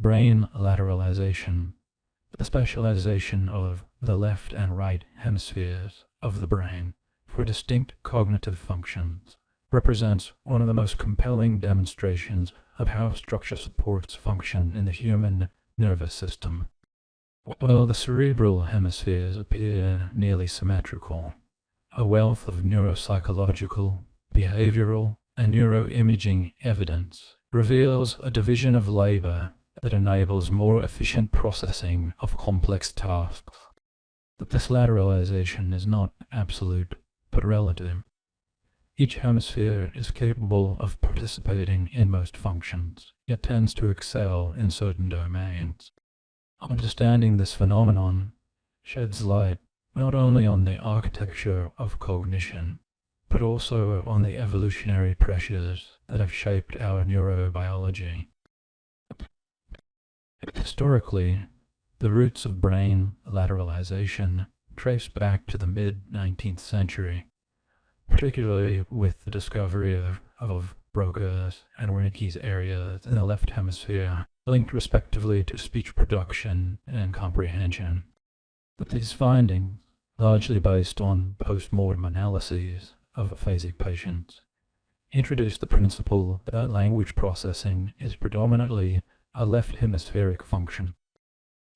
Brain lateralization, the specialization of the left and right hemispheres of the brain for distinct cognitive functions, represents one of the most compelling demonstrations of how structure supports function in the human nervous system. While the cerebral hemispheres appear nearly symmetrical, a wealth of neuropsychological, behavioral, and neuroimaging evidence reveals a division of labor that enables more efficient processing of complex tasks. This lateralization is not absolute, but relative. Each hemisphere is capable of participating in most functions, yet tends to excel in certain domains. Understanding this phenomenon sheds light not only on the architecture of cognition, but also on the evolutionary pressures that have shaped our neurobiology. Historically, the roots of brain lateralization trace back to the mid-19th century, particularly with the discovery of Broca's and Wernicke's areas in the left hemisphere, linked respectively to speech production and comprehension. But these findings, largely based on post-mortem analyses of aphasic patients, introduced the principle that language processing is predominantly a left hemispheric function.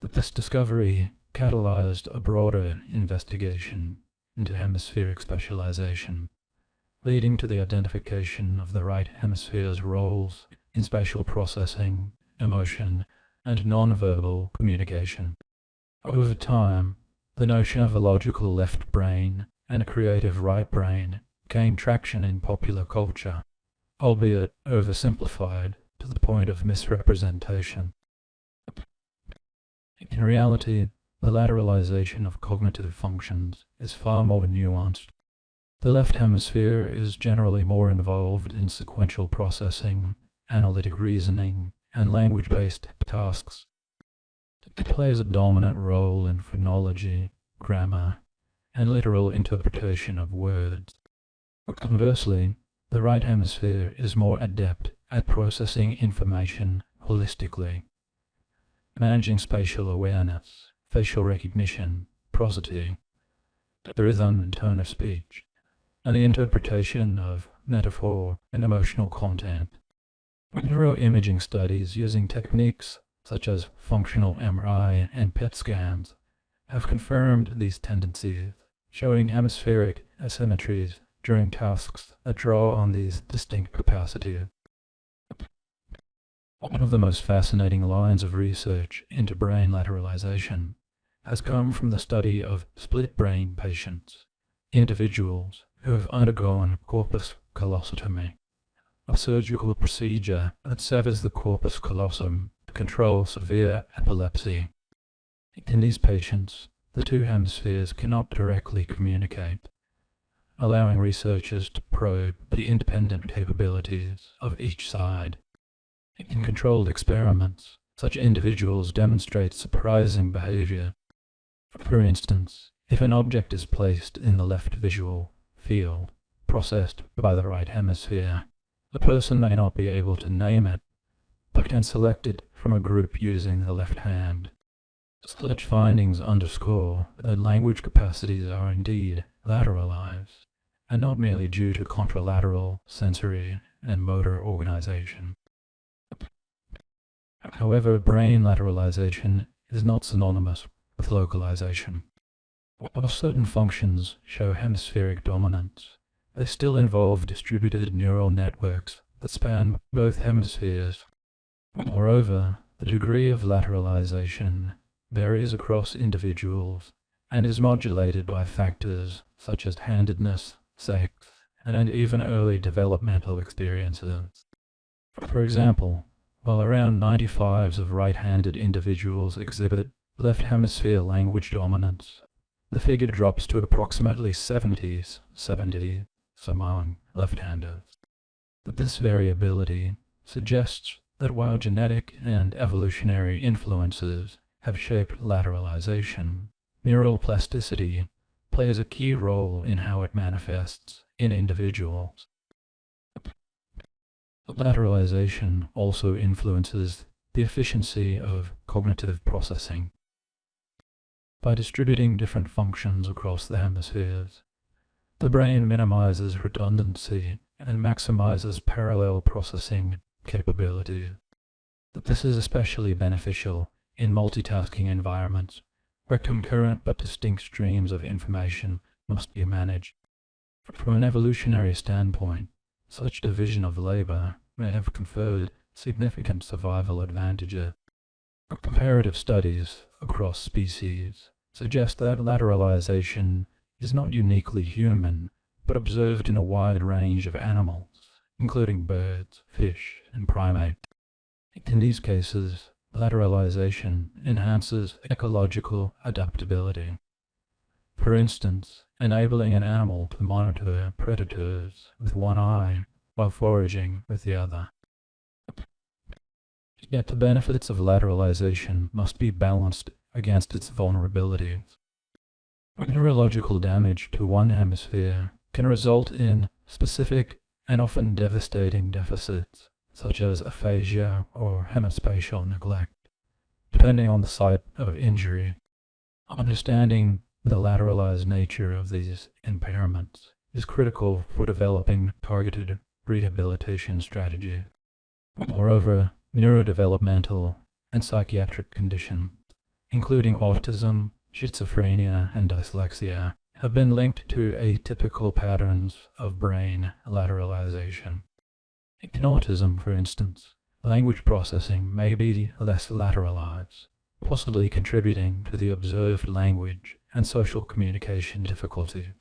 This discovery catalyzed a broader investigation into hemispheric specialization, leading to the identification of the right hemisphere's roles in spatial processing, emotion, and nonverbal communication. Over time, the notion of a logical left brain and a creative right brain gained traction in popular culture, albeit oversimplified to the point of misrepresentation. In reality, the lateralization of cognitive functions is far more nuanced. The left hemisphere is generally more involved in sequential processing, analytic reasoning, and language-based tasks. It plays a dominant role in phonology, grammar, and literal interpretation of words. Conversely, the right hemisphere is more adept at processing information holistically, managing spatial awareness, facial recognition, prosody, the rhythm and tone of speech, and the interpretation of metaphor and emotional content. Neuroimaging studies using techniques such as functional MRI and PET scans have confirmed these tendencies, showing hemispheric asymmetries during tasks that draw on these distinct capacities. One of the most fascinating lines of research into brain lateralization has come from the study of split-brain patients, individuals who have undergone corpus callosotomy, a surgical procedure that severs the corpus callosum to control severe epilepsy. In these patients, the two hemispheres cannot directly communicate, allowing researchers to probe the independent capabilities of each side. In controlled experiments, such individuals demonstrate surprising behavior. For instance, if an object is placed in the left visual field, processed by the right hemisphere, the person may not be able to name it, but can select it from a group using the left hand. Such findings underscore that language capacities are indeed lateralized, and not merely due to contralateral sensory and motor organization. However, brain lateralization is not synonymous with localization. While certain functions show hemispheric dominance, they still involve distributed neural networks that span both hemispheres. Moreover, the degree of lateralization varies across individuals and is modulated by factors such as handedness, sex, and even early developmental experiences. For example, while around 95% of right-handed individuals exhibit left hemisphere language dominance, the figure drops to approximately 70s among left-handers. This variability suggests that while genetic and evolutionary influences have shaped lateralization, neural plasticity plays a key role in how it manifests in individuals. Lateralization also influences the efficiency of cognitive processing. By distributing different functions across the hemispheres, the brain minimizes redundancy and maximizes parallel processing capability. This is especially beneficial in multitasking environments where concurrent but distinct streams of information must be managed. From an evolutionary standpoint, such division of labor may have conferred significant survival advantages. Comparative studies across species suggest that lateralization is not uniquely human, but observed in a wide range of animals, including birds, fish, and primates. In these cases, lateralization enhances ecological adaptability. For instance, enabling an animal to monitor predators with one eye while foraging with the other. Yet the benefits of lateralization must be balanced against its vulnerabilities. Neurological damage to one hemisphere can result in specific and often devastating deficits, such as aphasia or hemispatial neglect, depending on the site of injury. Understanding the lateralized nature of these impairments is critical for developing targeted rehabilitation strategies. Moreover, neurodevelopmental and psychiatric conditions, including autism, schizophrenia, and dyslexia, have been linked to atypical patterns of brain lateralization. In autism, for instance, language processing may be less lateralized, possibly contributing to the observed language and social communication difficulty.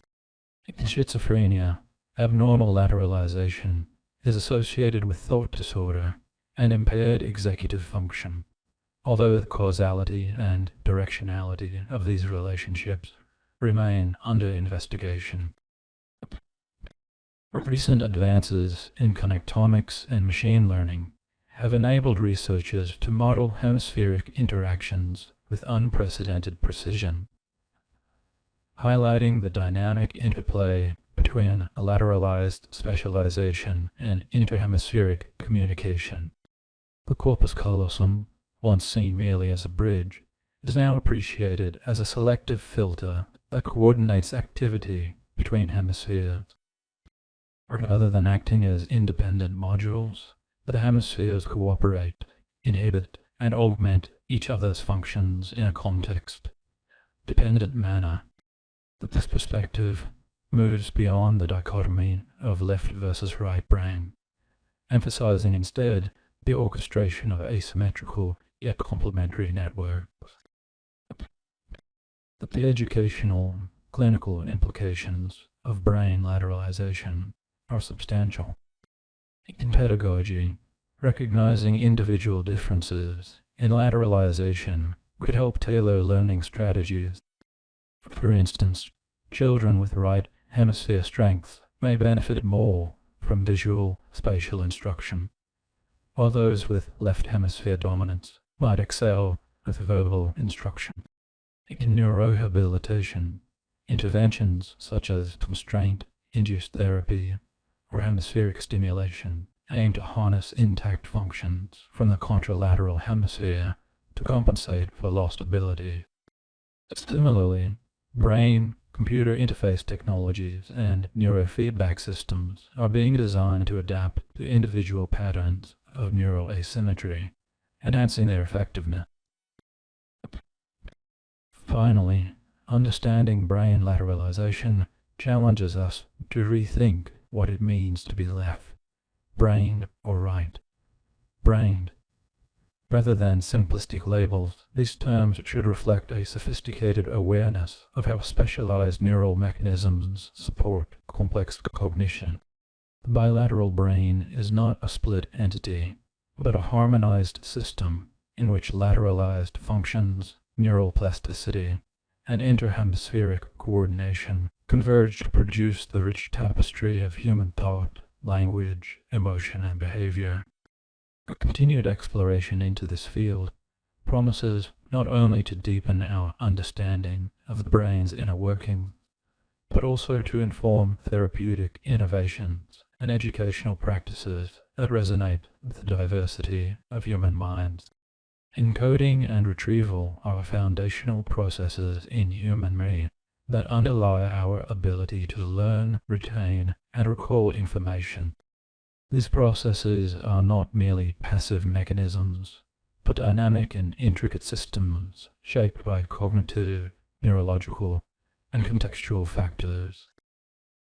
In schizophrenia, abnormal lateralization is associated with thought disorder and impaired executive function, although the causality and directionality of these relationships remain under investigation. Recent advances in connectomics and machine learning have enabled researchers to model hemispheric interactions with unprecedented precision, highlighting the dynamic interplay between a lateralized specialization and interhemispheric communication. The corpus callosum, once seen merely as a bridge, is now appreciated as a selective filter that coordinates activity between hemispheres. Rather than acting as independent modules, the hemispheres cooperate, inhibit, and augment each other's functions in a context-dependent manner. This perspective moves beyond the dichotomy of left versus right brain, emphasizing instead the orchestration of asymmetrical yet complementary networks. The educational, clinical implications of brain lateralization are substantial. In pedagogy, recognizing individual differences in lateralization could help tailor learning strategies. For instance, children with right hemisphere strength may benefit more from visual spatial instruction, while those with left hemisphere dominance might excel with verbal instruction. In neurorehabilitation, interventions such as constraint-induced therapy or hemispheric stimulation aim to harness intact functions from the contralateral hemisphere to compensate for lost ability. Similarly, brain-computer interface technologies and neurofeedback systems are being designed to adapt to individual patterns of neural asymmetry, enhancing their effectiveness. Finally, understanding brain lateralization challenges us to rethink what it means to be left, brained or right, brained. Rather than simplistic labels, these terms should reflect a sophisticated awareness of how specialized neural mechanisms support complex cognition. The bilateral brain is not a split entity, but a harmonized system in which lateralized functions, neural plasticity, and interhemispheric coordination converge to produce the rich tapestry of human thought, language, emotion, and behavior. Continued exploration into this field promises not only to deepen our understanding of the brain's inner workings, but also to inform therapeutic innovations and educational practices that resonate with the diversity of human minds. Encoding and retrieval are foundational processes in human memory that underlie our ability to learn, retain, and recall information. These processes are not merely passive mechanisms, but dynamic and intricate systems shaped by cognitive, neurological, and contextual factors.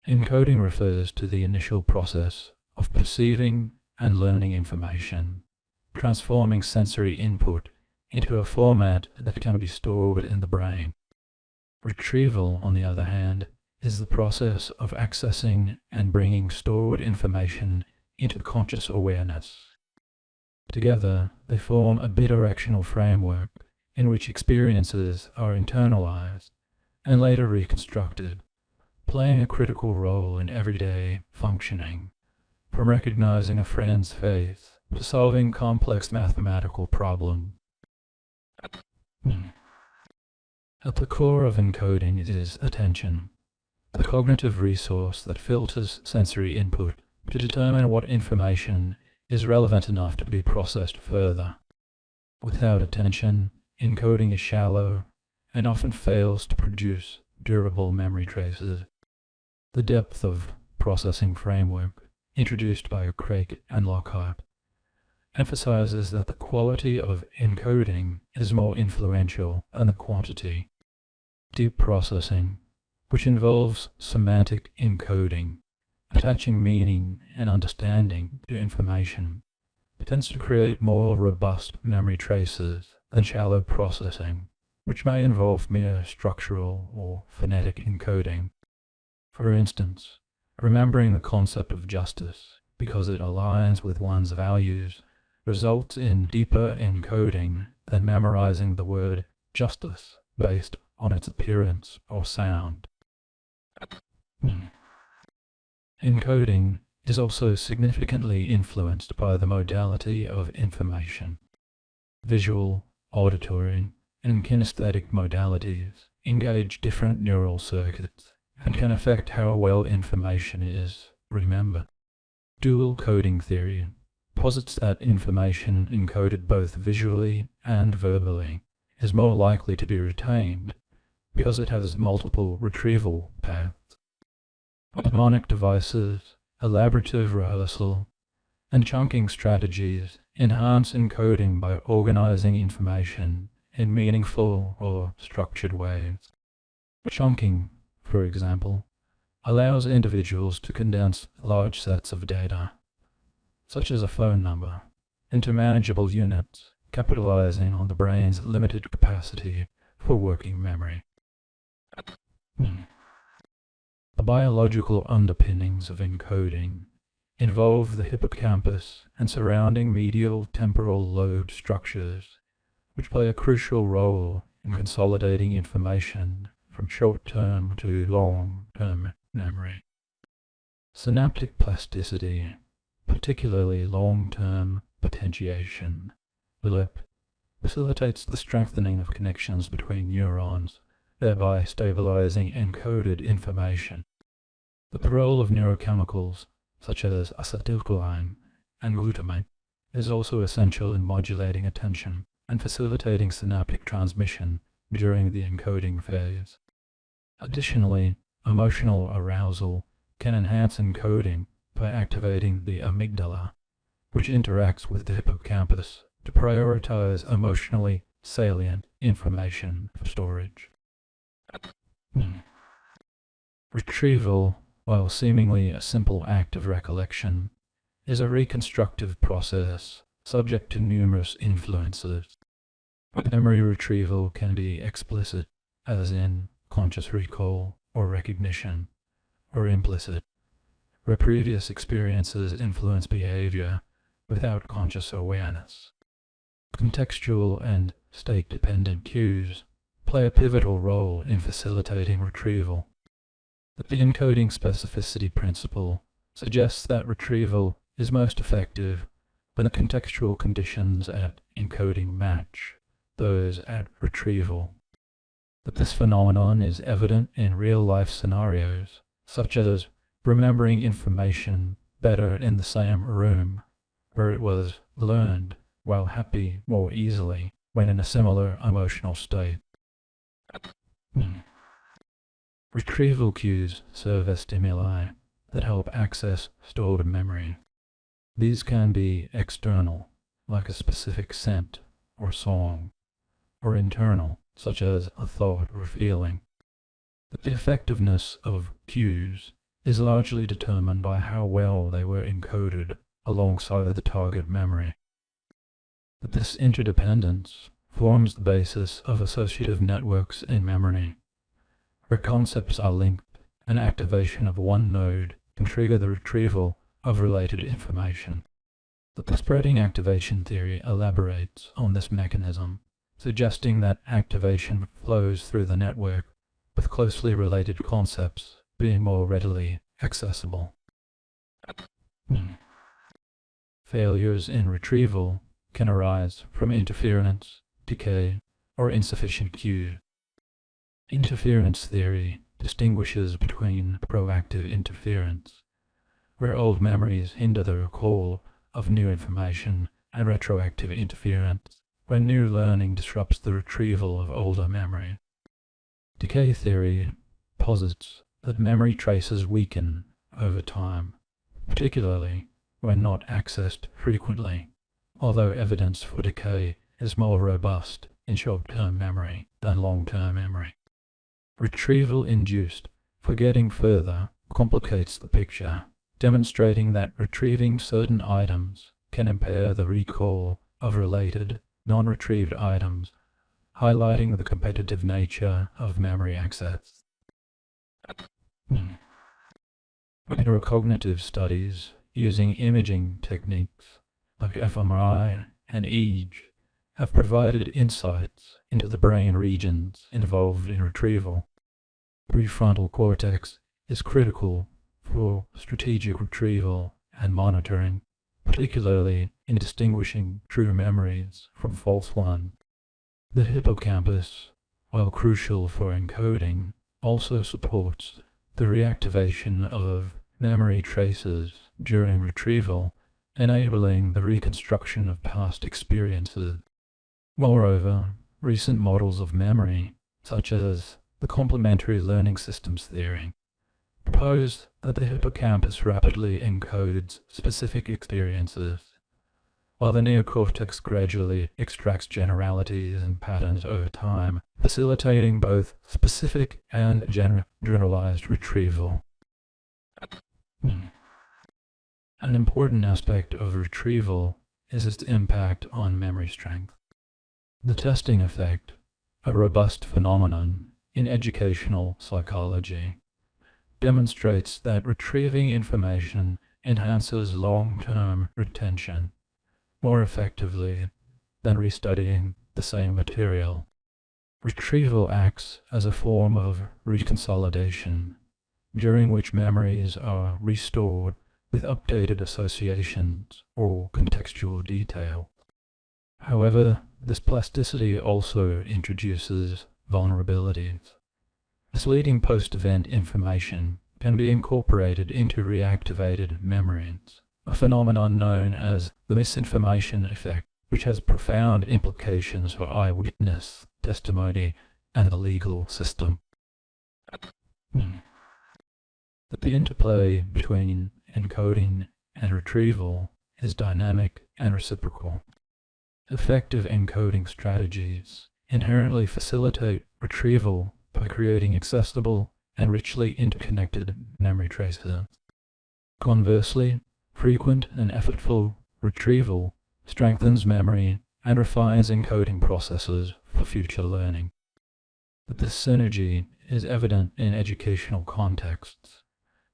Encoding refers to the initial process of perceiving and learning information, transforming sensory input into a format that can be stored in the brain. Retrieval, on the other hand, is the process of accessing and bringing stored information into conscious awareness. Together, they form a bidirectional framework in which experiences are internalized and later reconstructed, playing a critical role in everyday functioning, from recognizing a friend's face to solving complex mathematical problems. At the core of encoding is attention, the cognitive resource that filters sensory input to determine what information is relevant enough to be processed further. Without attention, encoding is shallow and often fails to produce durable memory traces. The depth of processing framework, introduced by Craig and Lockhart, emphasizes that the quality of encoding is more influential than the quantity. Deep processing, which involves semantic encoding, attaching meaning and understanding to information, tends to create more robust memory traces than shallow processing, which may involve mere structural or phonetic encoding. For instance, remembering the concept of justice because it aligns with one's values results in deeper encoding than memorizing the word justice based on its appearance or sound. Encoding is also significantly influenced by the modality of information. Visual, auditory, and kinesthetic modalities engage different neural circuits and can affect how well information is remembered. Dual coding theory posits that information encoded both visually and verbally is more likely to be retained because it has multiple retrieval paths. Mnemonic devices, elaborative rehearsal, and chunking strategies enhance encoding by organizing information in meaningful or structured ways. Chunking, for example, allows individuals to condense large sets of data, such as a phone number, into manageable units, capitalizing on the brain's limited capacity for working memory. The biological underpinnings of encoding involve the hippocampus and surrounding medial temporal lobe structures, which play a crucial role in consolidating information from short-term to long-term memory. Synaptic plasticity, particularly long-term potentiation, facilitates the strengthening of connections between neurons, thereby stabilizing encoded information. The role of neurochemicals, such as acetylcholine and glutamate, is also essential in modulating attention and facilitating synaptic transmission during the encoding phase. Additionally, emotional arousal can enhance encoding by activating the amygdala, which interacts with the hippocampus to prioritize emotionally salient information for storage. Retrieval, while seemingly a simple act of recollection, is a reconstructive process subject to numerous influences. Memory retrieval can be explicit, as in conscious recall or recognition, or implicit, where previous experiences influence behavior without conscious awareness. Contextual and state-dependent cues play a pivotal role in facilitating retrieval. The encoding specificity principle suggests that retrieval is most effective when the contextual conditions at encoding match those at retrieval. That this phenomenon is evident in real-life scenarios, such as remembering information better in the same room where it was learned while happy more easily when in a similar emotional state. Retrieval cues serve as stimuli that help access stored memory. These can be external, like a specific scent or song, or internal, such as a thought or feeling. The effectiveness of cues is largely determined by how well they were encoded alongside the target memory. This interdependence forms the basis of associative networks in memory, where concepts are linked and activation of one node can trigger the retrieval of related information. The spreading activation theory elaborates on this mechanism, suggesting that activation flows through the network, with closely related concepts being more readily accessible. Failures in retrieval can arise from interference, decay, or insufficient cue. Interference theory distinguishes between proactive interference, where old memories hinder the recall of new information, and retroactive interference, when new learning disrupts the retrieval of older memory. Decay theory posits that memory traces weaken over time, particularly when not accessed frequently, although evidence for decay is more robust in short-term memory than long-term memory. Retrieval-induced forgetting further complicates the picture, demonstrating that retrieving certain items can impair the recall of related, non-retrieved items, highlighting the competitive nature of memory access. Neurocognitive studies using imaging techniques like fMRI and EEG have provided insights into the brain regions involved in retrieval. Prefrontal cortex is critical for strategic retrieval and monitoring, particularly in distinguishing true memories from false ones. The hippocampus, while crucial for encoding, also supports the reactivation of memory traces during retrieval, enabling the reconstruction of past experiences. Moreover, recent models of memory, such as the complementary learning systems theory, propose that the hippocampus rapidly encodes specific experiences, while the neocortex gradually extracts generalities and patterns over time, facilitating both specific and generalized retrieval. An important aspect of retrieval is its impact on memory strength. The testing effect, a robust phenomenon in educational psychology, demonstrates that retrieving information enhances long-term retention more effectively than restudying the same material. Retrieval acts as a form of reconsolidation, during which memories are restored with updated associations or contextual detail. However, this plasticity also introduces vulnerabilities. Misleading post-event information can be incorporated into reactivated memories, a phenomenon known as the misinformation effect, which has profound implications for eyewitness testimony and the legal system. The interplay between encoding and retrieval is dynamic and reciprocal. Effective encoding strategies inherently facilitate retrieval by creating accessible and richly interconnected memory traces. Conversely, frequent and effortful retrieval strengthens memory and refines encoding processes for future learning. But this synergy is evident in educational contexts,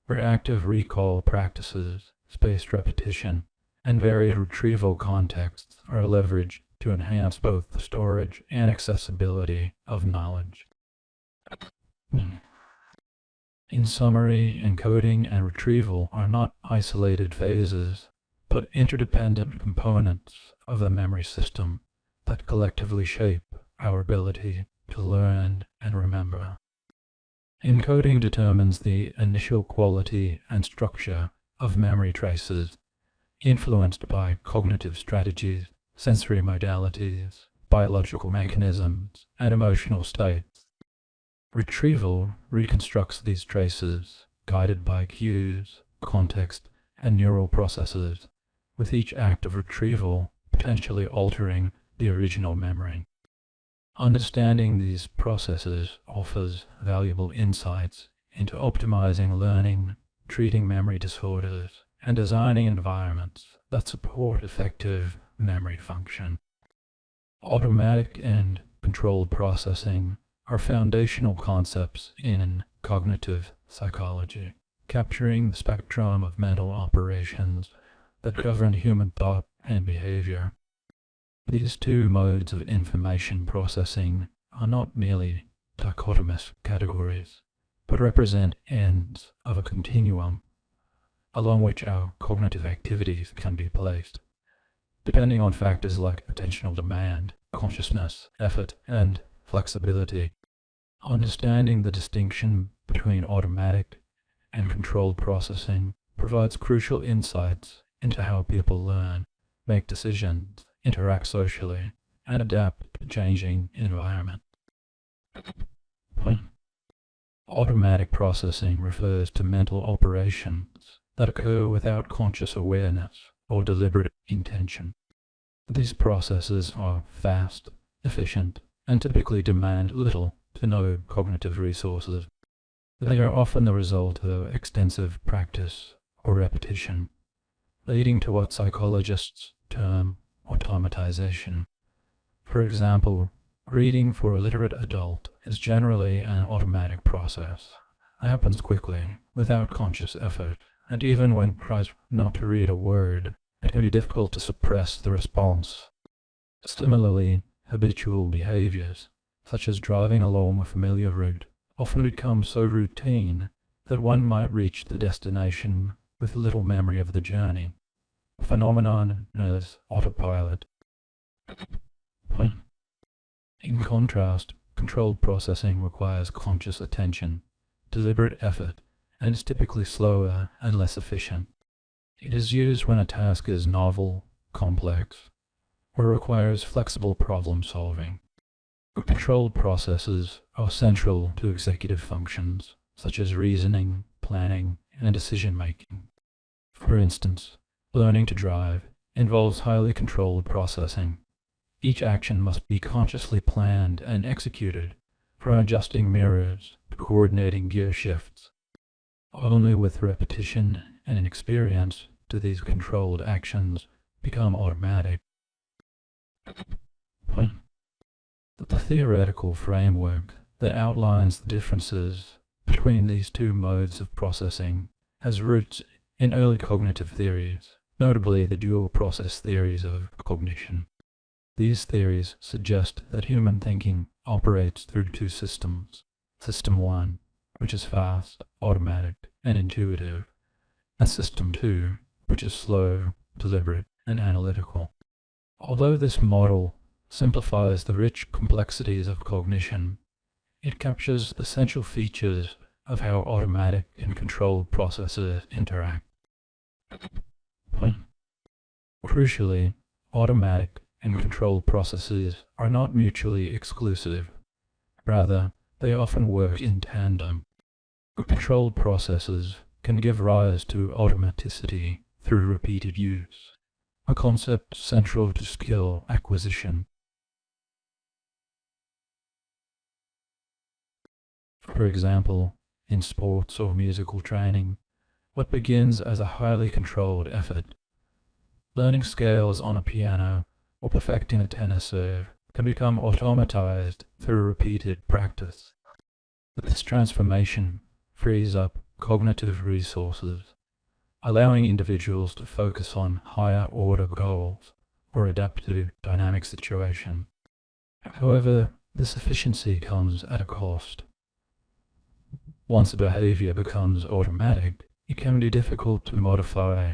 where active recall practices, spaced repetition, and varied retrieval contexts are leveraged to enhance both the storage and accessibility of knowledge. In summary, encoding and retrieval are not isolated phases, but interdependent components of the memory system that collectively shape our ability to learn and remember. Encoding determines the initial quality and structure of memory traces, influenced by cognitive strategies, sensory modalities, biological mechanisms and emotional states. Retrieval reconstructs these traces, guided by cues, context, and neural processes, with each act of retrieval potentially altering the original memory. Understanding these processes offers valuable insights into optimizing learning, treating memory disorders, and designing environments that support effective memory function. Automatic and controlled processing are foundational concepts in cognitive psychology, capturing the spectrum of mental operations that govern human thought and behavior. These two modes of information processing are not merely dichotomous categories, but represent ends of a continuum along which our cognitive activities can be placed, depending on factors like attentional demand, consciousness, effort, and flexibility. Understanding the distinction between automatic and controlled processing provides crucial insights into how people learn, make decisions, interact socially, and adapt to changing environments. Automatic processing refers to mental operations that occur without conscious awareness or deliberate intention. These processes are fast, efficient, and typically demand little to no cognitive resources. They are often the result of extensive practice or repetition, leading to what psychologists term automatization. For example, reading for a literate adult is generally an automatic process. It happens quickly, without conscious effort, and even when tries not to read a word, it can be difficult to suppress the response. Similarly, habitual behaviors, such as driving along a familiar route, often become so routine that one might reach the destination with little memory of the journey, a phenomenon known as autopilot. In contrast, controlled processing requires conscious attention, deliberate effort, and is typically slower and less efficient. It is used when a task is novel, complex, or requires flexible problem solving. Controlled processes are central to executive functions, such as reasoning, planning, and decision-making. For instance, learning to drive involves highly controlled processing. Each action must be consciously planned and executed, from adjusting mirrors to coordinating gear shifts. Only with repetition and experience do these controlled actions become automatic. The theoretical framework that outlines the differences between these two modes of processing has roots in early cognitive theories, notably the dual process theories of cognition. These theories suggest that human thinking operates through two systems. System 1, which is fast, automatic, and intuitive, and System 2, which is slow, deliberate, and analytical. Although this model simplifies the rich complexities of cognition, it captures essential features of how automatic and controlled processes interact. Crucially, automatic and controlled processes are not mutually exclusive. Rather, they often work in tandem. Controlled processes can give rise to automaticity through repeated use, a concept central to skill acquisition. For example, in sports or musical training, what begins as a highly controlled effort, learning scales on a piano or perfecting a tennis serve, can become automatized through repeated practice. This transformation frees up cognitive resources, allowing individuals to focus on higher order goals or adapt to dynamic situations. However, this efficiency comes at a cost. Once a behavior becomes automatic, it can be difficult to modify,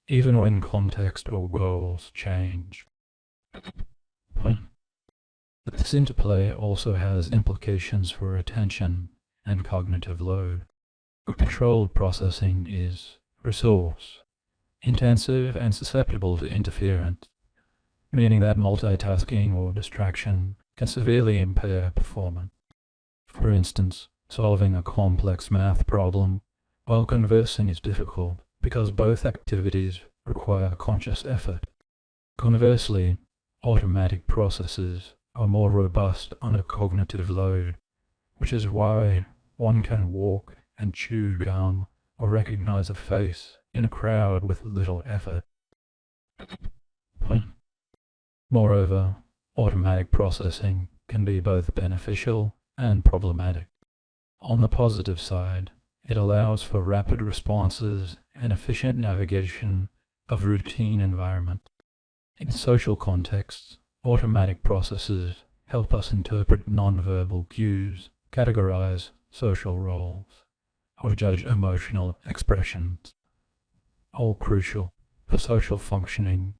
even when context or goals change. This interplay also has implications for attention and cognitive load. Controlled processing is resource intensive and susceptible to interference. meaning that multitasking or distraction can severely impair performance. For instance, solving a complex math problem while conversing is difficult because both activities require conscious effort. Conversely, automatic processes are more robust under cognitive load, which is why one can walk and chew gum or recognize a face in a crowd with little effort. Moreover, automatic processing can be both beneficial and problematic. On the positive side, it allows for rapid responses and efficient navigation of routine environments. In social contexts, automatic processes help us interpret nonverbal cues, categorize social roles, or judge emotional expressions, all crucial for social functioning.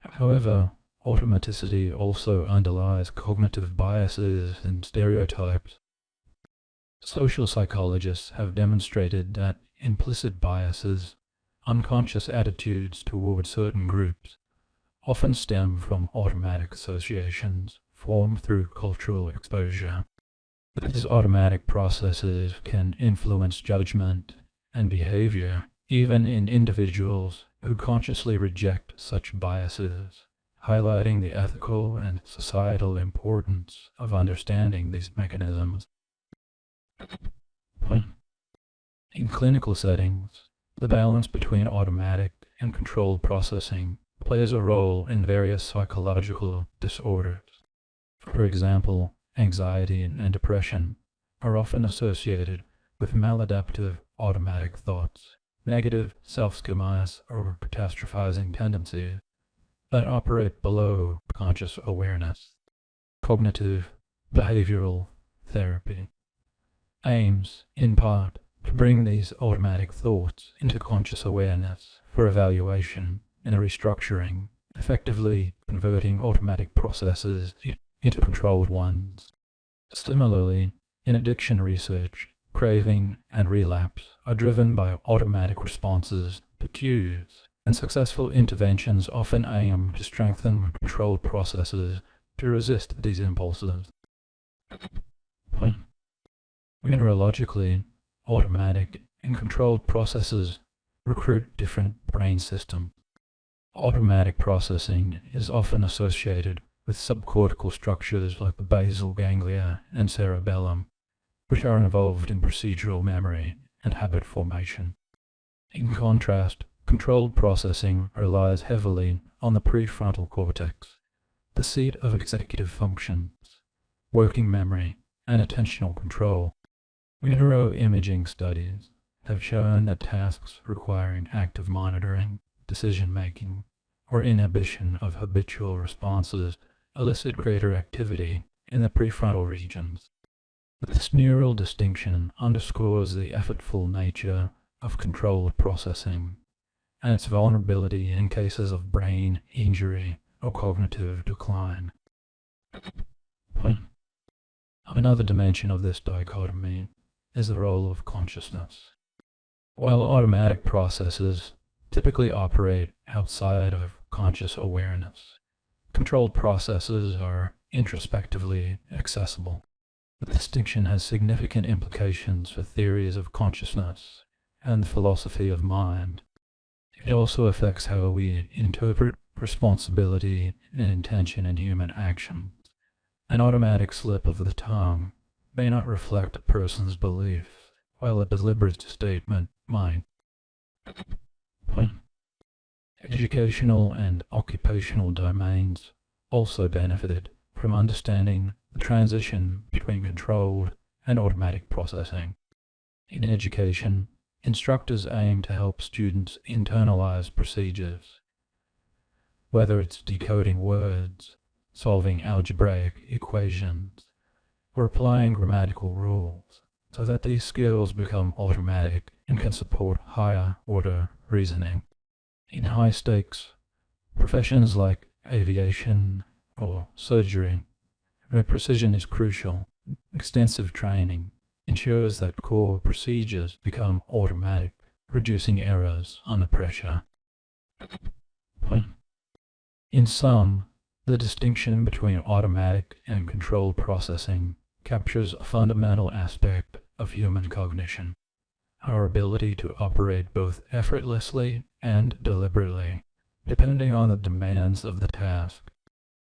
However, automaticity also underlies cognitive biases and stereotypes. Social psychologists have demonstrated that implicit biases, unconscious attitudes toward certain groups, often stem from automatic associations formed through cultural exposure. These automatic processes can influence judgment and behavior even in individuals who consciously reject such biases, highlighting the ethical and societal importance of understanding these mechanisms. In clinical settings, the balance between automatic and controlled processing plays a role in various psychological disorders. For example, anxiety and depression are often associated with maladaptive automatic thoughts, negative self-schematics or catastrophizing tendencies that operate below conscious awareness. Cognitive behavioral therapy aims, in part, to bring these automatic thoughts into conscious awareness for evaluation and restructuring, effectively converting automatic processes into controlled ones. Similarly, in addiction research, craving and relapse are driven by automatic responses to cues, and successful interventions often aim to strengthen controlled processes to resist these impulses. Neurologically, automatic and controlled processes recruit different brain systems. Automatic processing is often associated with subcortical structures like the basal ganglia and cerebellum, which are involved in procedural memory and habit formation. In contrast, controlled processing relies heavily on the prefrontal cortex, the seat of executive functions, working memory, and attentional control. Neuroimaging studies have shown that tasks requiring active monitoring, decision-making, or inhibition of habitual responses elicit greater activity in the prefrontal regions. This neural distinction underscores the effortful nature of controlled processing and its vulnerability in cases of brain injury or cognitive decline. Another dimension of this dichotomy is the role of consciousness. While automatic processes typically operate outside of conscious awareness, controlled processes are introspectively accessible. The distinction has significant implications for theories of consciousness and the philosophy of mind. It also affects how we interpret responsibility and intention in human action. An automatic slip of the tongue may not reflect a person's belief, while a deliberate statement might. Educational and occupational domains also benefited from understanding the transition between controlled and automatic processing. In education, instructors aim to help students internalize procedures, whether it's decoding words, solving algebraic equations, or applying grammatical rules, so that these skills become automatic and can support higher-order reasoning. In high-stakes professions like aviation or surgery, where precision is crucial, extensive training ensures that core procedures become automatic, reducing errors under pressure. In sum, The distinction between automatic and controlled processing captures a fundamental aspect of human cognition, our ability to operate both effortlessly and deliberately, depending on the demands of the task.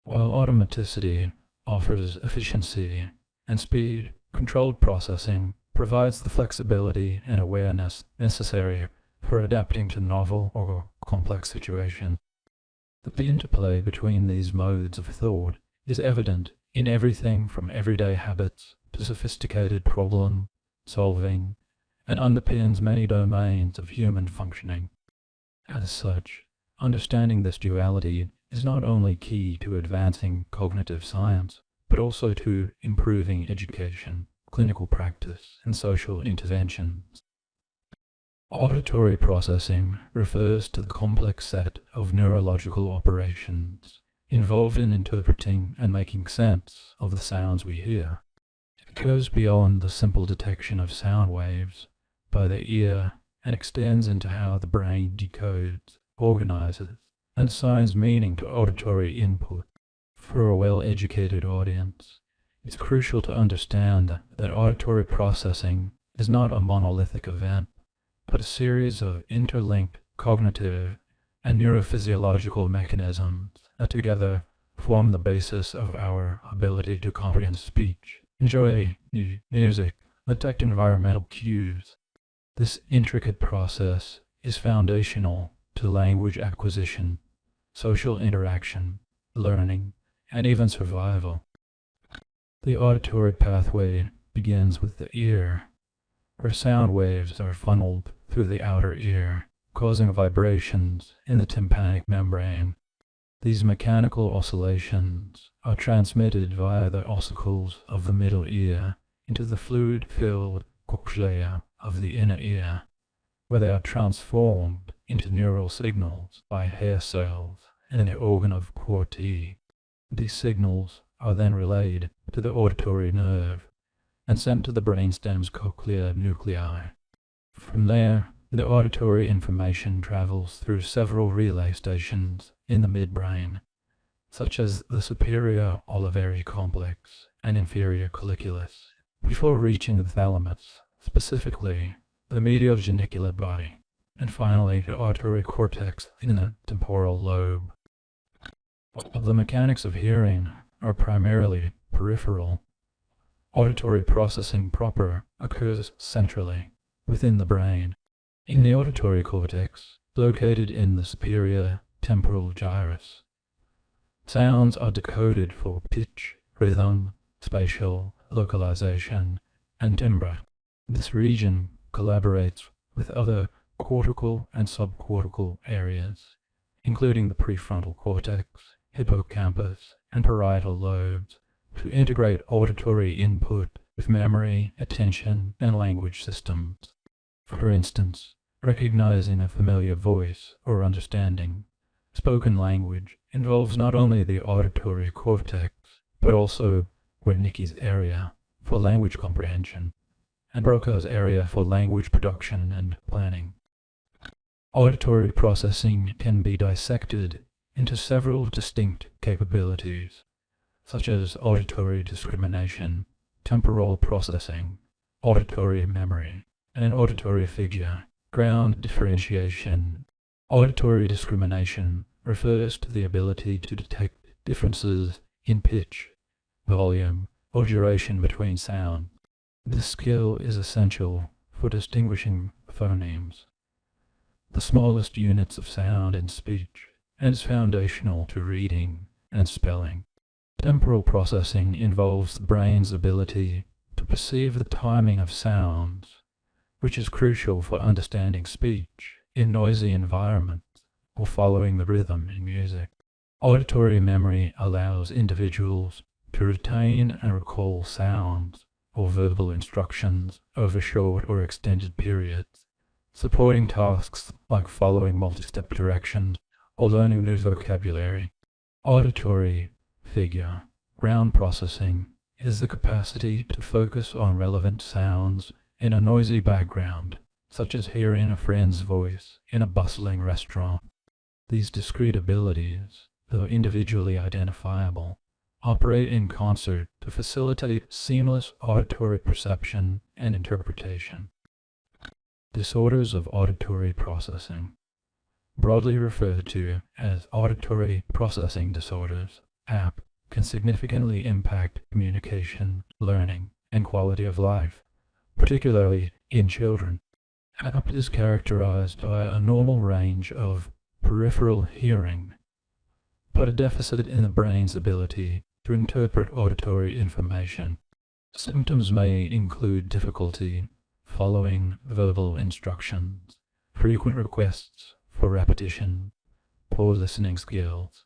While automaticity offers efficiency and speed, controlled processing provides the flexibility and awareness necessary for adapting to novel or complex situations. The interplay between these modes of thought is evident in everything from everyday habits to sophisticated problem solving, and underpins many domains of human functioning. As such, understanding this duality is not only key to advancing cognitive science, but also to improving education, clinical practice, and social interventions. Auditory processing refers to the complex set of neurological operations involved in interpreting and making sense of the sounds we hear. It goes beyond the simple detection of sound waves by the ear and extends into how the brain decodes, organizes, and assigns meaning to auditory input. For a well-educated audience, it's crucial to understand that auditory processing is not a monolithic event, but a series of interlinked cognitive and neurophysiological mechanisms that together form the basis of our ability to comprehend speech, enjoy music, detect environmental cues. This intricate process is foundational to language acquisition, social interaction, learning, and even survival. The auditory pathway begins with the ear, where sound waves are funneled through the outer ear, causing vibrations in the tympanic membrane. These mechanical oscillations are transmitted via the ossicles of the middle ear into the fluid-filled cochlea of the inner ear, where they are transformed into neural signals by hair cells in the organ of Corti. These signals are then relayed to the auditory nerve and sent to the brainstem's cochlear nuclei. From there, the auditory information travels through several relay stations in the midbrain, such as the superior olivary complex and inferior colliculus, before reaching the thalamus, specifically the medial geniculate body, and finally the auditory cortex in the temporal lobe. While the mechanics of hearing are primarily peripheral, auditory processing proper occurs centrally, within the brain, in the auditory cortex, located in the superior temporal gyrus. Sounds are decoded for pitch, rhythm, spatial, localization, and timbre. This region collaborates with other cortical and subcortical areas, including the prefrontal cortex, hippocampus, and parietal lobes, to integrate auditory input with memory, attention, and language systems. For instance, recognizing a familiar voice or understanding spoken language involves not only the auditory cortex, but also Wernicke's area for language comprehension, and Broca's area for language production and planning. Auditory processing can be dissected into several distinct capabilities, such as auditory discrimination, temporal processing, auditory memory, and auditory figure, ground differentiation. Auditory discrimination refers to the ability to detect differences in pitch, volume, or duration between sounds. This skill is essential for distinguishing phonemes, the smallest units of sound in speech, and is foundational to reading and spelling. Temporal processing involves the brain's ability to perceive the timing of sounds, which is crucial for understanding speech in noisy environments or following the rhythm in music. Auditory memory allows individuals to retain and recall sounds or verbal instructions over short or extended periods, supporting tasks like following multi-step directions or learning new vocabulary. Auditory figure, ground processing, is the capacity to focus on relevant sounds in a noisy background, such as hearing a friend's voice in a bustling restaurant. These discrete abilities though individually identifiable, operate in concert to facilitate seamless auditory perception and interpretation. Disorders of auditory processing, broadly referred to as auditory processing disorders, AP, can significantly impact communication, learning, and quality of life, particularly in children. AP is characterized by a normal range of peripheral hearing, but a deficit in the brain's ability to interpret auditory information. Symptoms may include difficulty following verbal instructions, frequent requests for repetition, poor listening skills,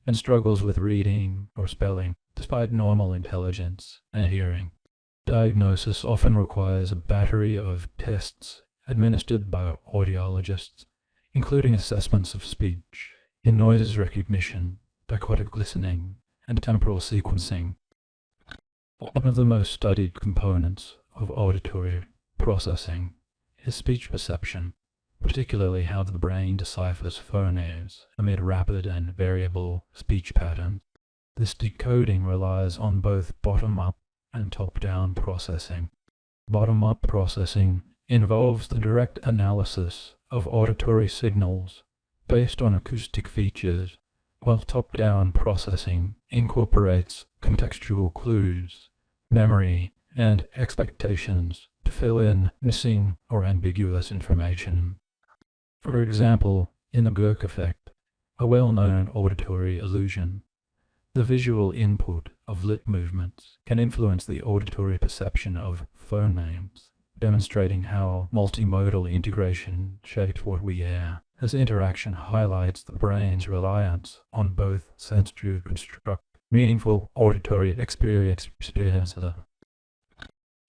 and struggles with reading or spelling despite normal intelligence and hearing. Diagnosis often requires a battery of tests administered by audiologists, including assessments of speech, in noise recognition, dichotic listening, and temporal sequencing. One of the most studied components of auditory processing is speech perception, particularly how the brain deciphers phonemes amid rapid and variable speech patterns. This decoding relies on both bottom-up and top-down processing. Bottom-up processing involves the direct analysis of auditory signals based on acoustic features, while top-down processing incorporates contextual clues, memory, and expectations to fill in missing or ambiguous information. For example, in the Gurk effect, a well-known auditory illusion, the visual input of lip movements can influence the auditory perception of phonemes, demonstrating how multimodal integration shapes what we hear. This interaction highlights the brain's reliance on both sense to construct meaningful auditory experiences.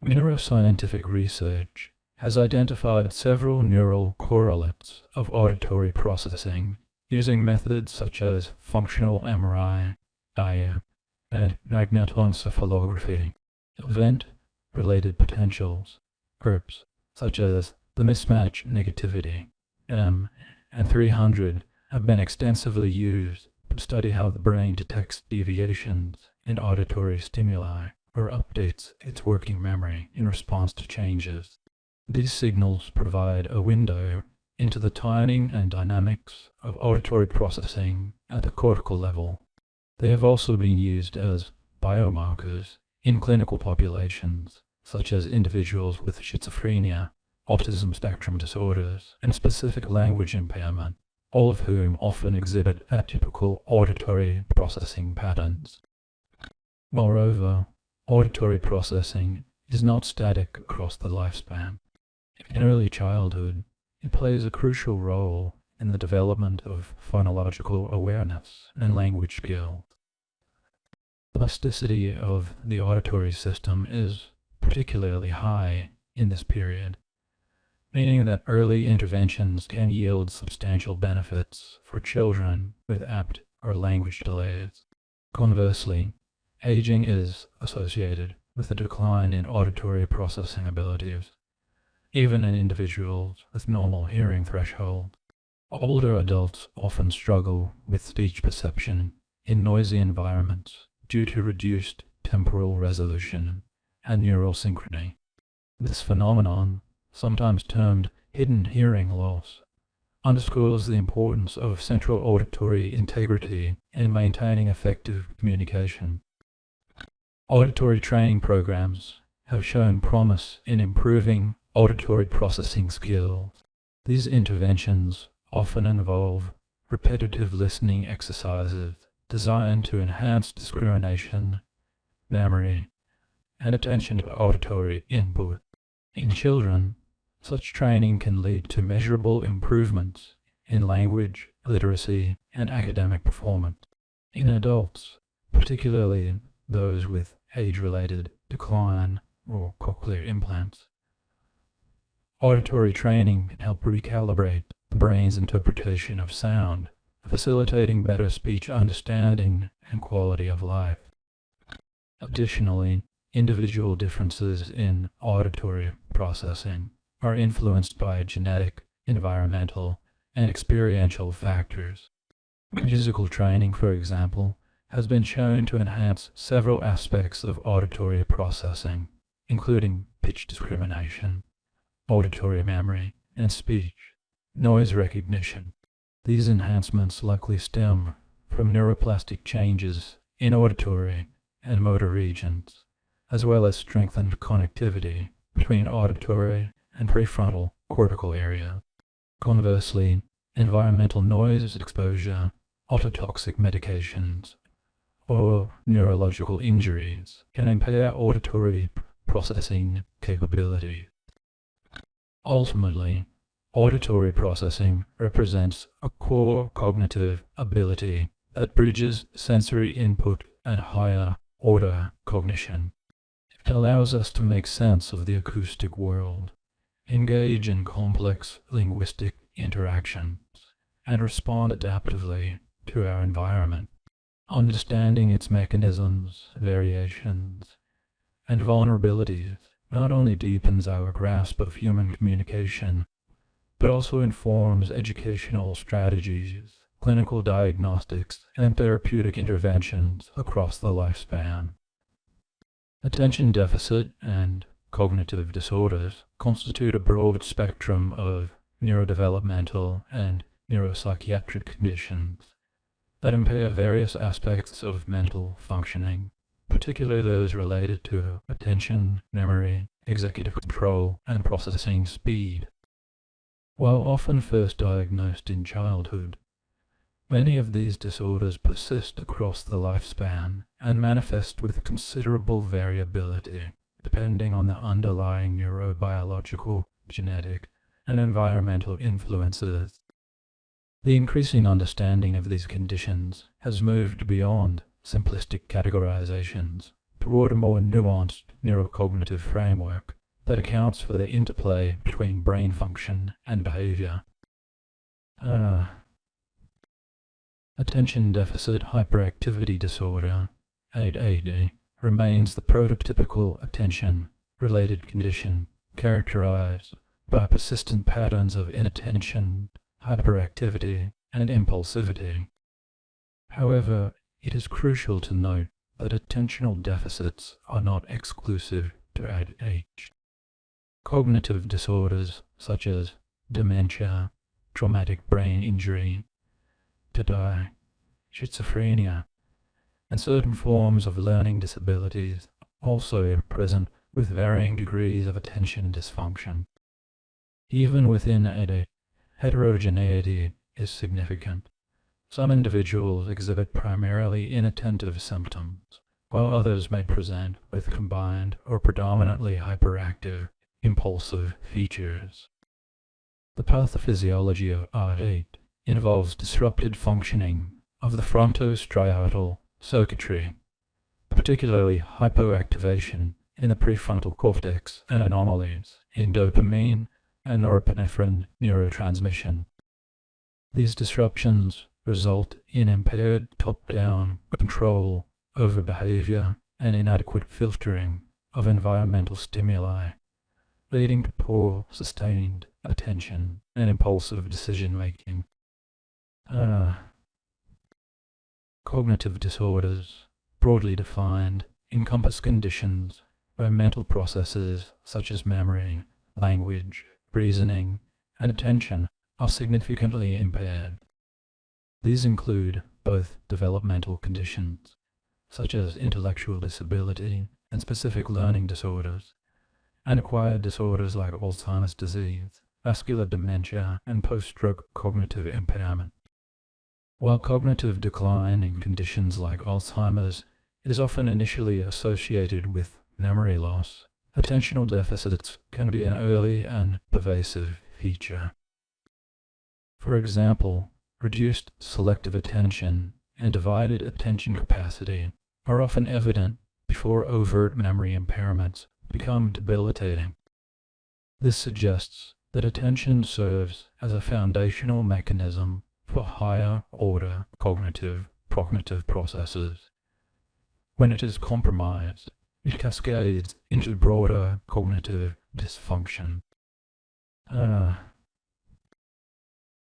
Neuroscientific research has identified several neural correlates of auditory processing using methods such as functional MRI, and magnetoencephalography. Event-related potentials, ERPs, such as the mismatch negativity, M, and 300 have been extensively used to study how the brain detects deviations in auditory stimuli or updates its working memory in response to changes. These signals provide a window into the timing and dynamics of auditory processing at the cortical level. They have also been used as biomarkers in clinical populations, such as individuals with schizophrenia, autism spectrum disorders, and specific language impairment, all of whom often exhibit atypical auditory processing patterns. Moreover, auditory processing is not static across the lifespan. In early childhood, it plays a crucial role in the development of phonological awareness and language skills. The plasticity of the auditory system is particularly high in this period, meaning that early interventions can yield substantial benefits for children with apt or language delays. Conversely, aging is associated with a decline in auditory processing abilities, even in individuals with normal hearing thresholds. Older adults often struggle with speech perception in noisy environments due to reduced temporal resolution and neural synchrony. This phenomenon, sometimes termed hidden hearing loss, underscores the importance of central auditory integrity in maintaining effective communication. Auditory training programs have shown promise in improving auditory processing skills. These interventions often involve repetitive listening exercises designed to enhance discrimination, memory, and attention to auditory input. In children, such training can lead to measurable improvements in language, literacy, and academic performance. In adults, particularly those with age-related decline or cochlear implants, auditory training can help recalibrate the brain's interpretation of sound, facilitating better speech understanding and quality of life. Additionally, individual differences in auditory processing are influenced by genetic, environmental, and experiential factors. Musical training, for example, has been shown to enhance several aspects of auditory processing, including pitch discrimination, auditory memory, and speech, noise recognition. These enhancements likely stem from neuroplastic changes in auditory and motor regions, as well as strengthened connectivity between auditory and prefrontal cortical area. Conversely, environmental noise exposure, ototoxic medications, or neurological injuries can impair auditory processing capability. Ultimately, auditory processing represents a core cognitive ability that bridges sensory input and higher order cognition. It allows us to make sense of the acoustic world, engage in complex linguistic interactions, and respond adaptively to our environment. Understanding its mechanisms, variations, and vulnerabilities not only deepens our grasp of human communication, but also informs educational strategies, clinical diagnostics, and therapeutic interventions across the lifespan. Attention deficit and cognitive disorders constitute a broad spectrum of neurodevelopmental and neuropsychiatric conditions that impair various aspects of mental functioning, particularly those related to attention, memory, executive control, and processing speed. While often first diagnosed in childhood, many of these disorders persist across the lifespan and manifest with considerable variability, depending on the underlying neurobiological, genetic, and environmental influences. The increasing understanding of these conditions has moved beyond simplistic categorizations toward a more nuanced neurocognitive framework that accounts for the interplay between brain function and behavior. Attention deficit hyperactivity disorder, ADD, remains the prototypical attention-related condition characterized by persistent patterns of inattention, hyperactivity, and impulsivity. However, it is crucial to note that attentional deficits are not exclusive to ADHD. Cognitive disorders such as dementia, traumatic brain injury, TDI, schizophrenia, and certain forms of learning disabilities also are present with varying degrees of attention dysfunction. Even within ADHD, heterogeneity is significant. Some individuals exhibit primarily inattentive symptoms, while others may present with combined or predominantly hyperactive, impulsive features. The pathophysiology of ADHD involves disrupted functioning of the frontostriatal circuitry, particularly hypoactivation in the prefrontal cortex and anomalies in dopamine and norepinephrine neurotransmission. These disruptions result in impaired top-down control over behavior and inadequate filtering of environmental stimuli, leading to poor, sustained attention and impulsive decision-making. Cognitive disorders, broadly defined, encompass conditions where mental processes such as memory, language, reasoning, and attention are significantly impaired. These include both developmental conditions, such as intellectual disability and specific learning disorders, and acquired disorders like Alzheimer's disease, vascular dementia, and post-stroke cognitive impairment. While cognitive decline in conditions like Alzheimer's is often initially associated with memory loss, attentional deficits can be an early and pervasive feature. For example, reduced selective attention and divided attention capacity are often evident before overt memory impairments become debilitating. This suggests that attention serves as a foundational mechanism for higher-order cognitive processes. When it is compromised, it cascades into broader cognitive dysfunction. The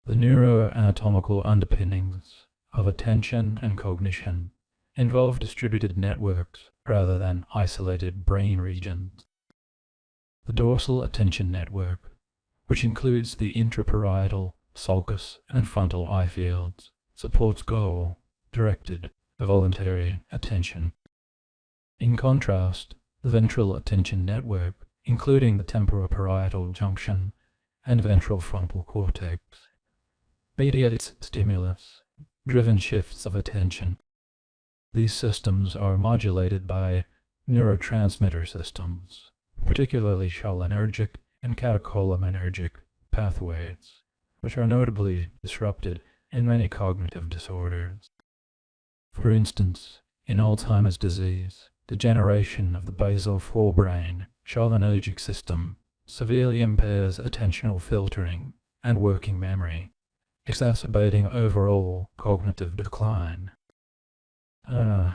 neuroanatomical underpinnings of attention and cognition involve distributed networks rather than isolated brain regions. The dorsal attention network, which includes the intraparietal, sulcus, and frontal eye fields, supports goal-directed, voluntary attention. In contrast, the ventral attention network, including the temporoparietal junction and ventral frontal cortex, mediates stimulus-driven shifts of attention. These systems are modulated by neurotransmitter systems, particularly cholinergic and catecholaminergic pathways, which are notably disrupted in many cognitive disorders. For instance, in Alzheimer's disease, degeneration of the basal forebrain cholinergic system severely impairs attentional filtering and working memory, exacerbating overall cognitive decline. From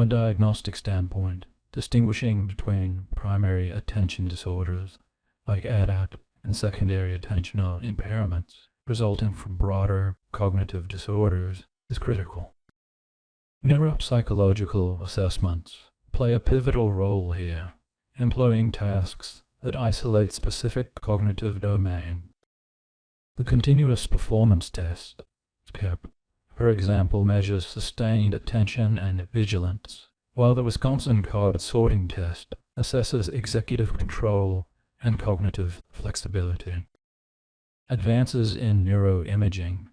a diagnostic standpoint, distinguishing between primary attention disorders like ADAT and secondary attentional impairments resulting from broader cognitive disorders is critical. Neuropsychological assessments play a pivotal role here, employing tasks that isolate specific cognitive domains. The Continuous Performance Test, SCAP, for example, measures sustained attention and vigilance, while the Wisconsin Card Sorting Test assesses executive control and cognitive flexibility. Advances in neuroimaging,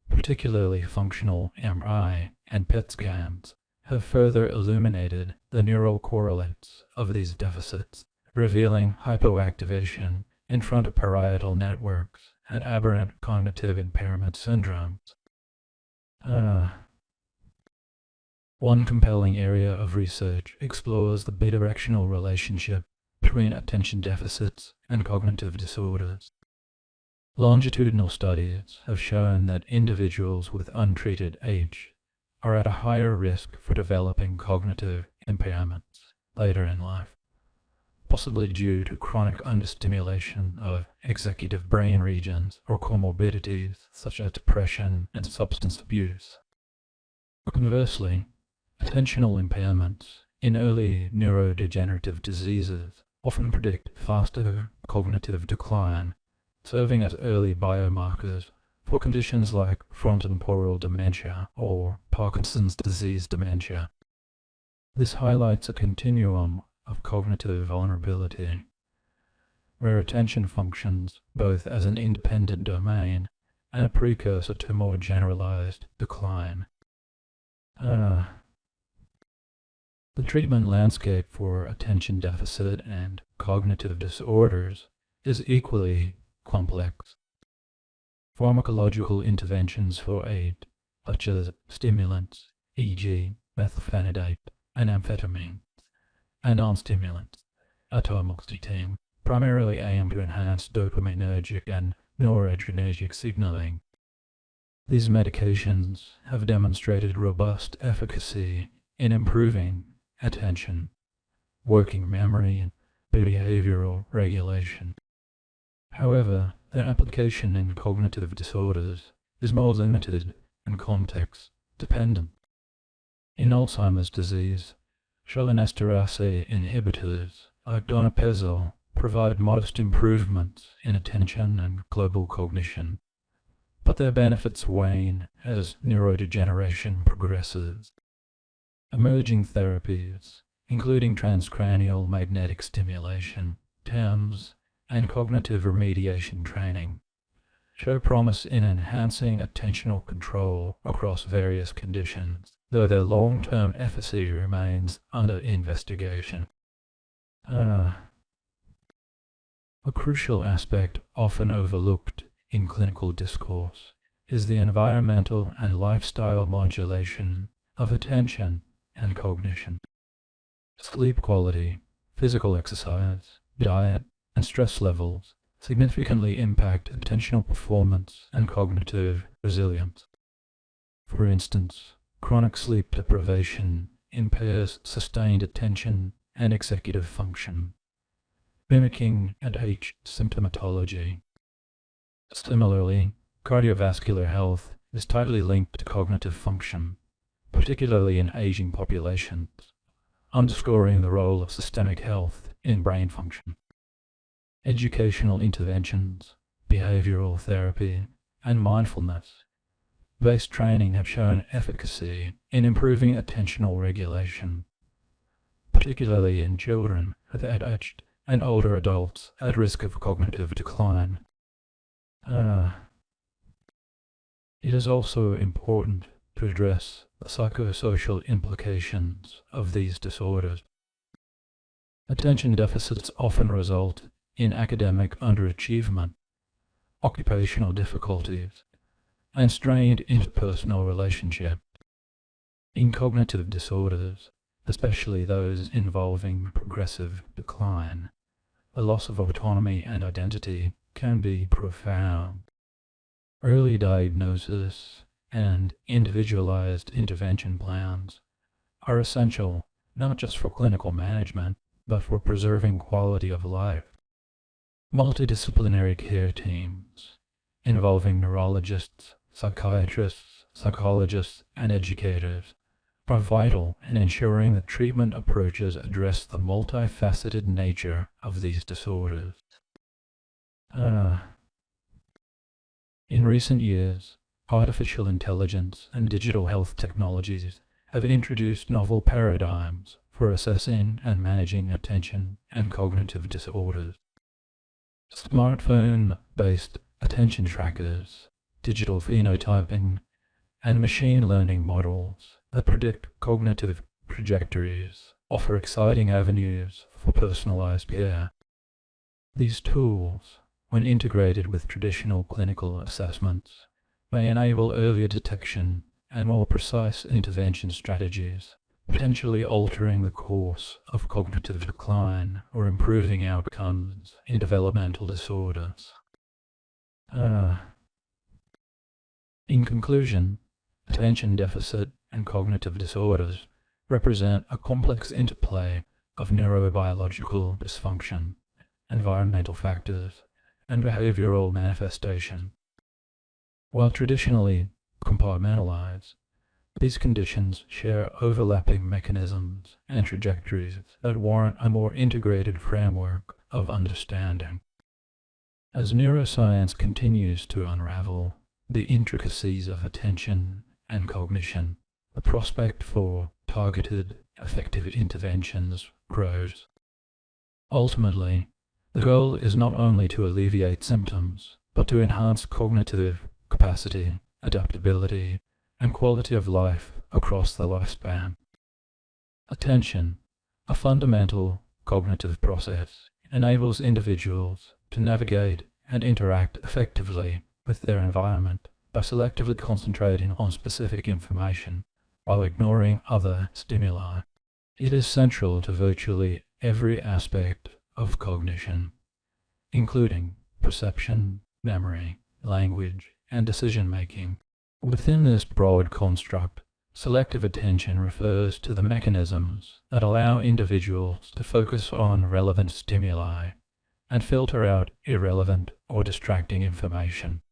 particularly functional MRI and PET scans, have further illuminated the neural correlates of these deficits, revealing hypoactivation in frontoparietal networks and aberrant cognitive impairment syndromes. One compelling area of research explores the bidirectional relationship between attention deficits and cognitive disorders. Longitudinal studies have shown that individuals with untreated H are at a higher risk for developing cognitive impairments later in life, possibly due to chronic understimulation of executive brain regions or comorbidities such as depression and substance abuse. Conversely, attentional impairments in early neurodegenerative diseases often predict faster cognitive decline, serving as early biomarkers for conditions like frontotemporal dementia or Parkinson's disease dementia. This highlights a continuum of cognitive vulnerability, where attention functions both as an independent domain and a precursor to more generalized decline. The treatment landscape for attention deficit and cognitive disorders is equally complex. Pharmacological interventions for aid, such as stimulants, e.g. methylphenidate and amphetamines, and non-stimulants, atomoxetine, primarily aim to enhance dopaminergic and noradrenergic signaling. These medications have demonstrated robust efficacy in improving attention, working memory, and behavioral regulation. However, their application in cognitive disorders is more limited and context-dependent. In Alzheimer's disease, cholinesterase inhibitors like donepezil provide modest improvements in attention and global cognition, but their benefits wane as neurodegeneration progresses. Emerging therapies, including transcranial magnetic stimulation, TEMS, and cognitive remediation training, show promise in enhancing attentional control across various conditions, though their long-term efficacy remains under investigation. A crucial aspect often overlooked in clinical discourse is the environmental and lifestyle modulation of attention and cognition. Sleep quality, physical exercise, diet, and stress levels significantly impact attentional performance and cognitive resilience. For instance, chronic sleep deprivation impairs sustained attention and executive function, mimicking H symptomatology. Similarly, cardiovascular health is tightly linked to cognitive function, particularly in aging populations, underscoring the role of systemic health in brain function. Educational interventions, behavioral therapy, and mindfulness-based training have shown efficacy in improving attentional regulation, particularly in children with ADHD and older adults at risk of cognitive decline. It is also important to address the psychosocial implications of these disorders. Attention deficits often result in academic underachievement, occupational difficulties, and strained interpersonal relationships. In cognitive disorders, especially those involving progressive decline, the loss of autonomy and identity can be profound. Early diagnosis and individualized intervention plans are essential not just for clinical management, but for preserving quality of life. Multidisciplinary care teams involving neurologists, psychiatrists, psychologists, and educators are vital in ensuring that treatment approaches address the multifaceted nature of these disorders. In recent years, artificial intelligence and digital health technologies have introduced novel paradigms for assessing and managing attention and cognitive disorders. Smartphone-based attention trackers, digital phenotyping, and machine learning models that predict cognitive trajectories offer exciting avenues for personalized care. These tools, when integrated with traditional clinical assessments, may enable earlier detection and more precise intervention strategies, potentially altering the course of cognitive decline or improving outcomes in developmental disorders. In conclusion, attention deficit and cognitive disorders represent a complex interplay of neurobiological dysfunction, environmental factors, and behavioral manifestation. While traditionally compartmentalized, these conditions share overlapping mechanisms and trajectories that warrant a more integrated framework of understanding. As neuroscience continues to unravel the intricacies of attention and cognition, the prospect for targeted, effective interventions grows. Ultimately, the goal is not only to alleviate symptoms, but to enhance cognitive capacity, adaptability, and quality of life across the lifespan. Attention, a fundamental cognitive process, enables individuals to navigate and interact effectively with their environment by selectively concentrating on specific information while ignoring other stimuli. It is central to virtually every aspect of cognition, including perception, memory, language, and decision-making. Within this broad construct, selective attention refers to the mechanisms that allow individuals to focus on relevant stimuli and filter out irrelevant or distracting information.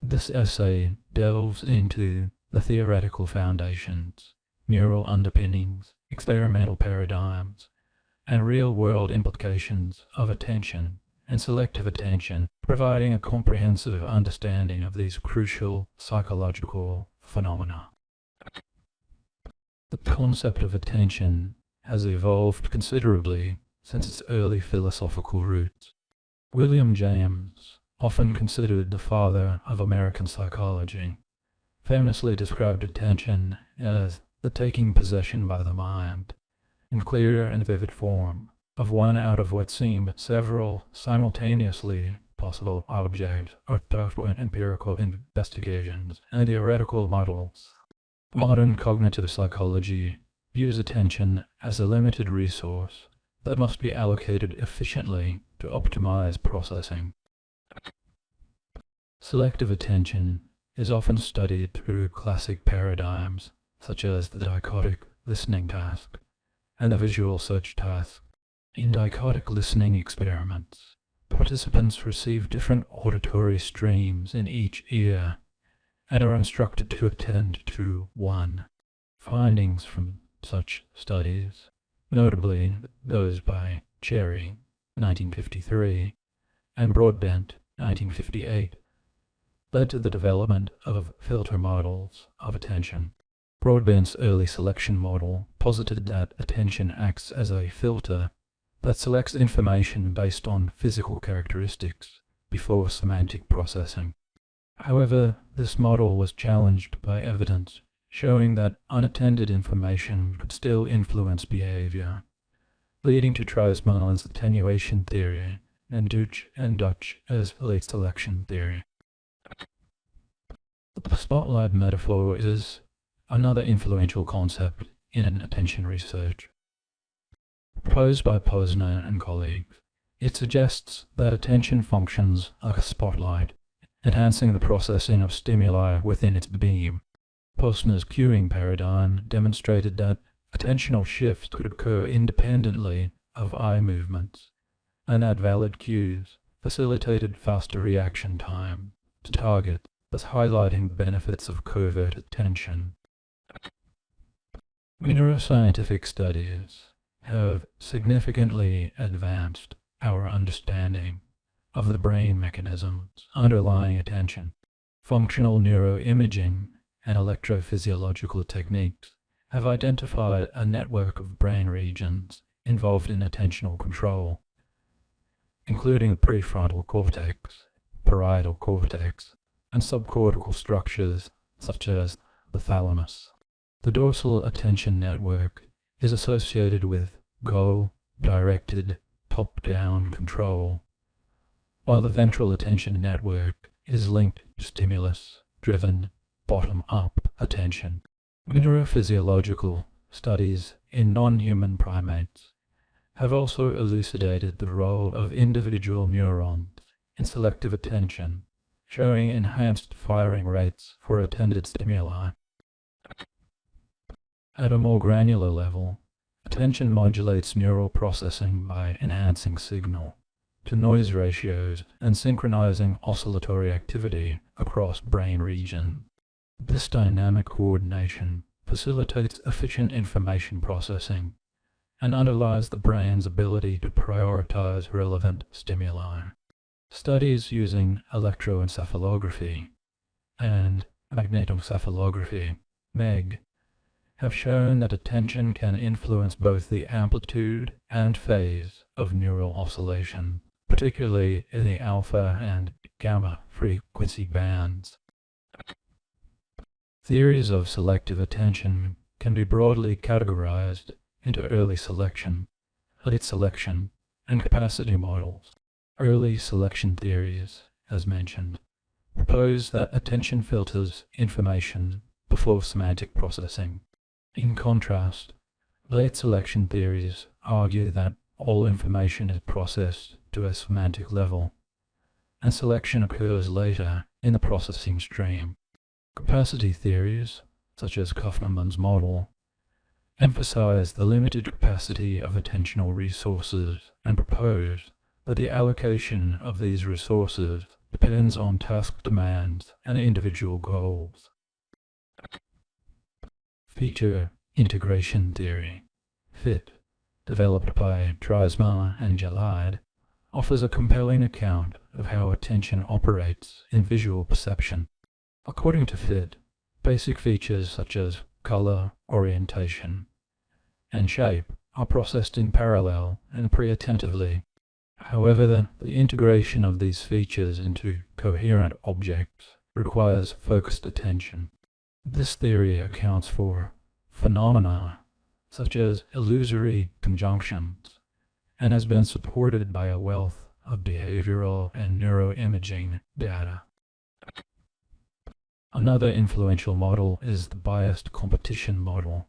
This essay delves into the theoretical foundations, neural underpinnings, experimental paradigms, and real-world implications of attention and selective attention, providing a comprehensive understanding of these crucial psychological phenomena. The concept of attention has evolved considerably since its early philosophical roots. William James, often considered the father of American psychology, famously described attention as the taking possession by the mind, in clear and vivid form, of one out of what seem several simultaneously possible objects or subsequent empirical investigations and theoretical models. Modern cognitive psychology views attention as a limited resource that must be allocated efficiently to optimize processing. Selective attention is often studied through classic paradigms such as the dichotic listening task and the visual search task. In dichotic listening experiments, participants receive different auditory streams in each ear and are instructed to attend to 1. Findings from such studies, notably those by Cherry, 1953, and Broadbent, 1958, led to the development of filter models of attention. Broadbent's early selection model posited that attention acts as a filter that selects information based on physical characteristics before semantic processing. However, this model was challenged by evidence showing that unattended information could still influence behavior, leading to Treisman's attenuation theory and Dutch as late selection theory. The spotlight metaphor is another influential concept in attention research. Proposed by Posner and colleagues, it suggests that attention functions like a spotlight, enhancing the processing of stimuli within its beam. Posner's cueing paradigm demonstrated that attentional shifts could occur independently of eye movements, and that valid cues facilitated faster reaction time to target, thus highlighting the benefits of covert attention. Neuroscientific studies have significantly advanced our understanding of the brain mechanisms underlying attention. Functional neuroimaging and electrophysiological techniques have identified a network of brain regions involved in attentional control, including the prefrontal cortex, parietal cortex, and subcortical structures such as the thalamus. The dorsal attention network is associated with goal-directed top-down control, while the ventral attention network is linked to stimulus-driven bottom-up attention. Neurophysiological studies in non-human primates have also elucidated the role of individual neurons in selective attention, showing enhanced firing rates for attended stimuli. At a more granular level, attention modulates neural processing by enhancing signal-to-noise ratios and synchronizing oscillatory activity across brain regions. This dynamic coordination facilitates efficient information processing and underlies the brain's ability to prioritize relevant stimuli. Studies using electroencephalography and magnetoencephalography, MEG, have shown that attention can influence both the amplitude and phase of neural oscillation, particularly in the alpha and gamma frequency bands. Theories of selective attention can be broadly categorized into early selection, late selection, and capacity models. Early selection theories, as mentioned, propose that attention filters information before semantic processing. In contrast, late selection theories argue that all information is processed to a semantic level, and selection occurs later in the processing stream. Capacity theories, such as Kaufman's model, emphasize the limited capacity of attentional resources and propose that the allocation of these resources depends on task demands and individual goals. Feature integration theory, FIT, developed by Treisman and Jalad, offers a compelling account of how attention operates in visual perception. According to FIT, basic features such as color, orientation, and shape are processed in parallel and pre-attentively. However, the integration of these features into coherent objects requires focused attention. This theory accounts for phenomena such as illusory conjunctions and has been supported by a wealth of behavioral and neuroimaging data. Another influential model is the biased competition model,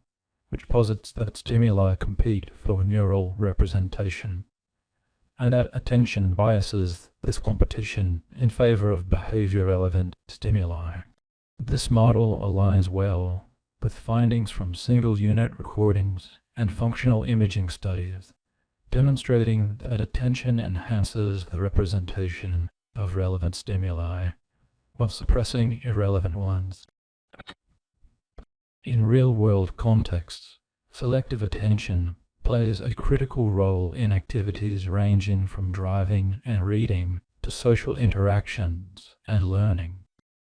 which posits that stimuli compete for neural representation, and that attention biases this competition in favor of behavior-relevant stimuli. This model aligns well with findings from single-unit recordings and functional imaging studies, demonstrating that attention enhances the representation of relevant stimuli while suppressing irrelevant ones. In real-world contexts, selective attention plays a critical role in activities ranging from driving and reading to social interactions and learning.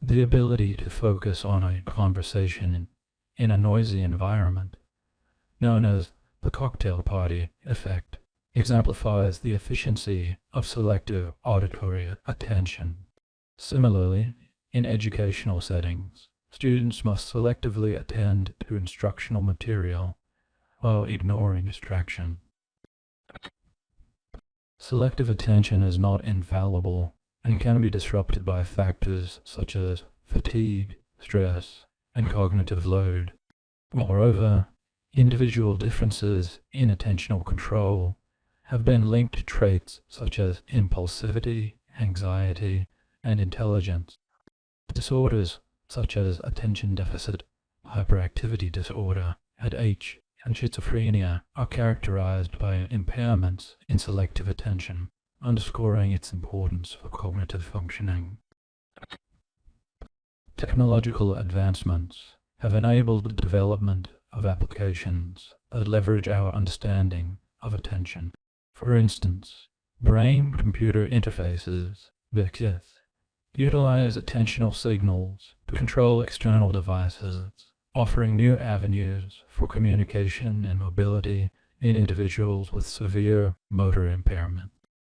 The ability to focus on a conversation in a noisy environment, known as the cocktail party effect, exemplifies the efficiency of selective auditory attention. Similarly, in educational settings, students must selectively attend to instructional material while ignoring distraction. Selective attention is not infallible and can be disrupted by factors such as fatigue, stress, and cognitive load. Moreover, individual differences in attentional control have been linked to traits such as impulsivity, anxiety, and intelligence. Disorders such as attention deficit hyperactivity disorder, ADH, and schizophrenia are characterized by impairments in selective attention, underscoring its importance for cognitive functioning. Technological advancements have enabled the development of applications that leverage our understanding of attention. For instance, brain-computer interfaces, BCIS, utilize attentional signals to control external devices, offering new avenues for communication and mobility in individuals with severe motor impairment.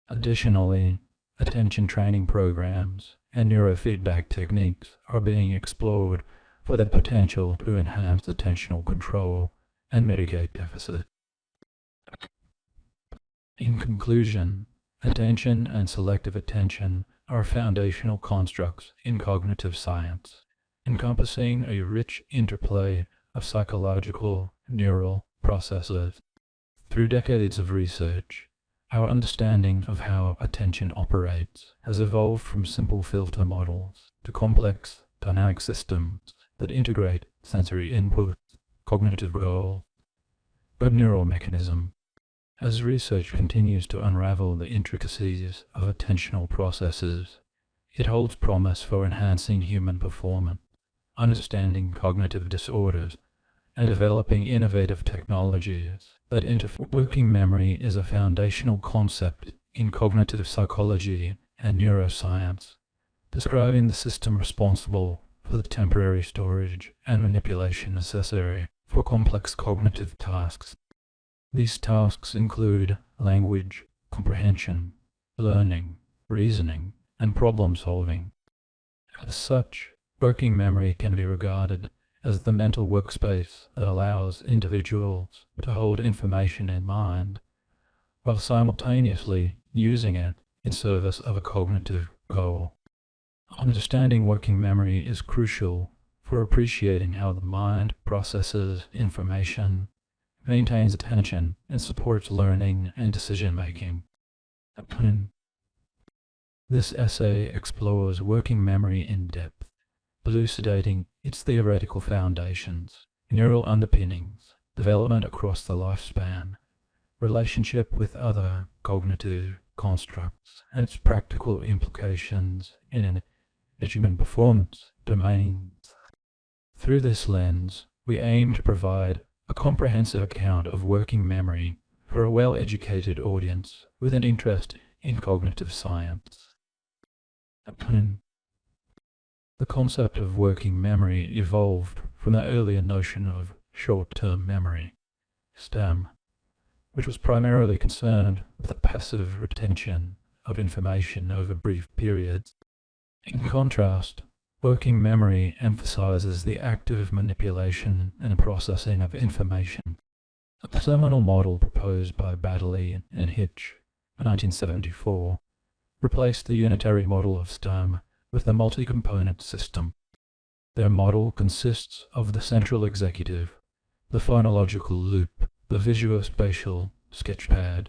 Additionally, attention training programs and neurofeedback techniques are being explored for their potential to enhance attentional control and mitigate deficit. In conclusion, attention and selective attention are foundational constructs in cognitive science, encompassing a rich interplay of psychological neural processes. Through decades of research, our understanding of how attention operates has evolved from simple filter models to complex dynamic systems that integrate sensory inputs, cognitive goals, and neural mechanism. As research continues to unravel the intricacies of attentional processes, it holds promise for enhancing human performance, understanding cognitive disorders, and developing innovative technologies that interfere. Working memory is a foundational concept in cognitive psychology and neuroscience, describing the system responsible for the temporary storage and manipulation necessary for complex cognitive tasks. These tasks include language, comprehension, learning, reasoning, and problem-solving. As such, working memory can be regarded as the mental workspace that allows individuals to hold information in mind, while simultaneously using it in service of a cognitive goal. Understanding working memory is crucial for appreciating how the mind processes information, maintains attention, and supports learning and decision-making. This essay explores working memory in depth, elucidating its theoretical foundations, neural underpinnings, development across the lifespan, relationship with other cognitive constructs, and its practical implications in human performance domains. Through this lens, we aim to provide a comprehensive account of working memory for a well-educated audience with an interest in cognitive science. The concept of working memory evolved from the earlier notion of short-term memory, STEM, which was primarily concerned with the passive retention of information over brief periods. In contrast, working memory emphasizes the active manipulation and processing of information. A seminal model proposed by Baddeley and Hitch in 1974 replaced the unitary model of STEM with a multi-component system. Their model consists of the central executive, the phonological loop, the visuospatial sketchpad,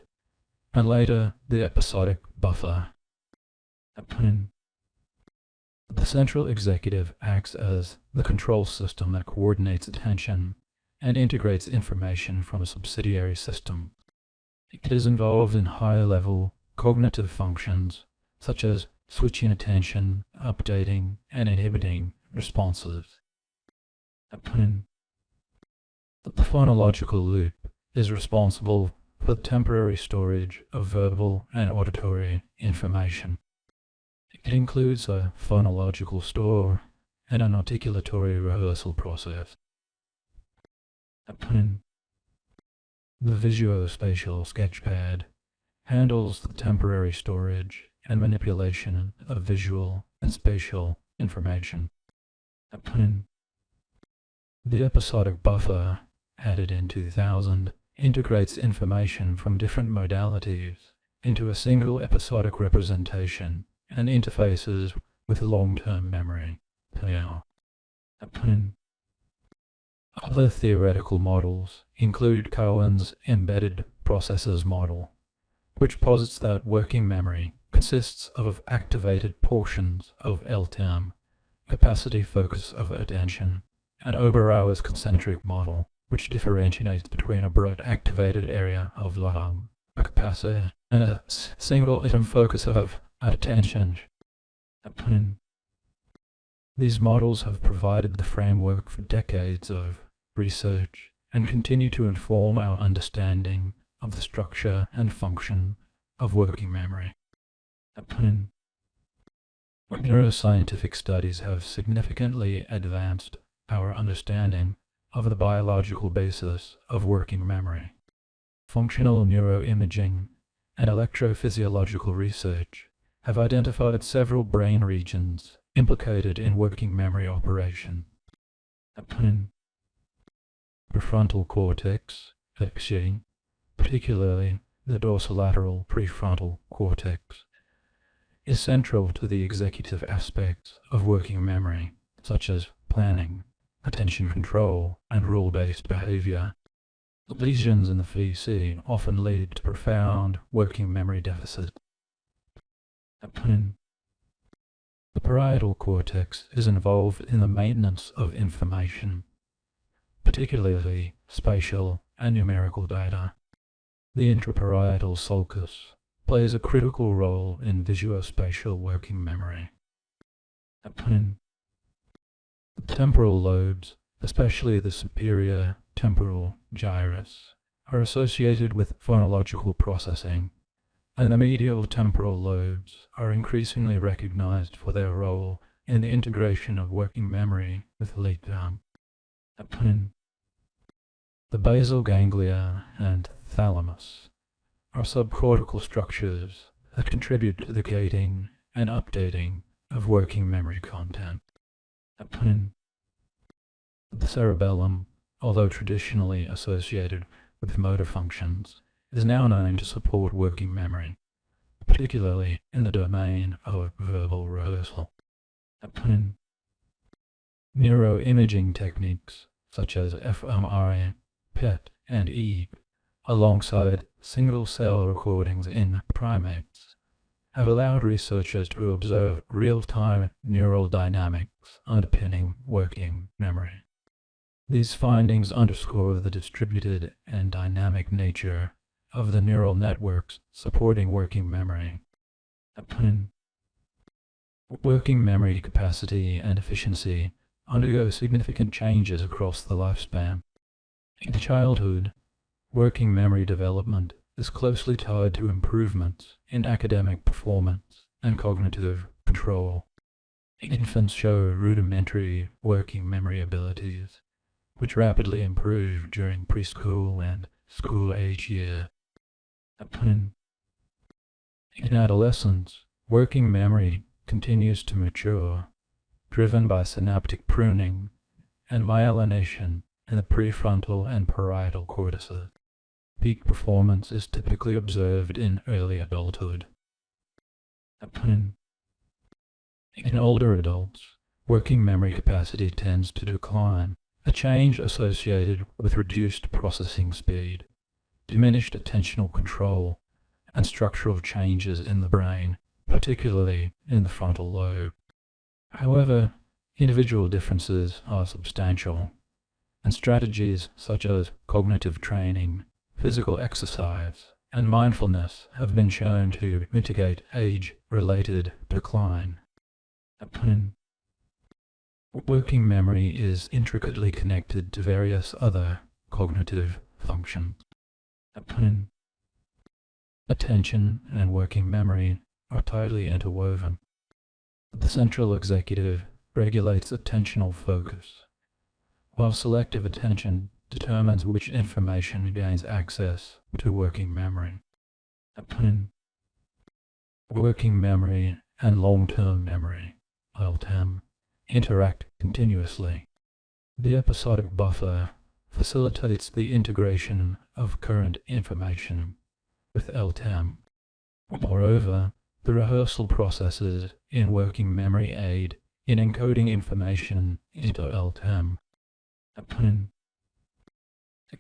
and later the episodic buffer. The central executive acts as the control system that coordinates attention and integrates information from a subsidiary system. It is involved in higher-level cognitive functions such as switching attention, updating, and inhibiting responses. The phonological loop is responsible for the temporary storage of verbal and auditory information. It includes a phonological store and an articulatory rehearsal process. The visuospatial sketchpad handles the temporary storage and manipulation of visual and spatial information. The episodic buffer, added in 2000, integrates information from different modalities into a single episodic representation and interfaces with long-term memory. Other theoretical models include Cohen's embedded processes model, which posits that working memory consists of activated portions of LTAM, capacity focus of attention, and Oberauer's concentric model, which differentiates between a broad activated area of LAM, a capacity, and a single item focus of attention. These models have provided the framework for decades of research and continue to inform our understanding of the structure and function of working memory. Neuroscientific studies have significantly advanced our understanding of the biological basis of working memory. Functional neuroimaging and electrophysiological research have identified several brain regions implicated in working memory operation. Prefrontal cortex, particularly the dorsolateral prefrontal cortex, is central to the executive aspects of working memory, such as planning, attention control, and rule-based behavior. Lesions in the VC often lead to profound working memory deficit. The parietal cortex is involved in the maintenance of information, particularly spatial and numerical data. The intraparietal sulcus plays a critical role in visuospatial working memory. The temporal lobes, especially the superior temporal gyrus, are associated with phonological processing, and the medial temporal lobes are increasingly recognized for their role in the integration of working memory with LTAM. The basal ganglia and thalamus are subcortical structures that contribute to the gating and updating of working memory content. The cerebellum, although traditionally associated with motor functions, is now known to support working memory, particularly in the domain of verbal rehearsal. Neuroimaging techniques such as fMRI, PET, and EEG, alongside single-cell recordings in primates, have allowed researchers to observe real-time neural dynamics underpinning working memory. These findings underscore the distributed and dynamic nature of the neural networks supporting working memory. Working memory capacity and efficiency undergo significant changes across the lifespan. In childhood, working memory development is closely tied to improvements in academic performance and cognitive control. Infants show rudimentary working memory abilities, which rapidly improve during preschool and school-age year. In adolescence, working memory continues to mature, driven by synaptic pruning and myelination in the prefrontal and parietal cortices. Peak performance is typically observed in early adulthood. In older adults, working memory capacity tends to decline, a change associated with reduced processing speed, diminished attentional control, and structural changes in the brain, particularly in the frontal lobe. However, individual differences are substantial, and strategies such as cognitive training, physical exercise, and mindfulness have been shown to mitigate age-related decline. Working memory is intricately connected to various other cognitive functions. Attention and working memory are tightly interwoven. The central executive regulates attentional focus, while selective attention determines which information gains access to working memory. Working memory and long-term memory, LTEM, interact continuously. The episodic buffer facilitates the integration of current information with LTEM. Moreover, the rehearsal processes in working memory aid in encoding information into LTEM.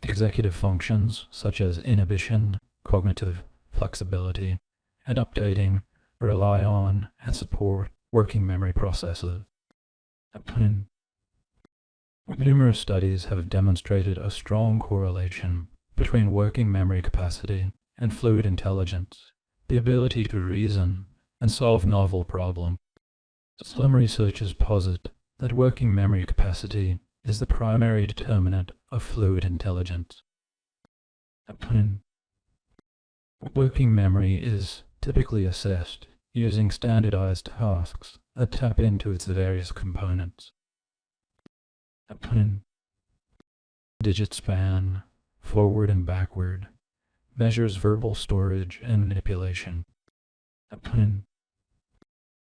Executive functions such as inhibition, cognitive flexibility, and updating rely on and support working memory processes. Numerous studies have demonstrated a strong correlation between working memory capacity and fluid intelligence, the ability to reason and solve novel problems. Some researchers posit that working memory capacity is the primary determinant of fluid intelligence. Working memory is typically assessed using standardized tasks that tap into its various components. Digit span, forward and backward, measures verbal storage and manipulation.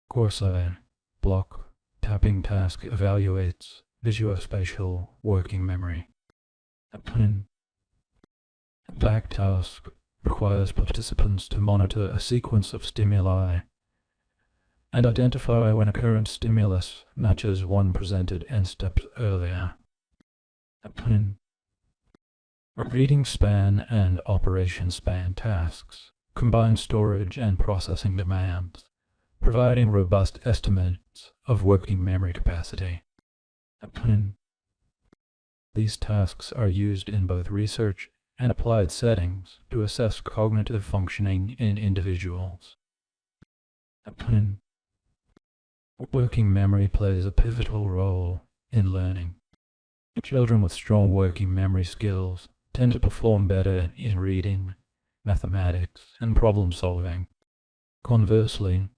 Corsi, block, tapping task evaluates visuospatial working memory. Back task requires participants to monitor a sequence of stimuli and identify when a current stimulus matches one presented n steps earlier. Reading span and operation span tasks combine storage and processing demands, providing robust estimates of working memory capacity. These tasks are used in both research and applied settings to assess cognitive functioning in individuals. Working memory plays a pivotal role in learning. Children with strong working memory skills tend to perform better in reading, mathematics, and problem solving. Conversely,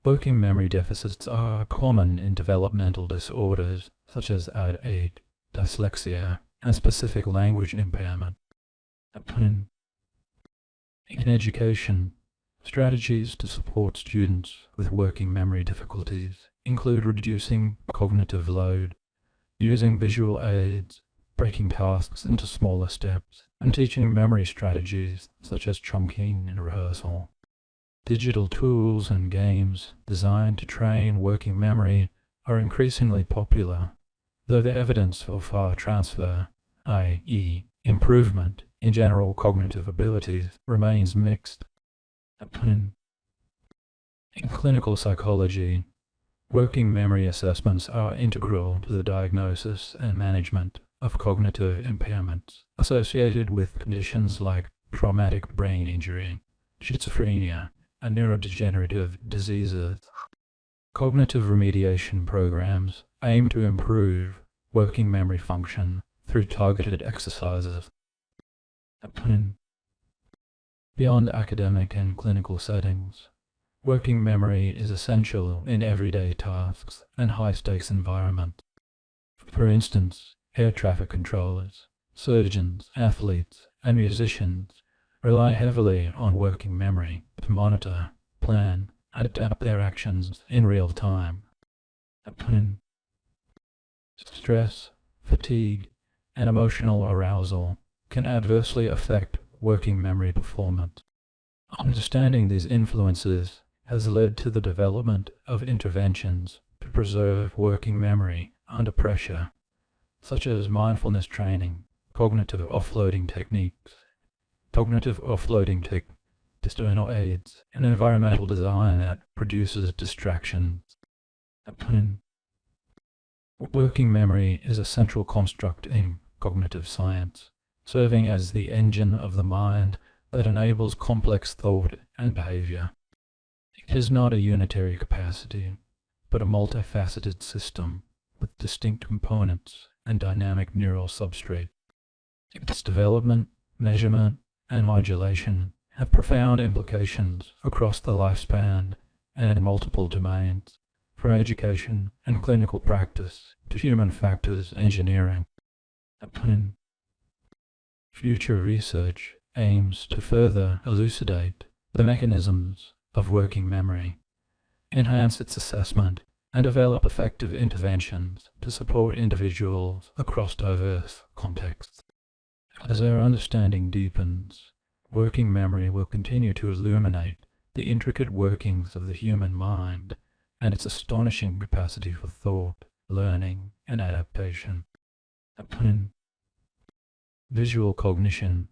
working memory deficits are common in developmental disorders such as ADHD, dyslexia, and specific language impairment. In education, strategies to support students with working memory difficulties include reducing cognitive load, using visual aids, breaking tasks into smaller steps, and teaching memory strategies such as chunking and rehearsal. Digital tools and games designed to train working memory are increasingly popular, though the evidence for far transfer, i.e., improvement in general cognitive abilities, remains mixed. In clinical psychology, working memory assessments are integral to the diagnosis and management of cognitive impairments associated with conditions like traumatic brain injury, schizophrenia, and neurodegenerative diseases. Cognitive remediation programs aim to improve working memory function through targeted exercises. Beyond academic and clinical settings, working memory is essential in everyday tasks and high-stakes environments. For instance, air traffic controllers, surgeons, athletes, and musicians rely heavily on working memory to monitor, plan, and adapt their actions in real time. Stress, fatigue, and emotional arousal can adversely affect working memory performance. Understanding these influences has led to the development of interventions to preserve working memory under pressure, such as mindfulness training, cognitive offloading techniques, external aids, and environmental design that reduces distractions. Working memory is a central construct in cognitive science, serving as the engine of the mind that enables complex thought and behavior. It is not a unitary capacity, but a multifaceted system with distinct components and dynamic neural substrate. Its development, measurement, and modulation have profound implications across the lifespan and in multiple domains, from education and clinical practice to human factors engineering. Future research aims to further elucidate the mechanisms of working memory, enhance its assessment, and develop effective interventions to support individuals across diverse contexts. As our understanding deepens, working memory will continue to illuminate the intricate workings of the human mind and its astonishing capacity for thought, learning, and adaptation. Visual cognition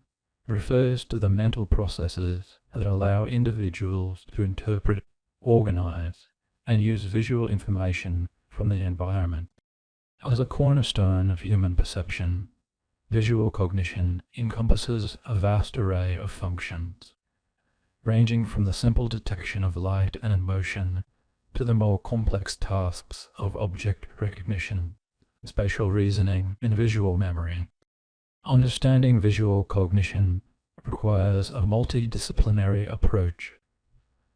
refers to the mental processes that allow individuals to interpret, organize, and use visual information from the environment. As a cornerstone of human perception, visual cognition encompasses a vast array of functions, ranging from the simple detection of light and motion to the more complex tasks of object recognition, spatial reasoning, and visual memory. Understanding visual cognition requires a multidisciplinary approach,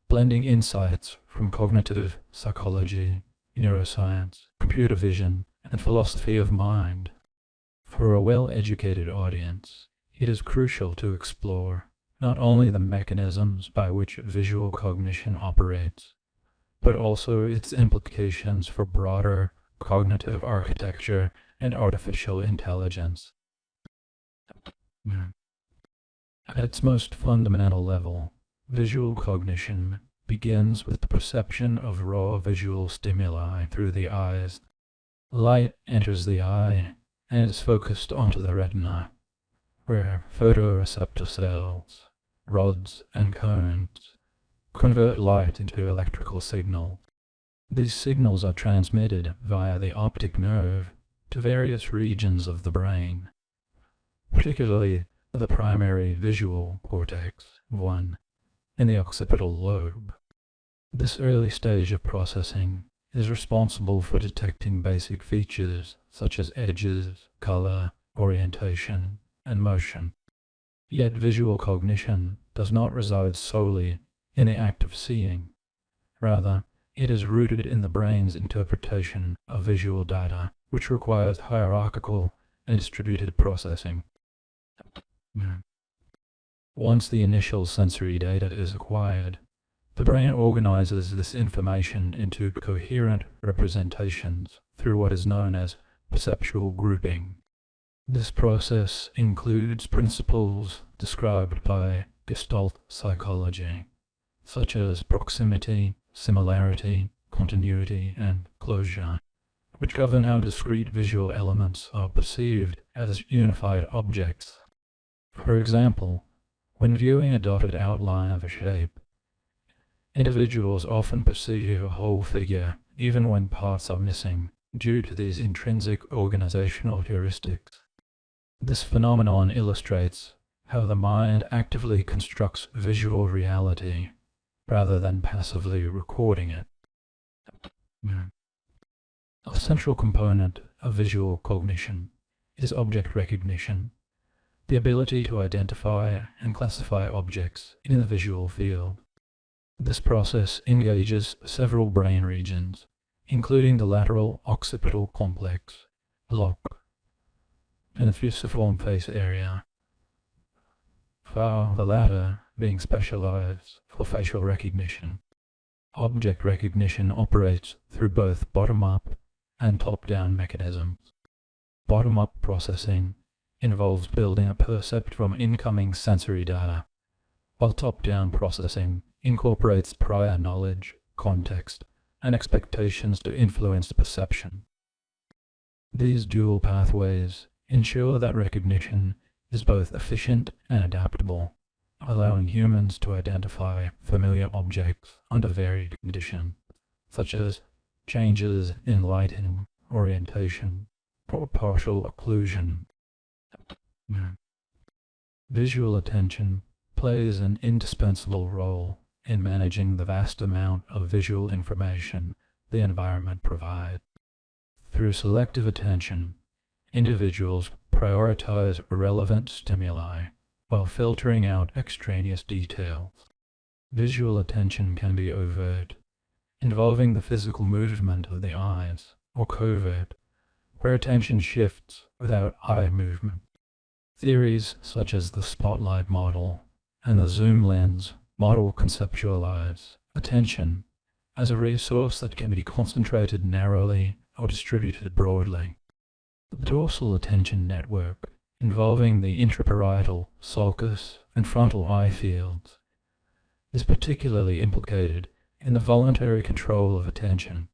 blending insights from cognitive psychology, neuroscience, computer vision, and philosophy of mind. For a well-educated audience, it is crucial to explore not only the mechanisms by which visual cognition operates, but also its implications for broader cognitive architecture and artificial intelligence. At its most fundamental level, visual cognition begins with the perception of raw visual stimuli through the eyes. Light enters the eye and is focused onto the retina, where photoreceptor cells, rods and cones, convert light into electrical signals. These signals are transmitted via the optic nerve to various regions of the brain, particularly the primary visual cortex, 1, and the occipital lobe. This early stage of processing is responsible for detecting basic features such as edges, color, orientation, and motion. Yet visual cognition does not reside solely in the act of seeing. Rather, it is rooted in the brain's interpretation of visual data, which requires hierarchical and distributed processing. Once the initial sensory data is acquired, the brain organizes this information into coherent representations through what is known as perceptual grouping. This process includes principles described by Gestalt psychology, such as proximity, similarity, continuity, and closure, which govern how discrete visual elements are perceived as unified objects. For example, when viewing a dotted outline of a shape, individuals often perceive a whole figure even when parts are missing due to these intrinsic organizational heuristics. This phenomenon illustrates how the mind actively constructs visual reality rather than passively recording it. A central component of visual cognition is object recognition, the ability to identify and classify objects in the visual field. This process engages several brain regions, including the lateral occipital complex, LOC, and the fusiform face area, the latter being specialized for facial recognition. Object recognition operates through both bottom-up and top-down mechanisms. Bottom-up processing involves building a percept from incoming sensory data, while top-down processing incorporates prior knowledge, context, and expectations to influence the perception. These dual pathways ensure that recognition is both efficient and adaptable, allowing humans to identify familiar objects under varied conditions, such as changes in lighting, orientation, or partial occlusion. Visual attention plays an indispensable role in managing the vast amount of visual information the environment provides. Through selective attention, individuals prioritize relevant stimuli while filtering out extraneous details. Visual attention can be overt, involving the physical movement of the eyes, or covert, where attention shifts without eye movement. Theories such as the spotlight model and the zoom lens model conceptualize attention as a resource that can be concentrated narrowly or distributed broadly. The dorsal attention network, involving the intraparietal, sulcus, and frontal eye fields, is particularly implicated in the voluntary control of attention,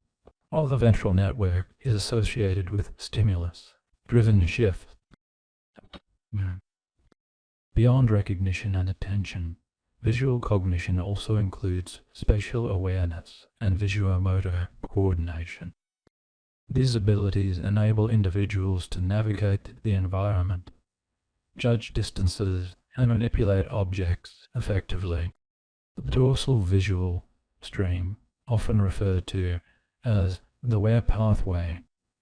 while the ventral network is associated with stimulus-driven shift. Beyond recognition and attention, visual cognition also includes spatial awareness and visuomotor coordination. These abilities enable individuals to navigate the environment, judge distances, and manipulate objects effectively. The dorsal visual stream, often referred to as the wear pathway,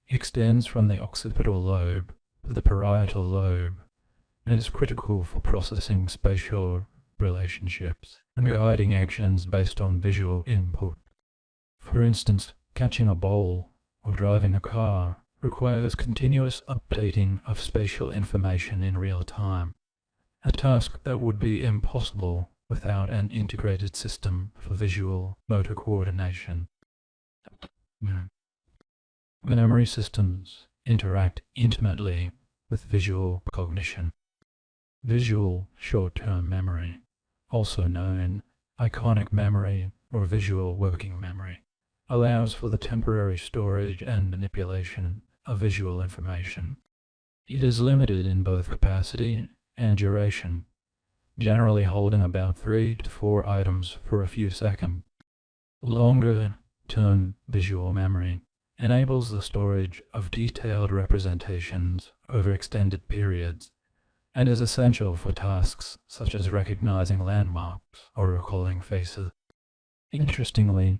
extends from the occipital lobe to the parietal lobe and is critical for processing spatial relationships and guiding actions based on visual input. For instance, catching a bowl or driving a car requires continuous updating of spatial information in real time, a task that would be impossible without an integrated system for visual motor coordination. Memory systems interact intimately with visual cognition. Visual short-term memory, also known iconic memory or visual working memory, allows for the temporary storage and manipulation of visual information. It is limited in both capacity and duration, generally holding about 3 to 4 items for a few seconds. Longer-term visual memory enables the storage of detailed representations over extended periods and is essential for tasks such as recognizing landmarks or recalling faces. Interestingly,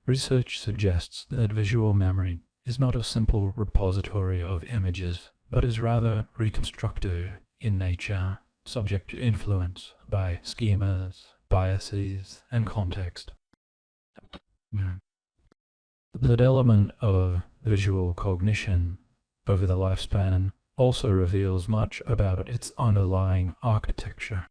research suggests that visual memory is not a simple repository of images, but is rather reconstructive in nature, subject to influence by schemas, biases, and context. The development of visual cognition over the lifespan also reveals much about its underlying architecture.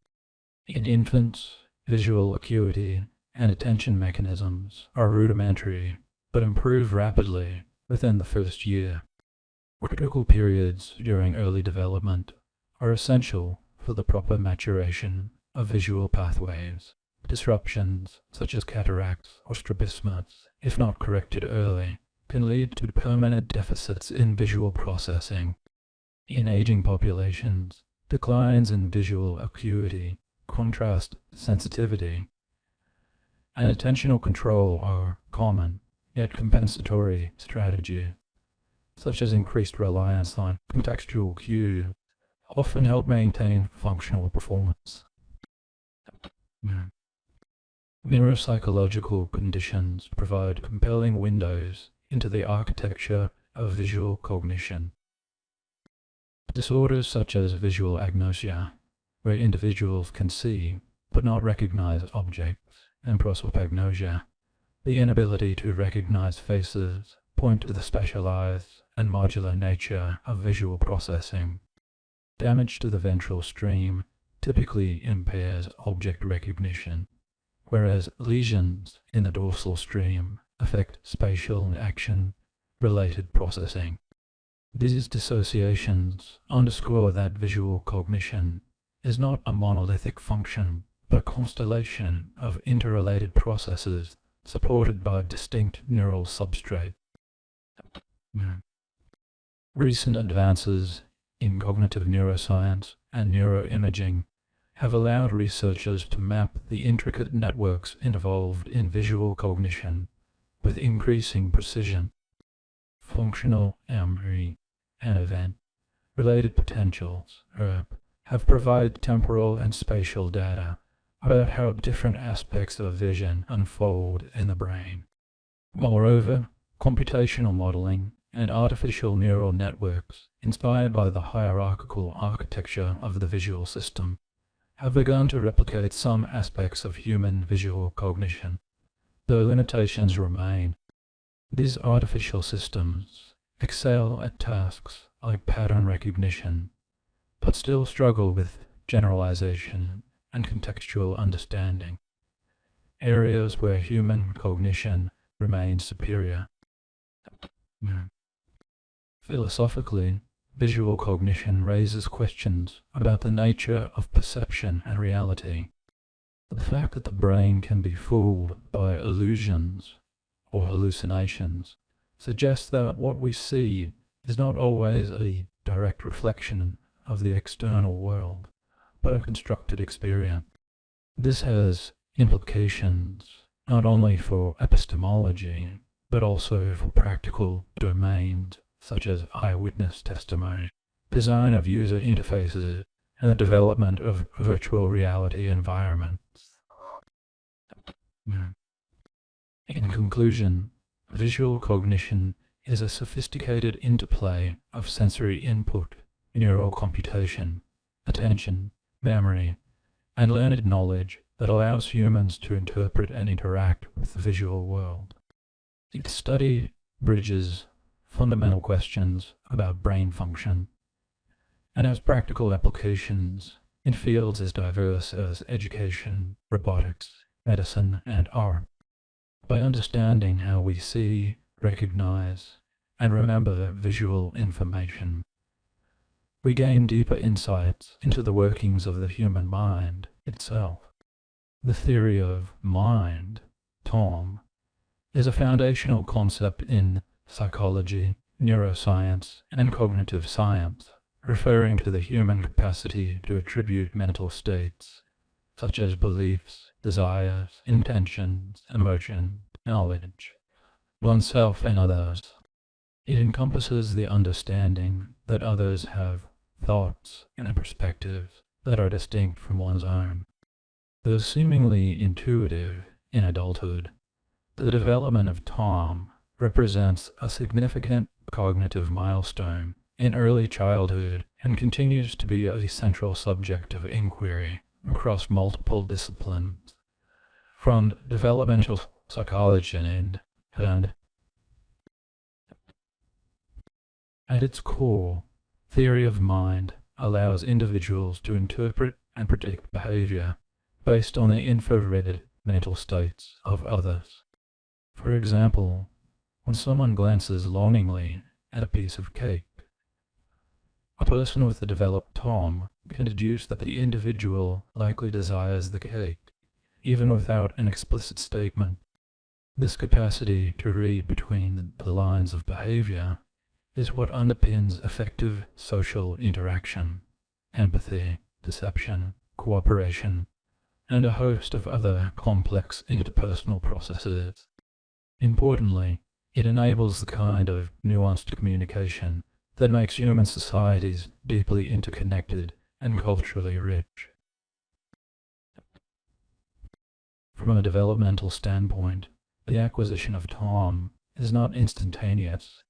In infants, visual acuity and attention mechanisms are rudimentary, but improve rapidly within the first year. Critical periods during early development are essential for the proper maturation of visual pathways. Disruptions, such as cataracts or strabismus, if not corrected early, can lead to permanent deficits in visual processing. In aging populations, declines in visual acuity, contrast sensitivity, and attentional control are common, yet compensatory strategies, such as increased reliance on contextual cues, often help maintain functional performance. Neuropsychological conditions provide compelling windows into the architecture of visual cognition. Disorders such as visual agnosia, where individuals can see but not recognize objects, and prosopagnosia, the inability to recognize faces, point to the specialized and modular nature of visual processing. Damage to the ventral stream typically impairs object recognition, whereas lesions in the dorsal stream affect spatial and action-related processing. These dissociations underscore that visual cognition is not a monolithic function, but a constellation of interrelated processes supported by distinct neural substrates. Recent advances in cognitive neuroscience and neuroimaging have allowed researchers to map the intricate networks involved in visual cognition with increasing precision. Functional memory and event-related potentials have provided temporal and spatial data about how different aspects of vision unfold in the brain. Moreover, computational modeling and artificial neural networks, inspired by the hierarchical architecture of the visual system, have begun to replicate some aspects of human visual cognition, though limitations remain. These artificial systems excel at tasks like pattern recognition, but still struggle with generalization and contextual understanding, areas where human cognition remains superior. Philosophically, visual cognition raises questions about the nature of perception and reality. The fact that the brain can be fooled by illusions or hallucinations suggests that what we see is not always a direct reflection of the external world, but a constructed experience. This has implications not only for epistemology, but also for practical domains such as eyewitness testimony, design of user interfaces, and the development of virtual reality environments. In conclusion, visual cognition is a sophisticated interplay of sensory input, neural computation, attention, memory, and learned knowledge that allows humans to interpret and interact with the visual world. Its study bridges fundamental questions about brain function and has practical applications in fields as diverse as education, robotics, medicine, and art. By understanding how we see, recognize, and remember visual information, we gain deeper insights into the workings of the human mind itself. The theory of mind, TOM, is a foundational concept in psychology, neuroscience, and cognitive science, referring to the human capacity to attribute mental states, such as beliefs, desires, intentions, emotion, knowledge, oneself and others. It encompasses the understanding that others have thoughts and perspectives that are distinct from one's own. Though seemingly intuitive in adulthood, the development of TOM represents a significant cognitive milestone in early childhood and continues to be a central subject of inquiry across multiple disciplines, from developmental psychology and at its core, theory of mind allows individuals to interpret and predict behavior based on the infrared mental states of others. For example, when someone glances longingly at a piece of cake, a person with a developed TOM can deduce that the individual likely desires the cake, even without an explicit statement. This capacity to read between the lines of behavior is what underpins effective social interaction, empathy, deception, cooperation, and a host of other complex interpersonal processes. Importantly, it enables the kind of nuanced communication that makes human societies deeply interconnected and culturally rich. From a developmental standpoint, the acquisition of TOM is not instantaneous.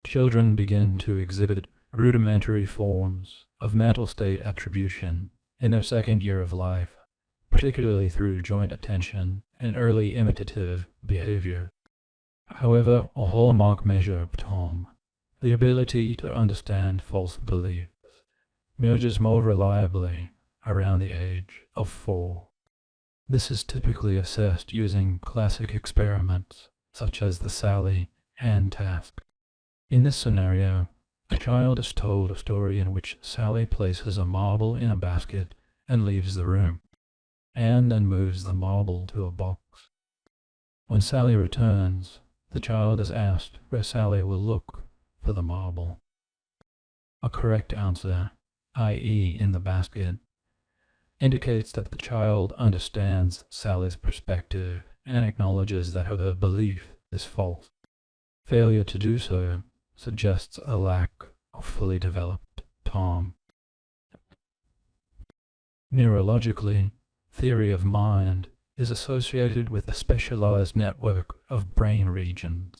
Children begin to exhibit rudimentary forms of mental state attribution in their second year of life, particularly through joint attention and early imitative behavior. However, a hallmark measure of TOM, the ability to understand false beliefs, emerges more reliably around the age of 4. This is typically assessed using classic experiments such as the Sally and task. In this scenario, a child is told a story in which Sally places a marble in a basket and leaves the room, and then moves the marble to a box. When Sally returns, the child is asked where Sally will look for the marble. A correct answer, i.e. in the basket, indicates that the child understands Sally's perspective and acknowledges that her belief is false. Failure to do so suggests a lack of fully developed TOM. Neurologically, theory of mind is associated with a specialized network of brain regions.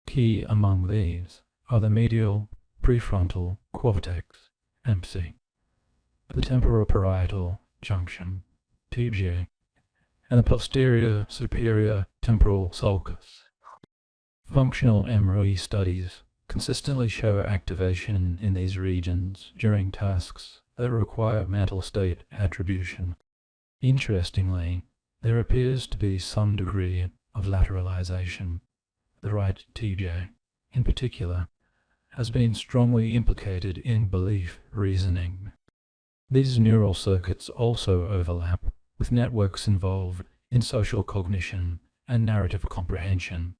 Key among these are the medial prefrontal cortex, MC, the temporoparietal junction, TJ, and the posterior superior temporal sulcus. Functional MRI studies consistently show activation in these regions during tasks that require mental state attribution. Interestingly, there appears to be some degree of lateralization. The right TJ, in particular, has been strongly implicated in belief reasoning. These neural circuits also overlap with networks involved in social cognition and narrative comprehension,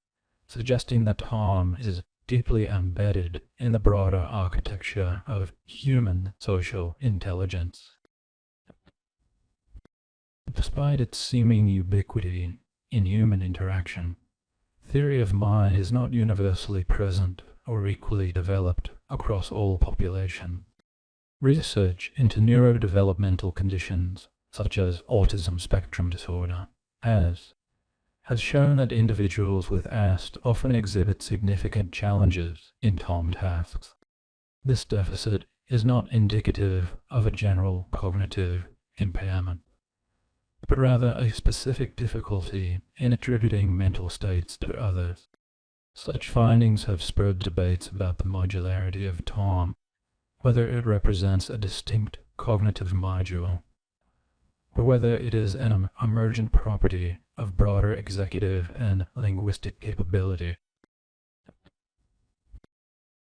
suggesting that Tom is deeply embedded in the broader architecture of human social intelligence. Despite its seeming ubiquity in human interaction, theory of mind is not universally present or equally developed across all populations. Research into neurodevelopmental conditions, such as autism spectrum disorder, has shown that individuals with ASD often exhibit significant challenges in Tom tasks. This deficit is not indicative of a general cognitive impairment, but rather a specific difficulty in attributing mental states to others. Such findings have spurred debates about the modularity of Tom, whether it represents a distinct cognitive module, or whether it is an emergent property of broader executive and linguistic capability.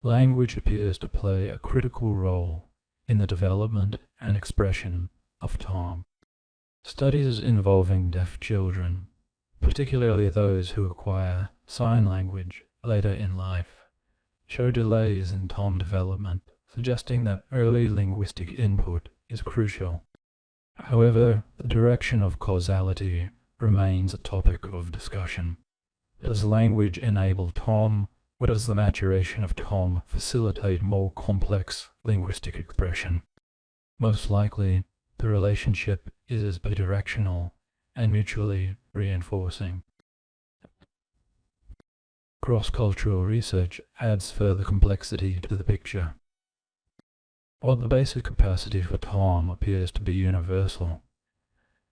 Language appears to play a critical role in the development and expression of Tom. Studies involving deaf children, particularly those who acquire sign language later in life, show delays in Tom development, suggesting that early linguistic input is crucial. However, the direction of causality remains a topic of discussion. Does language enable Tom, or does the maturation of Tom facilitate more complex linguistic expression? Most likely, the relationship is bidirectional and mutually reinforcing. Cross-cultural research adds further complexity to the picture. While the basic capacity for Tom appears to be universal,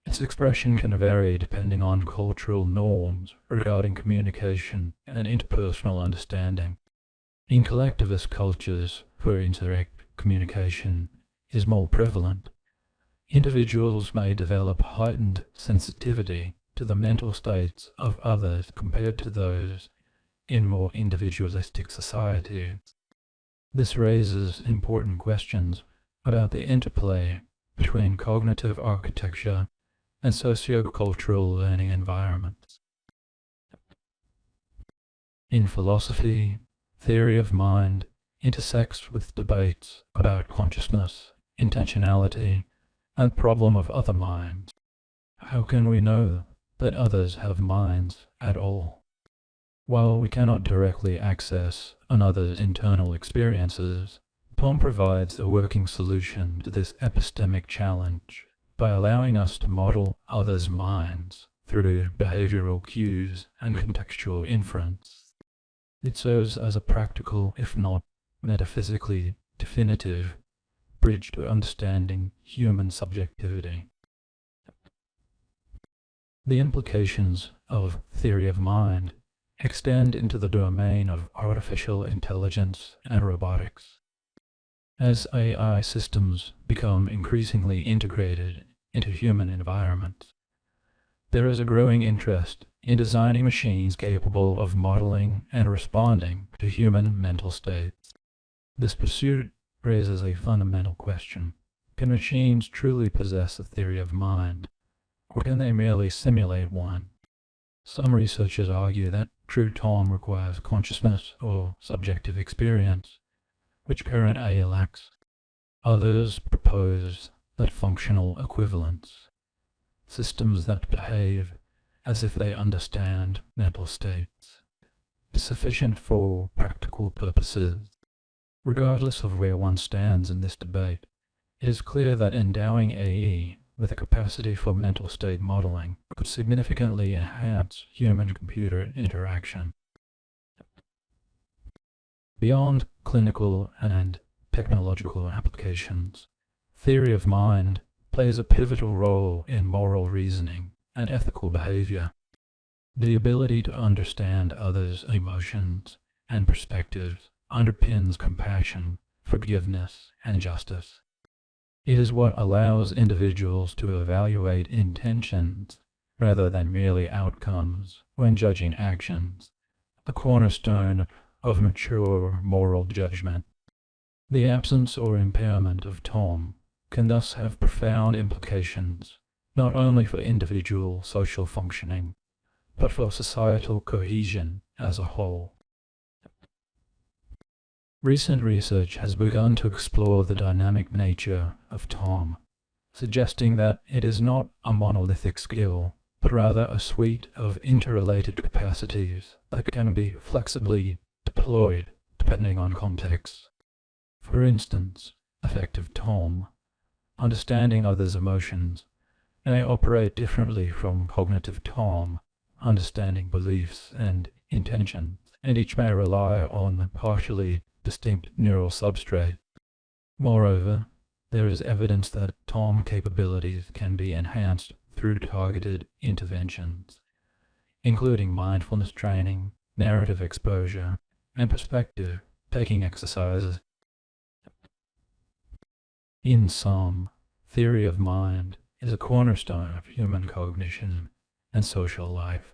its expression can vary depending on cultural norms regarding communication and interpersonal understanding. In collectivist cultures where indirect communication is more prevalent, individuals may develop heightened sensitivity to the mental states of others compared to those in more individualistic societies. This raises important questions about the interplay between cognitive architecture and socio-cultural learning environments. In philosophy, theory of mind intersects with debates about consciousness, intentionality, and problem of other minds. How can we know that others have minds at all? While we cannot directly access another's internal experiences, Tom provides a working solution to this epistemic challenge by allowing us to model others' minds through behavioral cues and contextual inference. It serves as a practical, if not metaphysically definitive, bridge to understanding human subjectivity. The implications of theory of mind extend into the domain of artificial intelligence and robotics. As AI systems become increasingly integrated into human environments, there is a growing interest in designing machines capable of modeling and responding to human mental states. This pursuit raises a fundamental question. Can machines truly possess a theory of mind, or can they merely simulate one? Some researchers argue that true Tom requires consciousness or subjective experience, which current AI lacks. Others propose that functional equivalence, systems that behave as if they understand mental states, is sufficient for practical purposes. Regardless of where one stands in this debate, It is clear that endowing AE with a capacity for mental state modeling could significantly enhance human-computer interaction. Beyond clinical and technological applications, theory of mind plays a pivotal role in moral reasoning and ethical behavior. The ability to understand others' emotions and perspectives underpins compassion, forgiveness, and justice. It is what allows individuals to evaluate intentions rather than merely outcomes when judging actions, the cornerstone of mature moral judgment. The absence or impairment of Tom can thus have profound implications, not only for individual social functioning, but for societal cohesion as a whole. Recent research has begun to explore the dynamic nature of Tom, suggesting that it is not a monolithic skill, but rather a suite of interrelated capacities that can be flexibly deployed depending on context. For instance, affective Tom, understanding others' emotions, may operate differently from cognitive Tom, understanding beliefs and intentions, and each may rely on partially distinct neural substrate. Moreover, there is evidence that Tom capabilities can be enhanced through targeted interventions, including mindfulness training, narrative exposure, and perspective-taking exercises. In sum, theory of mind is a cornerstone of human cognition and social life.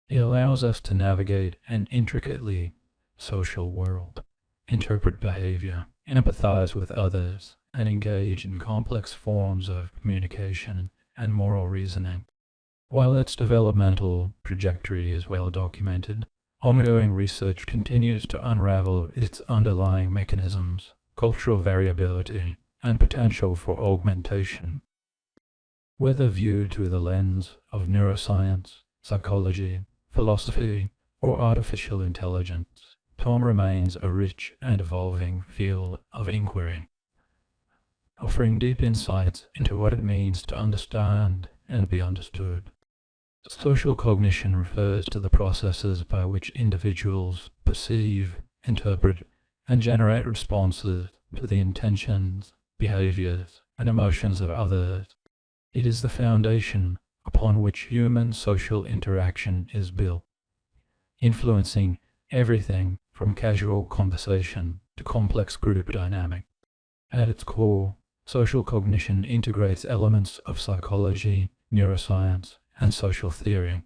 It allows us to navigate an intricately social world, interpret behavior, empathize with others, and engage in complex forms of communication and moral reasoning. While its developmental trajectory is well documented, ongoing research continues to unravel its underlying mechanisms, cultural variability, and potential for augmentation. Whether viewed through the lens of neuroscience, psychology, philosophy, or artificial intelligence, Tom remains a rich and evolving field of inquiry, offering deep insights into what it means to understand and be understood. Social cognition refers to the processes by which individuals perceive, interpret, and generate responses to the intentions, behaviors, and emotions of others. It is the foundation upon which human social interaction is built, influencing everything from casual conversation to complex group dynamic. At its core, social cognition integrates elements of psychology, neuroscience, and social theory,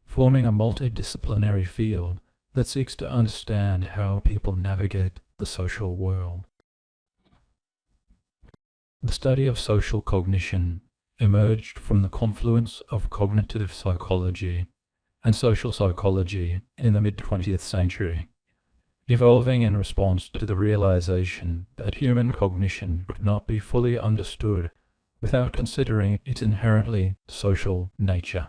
forming a multidisciplinary field that seeks to understand how people navigate the social world. The study of social cognition emerged from the confluence of cognitive psychology and social psychology in the mid-20th century, evolving in response to the realization that human cognition could not be fully understood without considering its inherently social nature.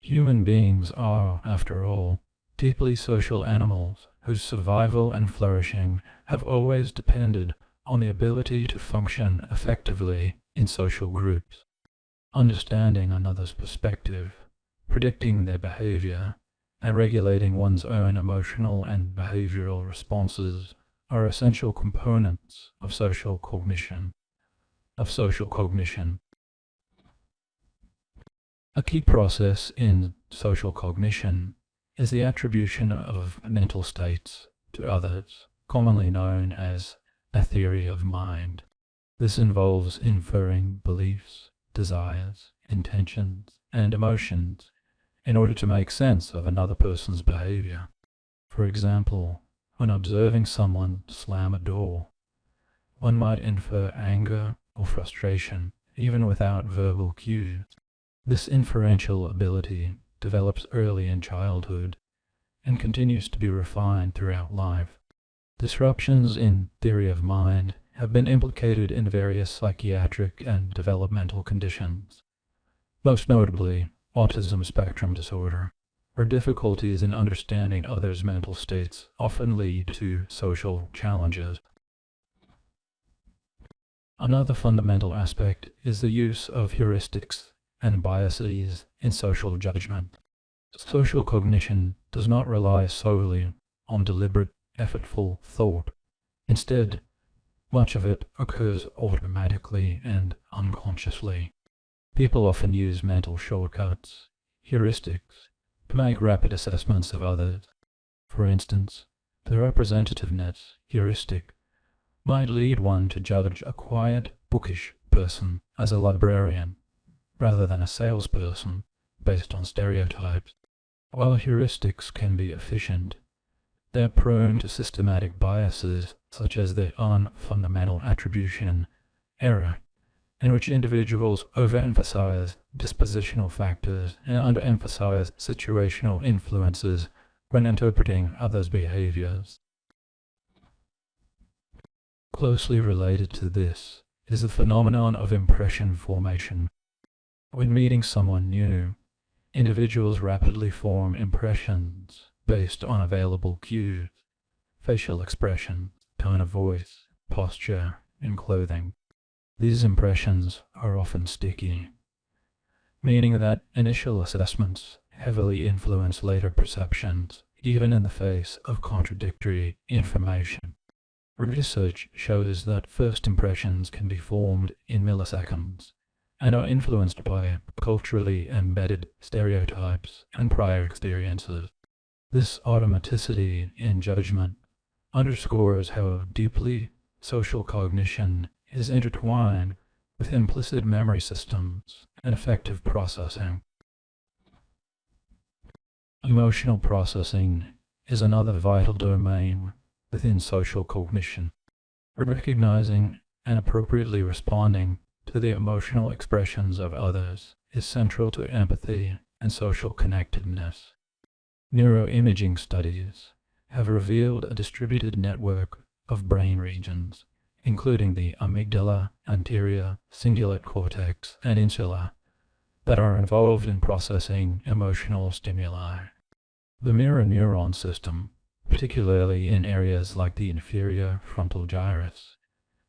Human beings are, after all, deeply social animals whose survival and flourishing have always depended on the ability to function effectively in social groups. Understanding another's perspective, predicting their behavior, and regulating one's own emotional and behavioral responses are essential components of social cognition. A key process in social cognition is the attribution of mental states to others, commonly known as a theory of mind. This involves inferring beliefs, desires, intentions, and emotions in order to make sense of another person's behavior. For example, when observing someone slam a door, one might infer anger or frustration even without verbal cues. This inferential ability develops early in childhood and continues to be refined throughout life. Disruptions in theory of mind have been implicated in various psychiatric and developmental conditions, most notably autism spectrum disorder, where difficulties in understanding others' mental states often lead to social challenges. Another fundamental aspect is the use of heuristics and biases in social judgment. Social cognition does not rely solely on deliberate, effortful thought. Instead, much of it occurs automatically and unconsciously. People often use mental shortcuts, heuristics, to make rapid assessments of others. For instance, the representativeness heuristic might lead one to judge a quiet, bookish person as a librarian, rather than a salesperson based on stereotypes. While heuristics can be efficient, they are prone to systematic biases such as the fundamental attribution error, in which individuals overemphasize dispositional factors and underemphasize situational influences when interpreting others' behaviors. Closely related to this is the phenomenon of impression formation. When meeting someone new, individuals rapidly form impressions based on available cues, facial expression, tone of voice, posture, and clothing. These impressions are often sticky, meaning that initial assessments heavily influence later perceptions, even in the face of contradictory information. Research shows that first impressions can be formed in milliseconds and are influenced by culturally embedded stereotypes and prior experiences. This automaticity in judgment underscores how deeply social cognition is intertwined with implicit memory systems and affective processing. Emotional processing is another vital domain within social cognition. Recognizing and appropriately responding to the emotional expressions of others is central to empathy and social connectedness. Neuroimaging studies have revealed a distributed network of brain regions, including the amygdala, anterior, cingulate cortex, and insula, that are involved in processing emotional stimuli. The mirror neuron system, particularly in areas like the inferior frontal gyrus,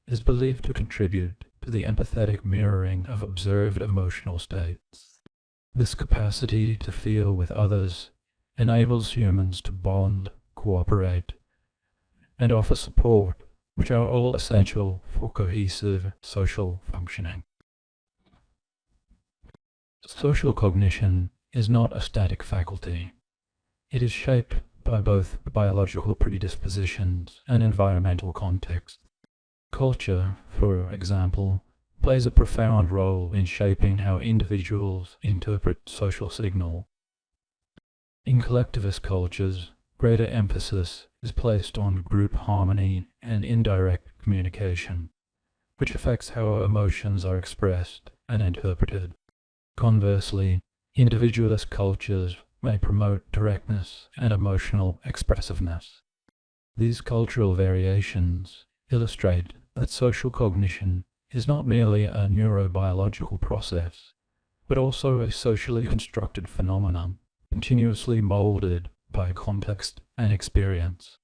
is believed to contribute to the empathetic mirroring of observed emotional states. This capacity to feel with others enables humans to bond, cooperate, and offer support, which are all essential for cohesive social functioning. Social cognition is not a static faculty. It is shaped by both biological predispositions and environmental context. Culture, for example, plays a profound role in shaping how individuals interpret social signal. In collectivist cultures, greater emphasis is placed on group harmony and indirect communication, which affects how emotions are expressed and interpreted. Conversely, individualist cultures may promote directness and emotional expressiveness. These cultural variations illustrate that social cognition is not merely a neurobiological process, but also a socially constructed phenomenon, continuously molded by context and experience.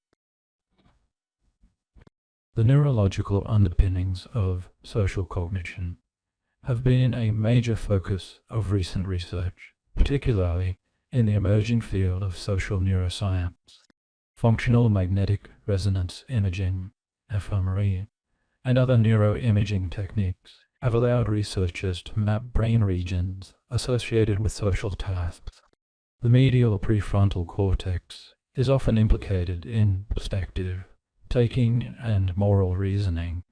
The neurological underpinnings of social cognition have been a major focus of recent research, particularly in the emerging field of social neuroscience. Functional magnetic resonance imaging, fMRI, and other neuroimaging techniques have allowed researchers to map brain regions associated with social tasks. The medial prefrontal cortex is often implicated in perspective, taking, and moral reasoning,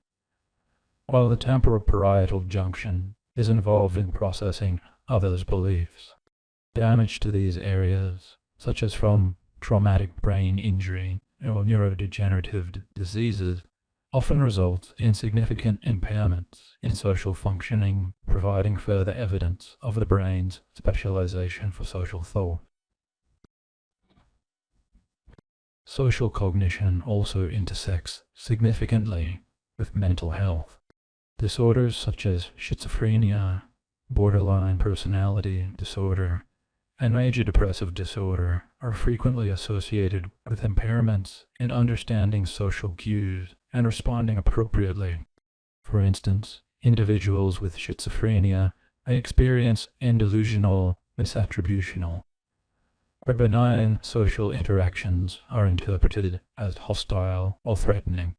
while the temporoparietal junction is involved in processing others' beliefs. Damage to these areas, such as from traumatic brain injury or neurodegenerative diseases, often results in significant impairments in social functioning, providing further evidence of the brain's specialization for social thought. Social cognition also intersects significantly with mental health. Disorders such as schizophrenia, borderline personality disorder, and major depressive disorder are frequently associated with impairments in understanding social cues and responding appropriately. For instance, individuals with schizophrenia may experience delusional misattributional, where benign social interactions are interpreted as hostile or threatening.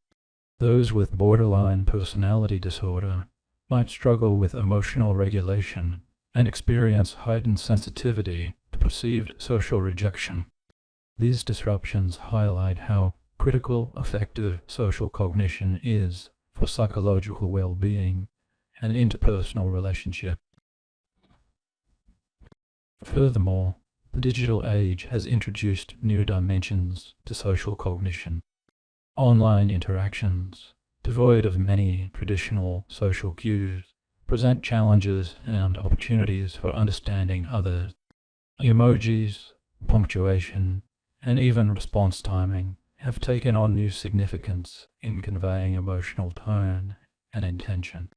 Those with borderline personality disorder might struggle with emotional regulation and experience heightened sensitivity to perceived social rejection. These disruptions highlight how critical effective social cognition is for psychological well-being and interpersonal relationships. Furthermore, the digital age has introduced new dimensions to social cognition. Online interactions, devoid of many traditional social cues, present challenges and opportunities for understanding others. Emojis, punctuation, and even response timing have taken on new significance in conveying emotional tone and intention.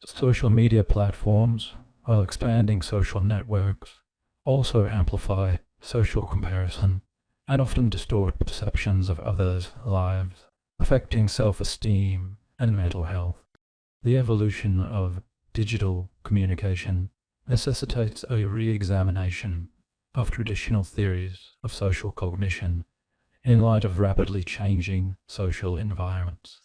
Social media platforms, while expanding social networks, also amplify social comparison and often distort perceptions of others' lives, affecting self-esteem and mental health. The evolution of digital communication necessitates a re-examination of traditional theories of social cognition in light of rapidly changing social environments.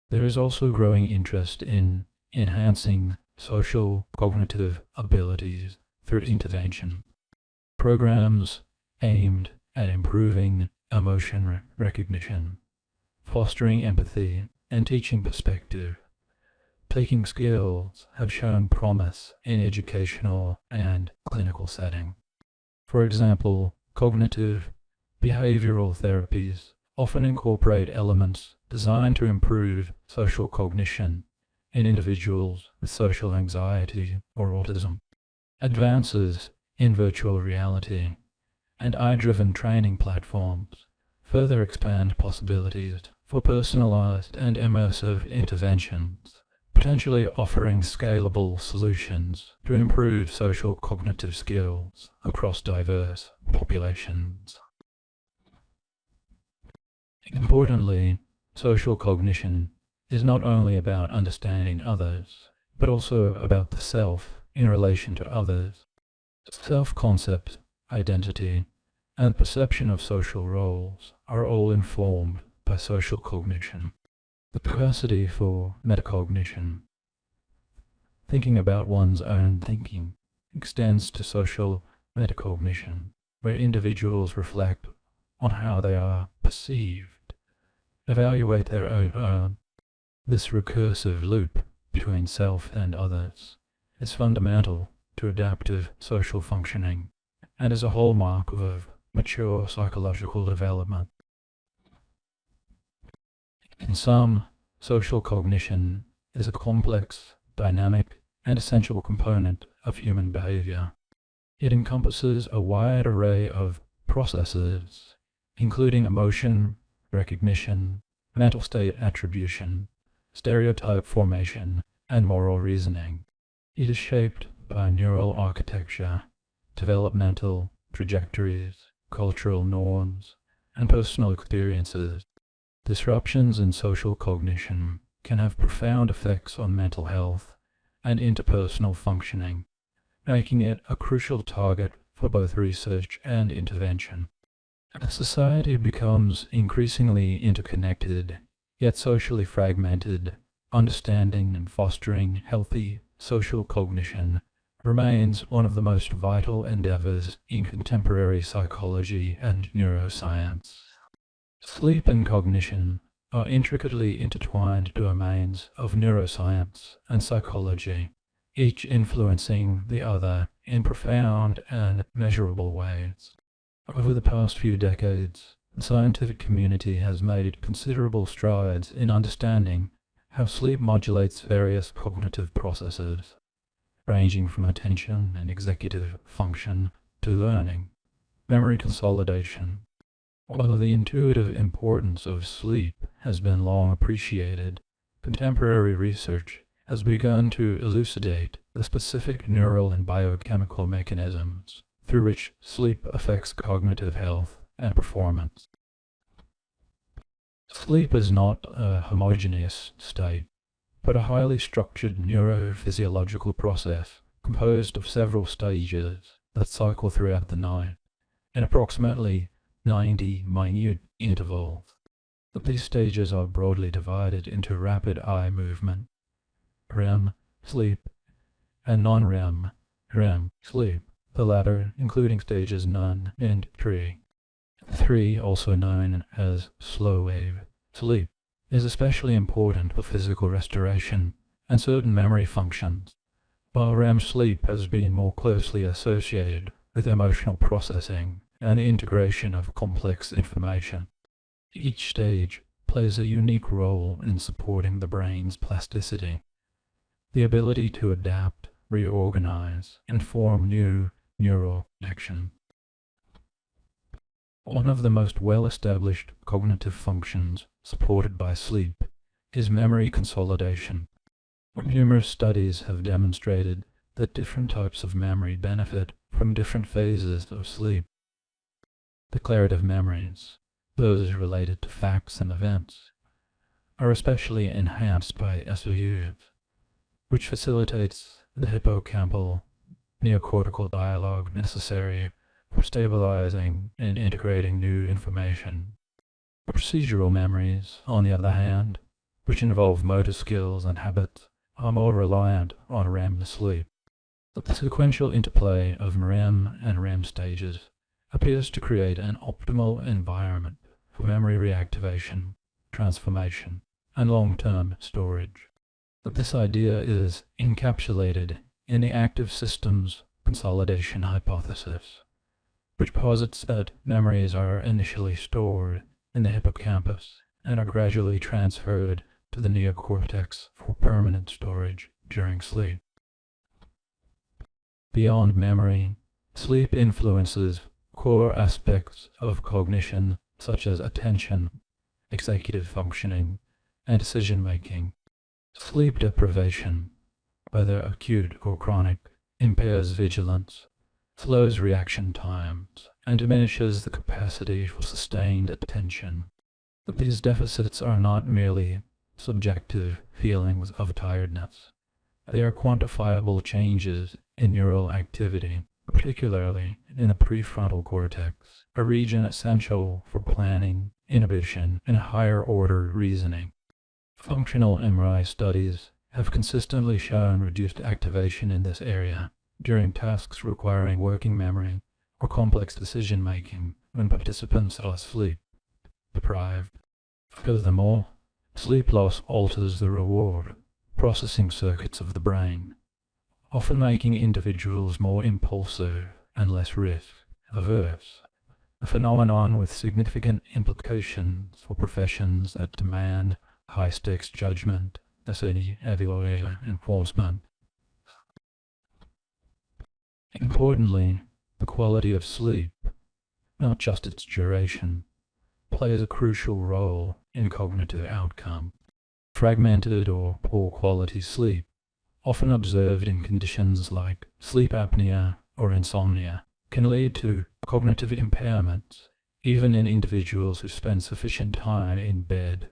There is also growing interest in enhancing social cognitive abilities through intervention. Programs aimed at improving emotion recognition, fostering empathy, and teaching perspective. Taking skills have shown promise in educational and clinical settings. For example, cognitive behavioral therapies often incorporate elements designed to improve social cognition in individuals with social anxiety or autism. Advances in virtual reality and eye-driven training platforms further expand possibilities for personalized and immersive interventions, potentially offering scalable solutions to improve social cognitive skills across diverse populations. Importantly, social cognition is not only about understanding others, but also about the self in relation to others. Self-concept, identity, and perception of social roles are all informed by social cognition. The capacity for metacognition, thinking about one's own thinking, extends to social metacognition, where individuals reflect on how they are perceived, evaluate their own. This recursive loop between self and others is fundamental to adaptive social functioning and is a hallmark of mature psychological development. In sum, social cognition is a complex, dynamic, and essential component of human behavior. It encompasses a wide array of processes, including emotion, recognition, mental state attribution, stereotype formation, and moral reasoning. It is shaped by neural architecture, developmental trajectories, cultural norms, and personal experiences. Disruptions in social cognition can have profound effects on mental health and interpersonal functioning, making it a crucial target for both research and intervention. As society becomes increasingly interconnected, yet socially fragmented, understanding and fostering healthy social cognition remains one of the most vital endeavors in contemporary psychology and neuroscience. Sleep and cognition are intricately intertwined domains of neuroscience and psychology, each influencing the other in profound and measurable ways. Over the past few decades, the scientific community has made considerable strides in understanding how sleep modulates various cognitive processes, ranging from attention and executive function to learning, memory consolidation. While the intuitive importance of sleep has been long appreciated, contemporary research has begun to elucidate the specific neural and biochemical mechanisms through which sleep affects cognitive health and performance. Sleep is not a homogeneous state, but a highly structured neurophysiological process composed of several stages that cycle throughout the night in approximately 90 minute intervals. These stages are broadly divided into rapid eye movement, REM sleep, and non-REM REM sleep, the latter including stages none and 3. 3, also known as slow wave sleep, is especially important for physical restoration and certain memory functions, while REM sleep has been more closely associated with emotional processing and the integration of complex information. Each stage plays a unique role in supporting the brain's plasticity, the ability to adapt, reorganize, and form new neural connections. One of the most well-established cognitive functions supported by sleep is memory consolidation. Numerous studies have demonstrated that different types of memory benefit from different phases of sleep. Declarative memories, those related to facts and events, are especially enhanced by SOUs, which facilitates the hippocampal neocortical dialogue necessary for stabilizing and integrating new information. Procedural memories, on the other hand, which involve motor skills and habits, are more reliant on REM sleep. The sequential interplay of REM and REM stages appears to create an optimal environment for memory reactivation, transformation, and long-term storage. This idea is encapsulated in the active systems consolidation hypothesis, which posits that memories are initially stored in the hippocampus and are gradually transferred to the neocortex for permanent storage during sleep. Beyond memory, sleep influences core aspects of cognition such as attention, executive functioning, and decision-making. Sleep deprivation, whether acute or chronic, impairs vigilance, slows reaction times, and diminishes the capacity for sustained attention. These deficits are not merely subjective feelings of tiredness. They are quantifiable changes in neural activity, particularly in the prefrontal cortex, a region essential for planning, inhibition, and higher-order reasoning. Functional MRI studies have consistently shown reduced activation in this area during tasks requiring working memory or complex decision-making when participants are sleep deprived. Furthermore, sleep loss alters the reward processing circuits of the brain, often making individuals more impulsive and less risk-averse, a phenomenon with significant implications for professions that demand high-stakes judgment, evaluation, enforcement. Importantly, the quality of sleep, not just its duration, plays a crucial role in cognitive outcome. Fragmented or poor quality sleep, often observed in conditions like sleep apnea or insomnia, can lead to cognitive impairments, even in individuals who spend sufficient time in bed.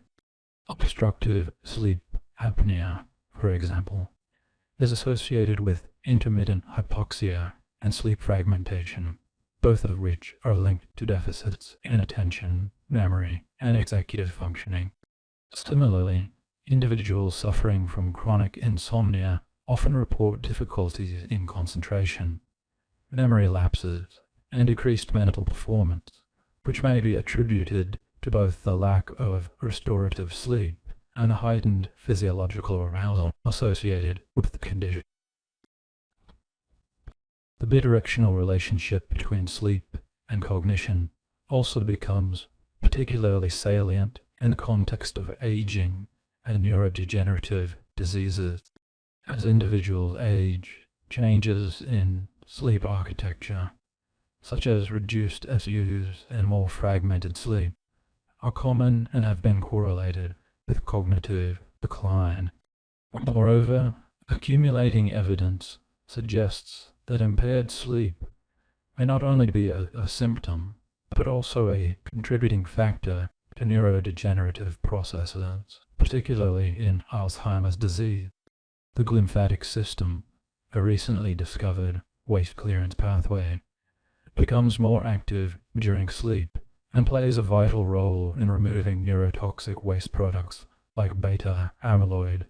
Obstructive sleep apnea, for example, is associated with intermittent hypoxia and sleep fragmentation, both of which are linked to deficits in attention, memory, and executive functioning. Similarly, individuals suffering from chronic insomnia often report difficulties in concentration, memory lapses, and decreased mental performance, which may be attributed to both the lack of restorative sleep and the heightened physiological arousal associated with the condition. The bidirectional relationship between sleep and cognition also becomes particularly salient in the context of aging and neurodegenerative diseases. As individuals age, changes in sleep architecture, such as reduced SUs and more fragmented sleep, are common and have been correlated with cognitive decline. Moreover, accumulating evidence suggests that impaired sleep may not only be a symptom, but also a contributing factor to neurodegenerative processes, particularly in Alzheimer's disease. The glymphatic system, a recently discovered waste clearance pathway, becomes more active during sleep and plays a vital role in removing neurotoxic waste products like beta amyloid.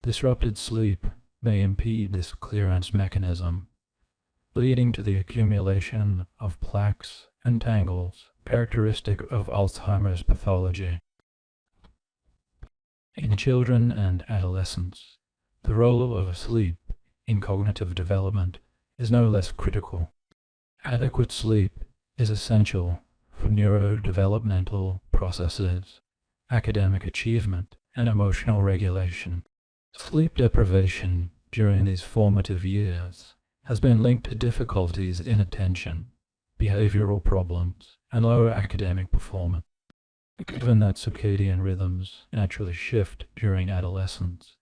Disrupted sleep may impede this clearance mechanism, leading to the accumulation of plaques and tangles characteristic of Alzheimer's pathology. In children and adolescents, the role of sleep in cognitive development is no less critical. Adequate sleep is essential for neurodevelopmental processes, academic achievement, and emotional regulation. Sleep deprivation during these formative years has been linked to difficulties in attention, behavioral problems, and lower academic performance. Given that circadian rhythms naturally shift during adolescence,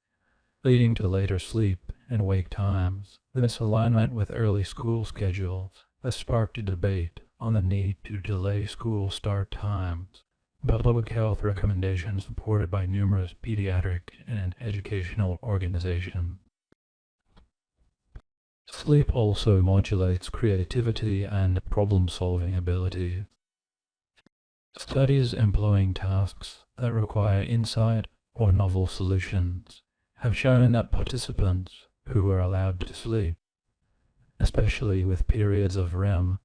leading to later sleep and wake times, the misalignment with early school schedules has sparked a debate on the need to delay school start times, but public health recommendations supported by numerous pediatric and educational organizations. Sleep also modulates creativity and problem-solving abilities. Studies employing tasks that require insight or novel solutions have shown that participants who were allowed to sleep, especially with periods of REM,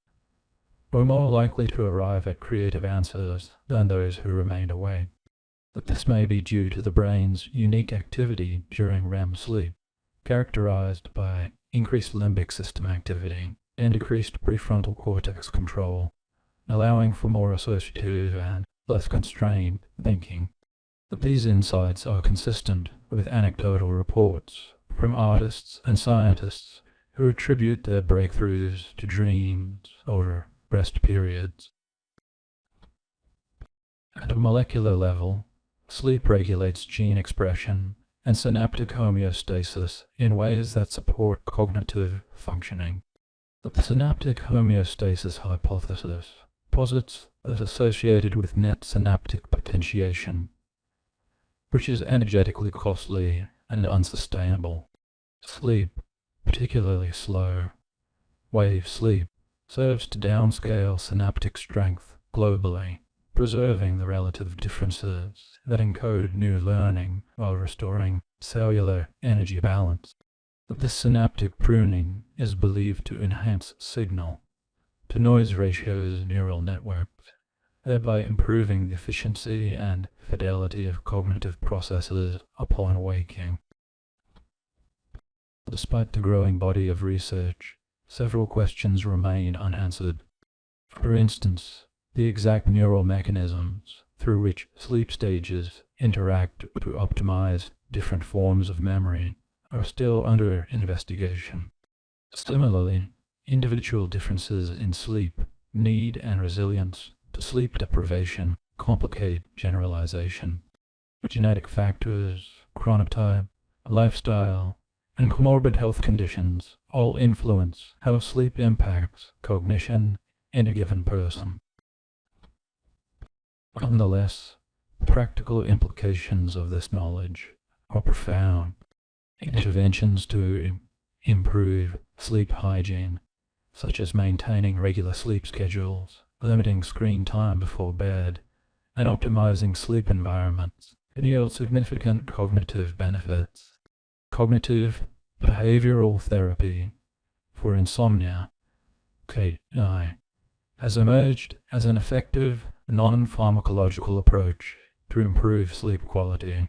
were more likely to arrive at creative answers than those who remained awake. This may be due to the brain's unique activity during REM sleep, characterized by increased limbic system activity and decreased prefrontal cortex control, allowing for more associative and less constrained thinking. These insights are consistent with anecdotal reports from artists and scientists who attribute their breakthroughs to dreams or rest periods. At a molecular level, sleep regulates gene expression and synaptic homeostasis in ways that support cognitive functioning. The synaptic homeostasis hypothesis posits that associated with net synaptic potentiation, which is energetically costly and unsustainable. Sleep, particularly slow wave sleep, serves to downscale synaptic strength globally, preserving the relative differences that encode new learning while restoring cellular energy balance. This synaptic pruning is believed to enhance signal-to-noise ratios in neural networks, thereby improving the efficiency and fidelity of cognitive processes upon waking. Despite the growing body of research, several questions remain unanswered. For instance, the exact neural mechanisms through which sleep stages interact to optimize different forms of memory are still under investigation. Similarly, individual differences in sleep, need, and resilience to sleep deprivation complicate generalization. Genetic factors, chronotype, lifestyle, and comorbid health conditions all influence how sleep impacts cognition in a given person. Nonetheless, practical implications of this knowledge are profound. Interventions to improve sleep hygiene, such as maintaining regular sleep schedules, limiting screen time before bed, and optimizing sleep environments, can yield significant cognitive benefits. Cognitive behavioral therapy for insomnia, (KI), has emerged as an effective non-pharmacological approach to improve sleep quality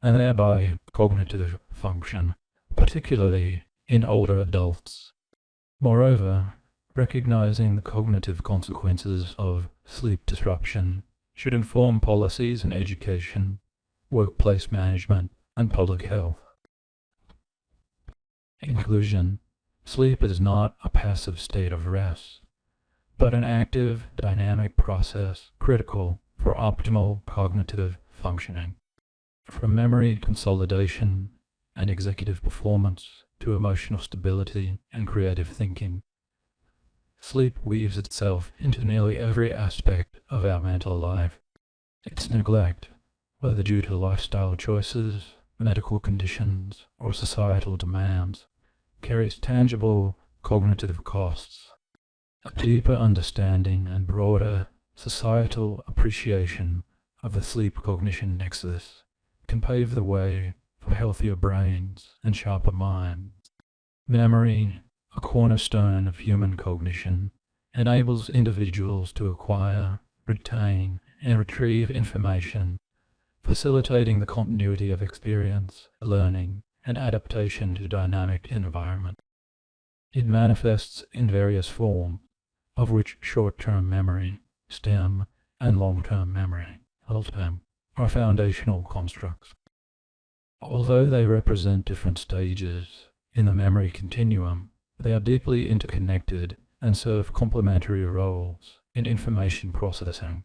and thereby cognitive function, particularly in older adults. Moreover, recognizing the cognitive consequences of sleep disruption should inform policies in education, workplace management, and public health. In conclusion, sleep is not a passive state of rest, but an active, dynamic process critical for optimal cognitive functioning. From memory consolidation and executive performance to emotional stability and creative thinking, sleep weaves itself into nearly every aspect of our mental life. Its neglect, whether due to lifestyle choices, medical conditions, or societal demands, carries tangible cognitive costs. A deeper understanding and broader societal appreciation of the sleep-cognition nexus can pave the way for healthier brains and sharper minds. Memory, a cornerstone of human cognition, enables individuals to acquire, retain, and retrieve information, facilitating the continuity of experience, learning, and adaptation to dynamic environment. It manifests in various forms, of which short-term memory, STEM, and long-term memory, LTEM, are foundational constructs. Although they represent different stages in the memory continuum, they are deeply interconnected and serve complementary roles in information processing.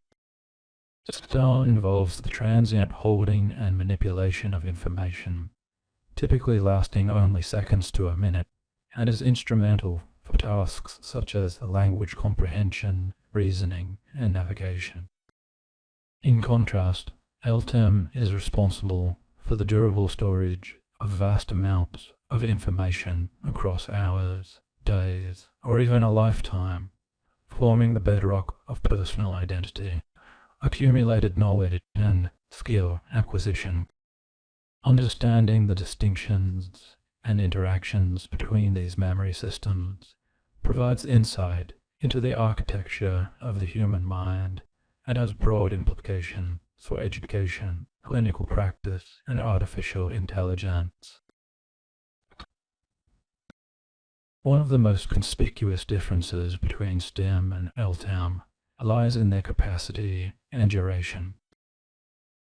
STEM involves the transient holding and manipulation of information, typically lasting only seconds to a minute, and is instrumental for tasks such as language comprehension, reasoning, and navigation. In contrast, LTEM is responsible for the durable storage of vast amounts of information across hours, days, or even a lifetime, forming the bedrock of personal identity, accumulated knowledge, and skill acquisition. Understanding the distinctions and interactions between these memory systems provides insight into the architecture of the human mind and has broad implications for education, clinical practice, and artificial intelligence. One of the most conspicuous differences between STEM and LTEM lies in their capacity and duration.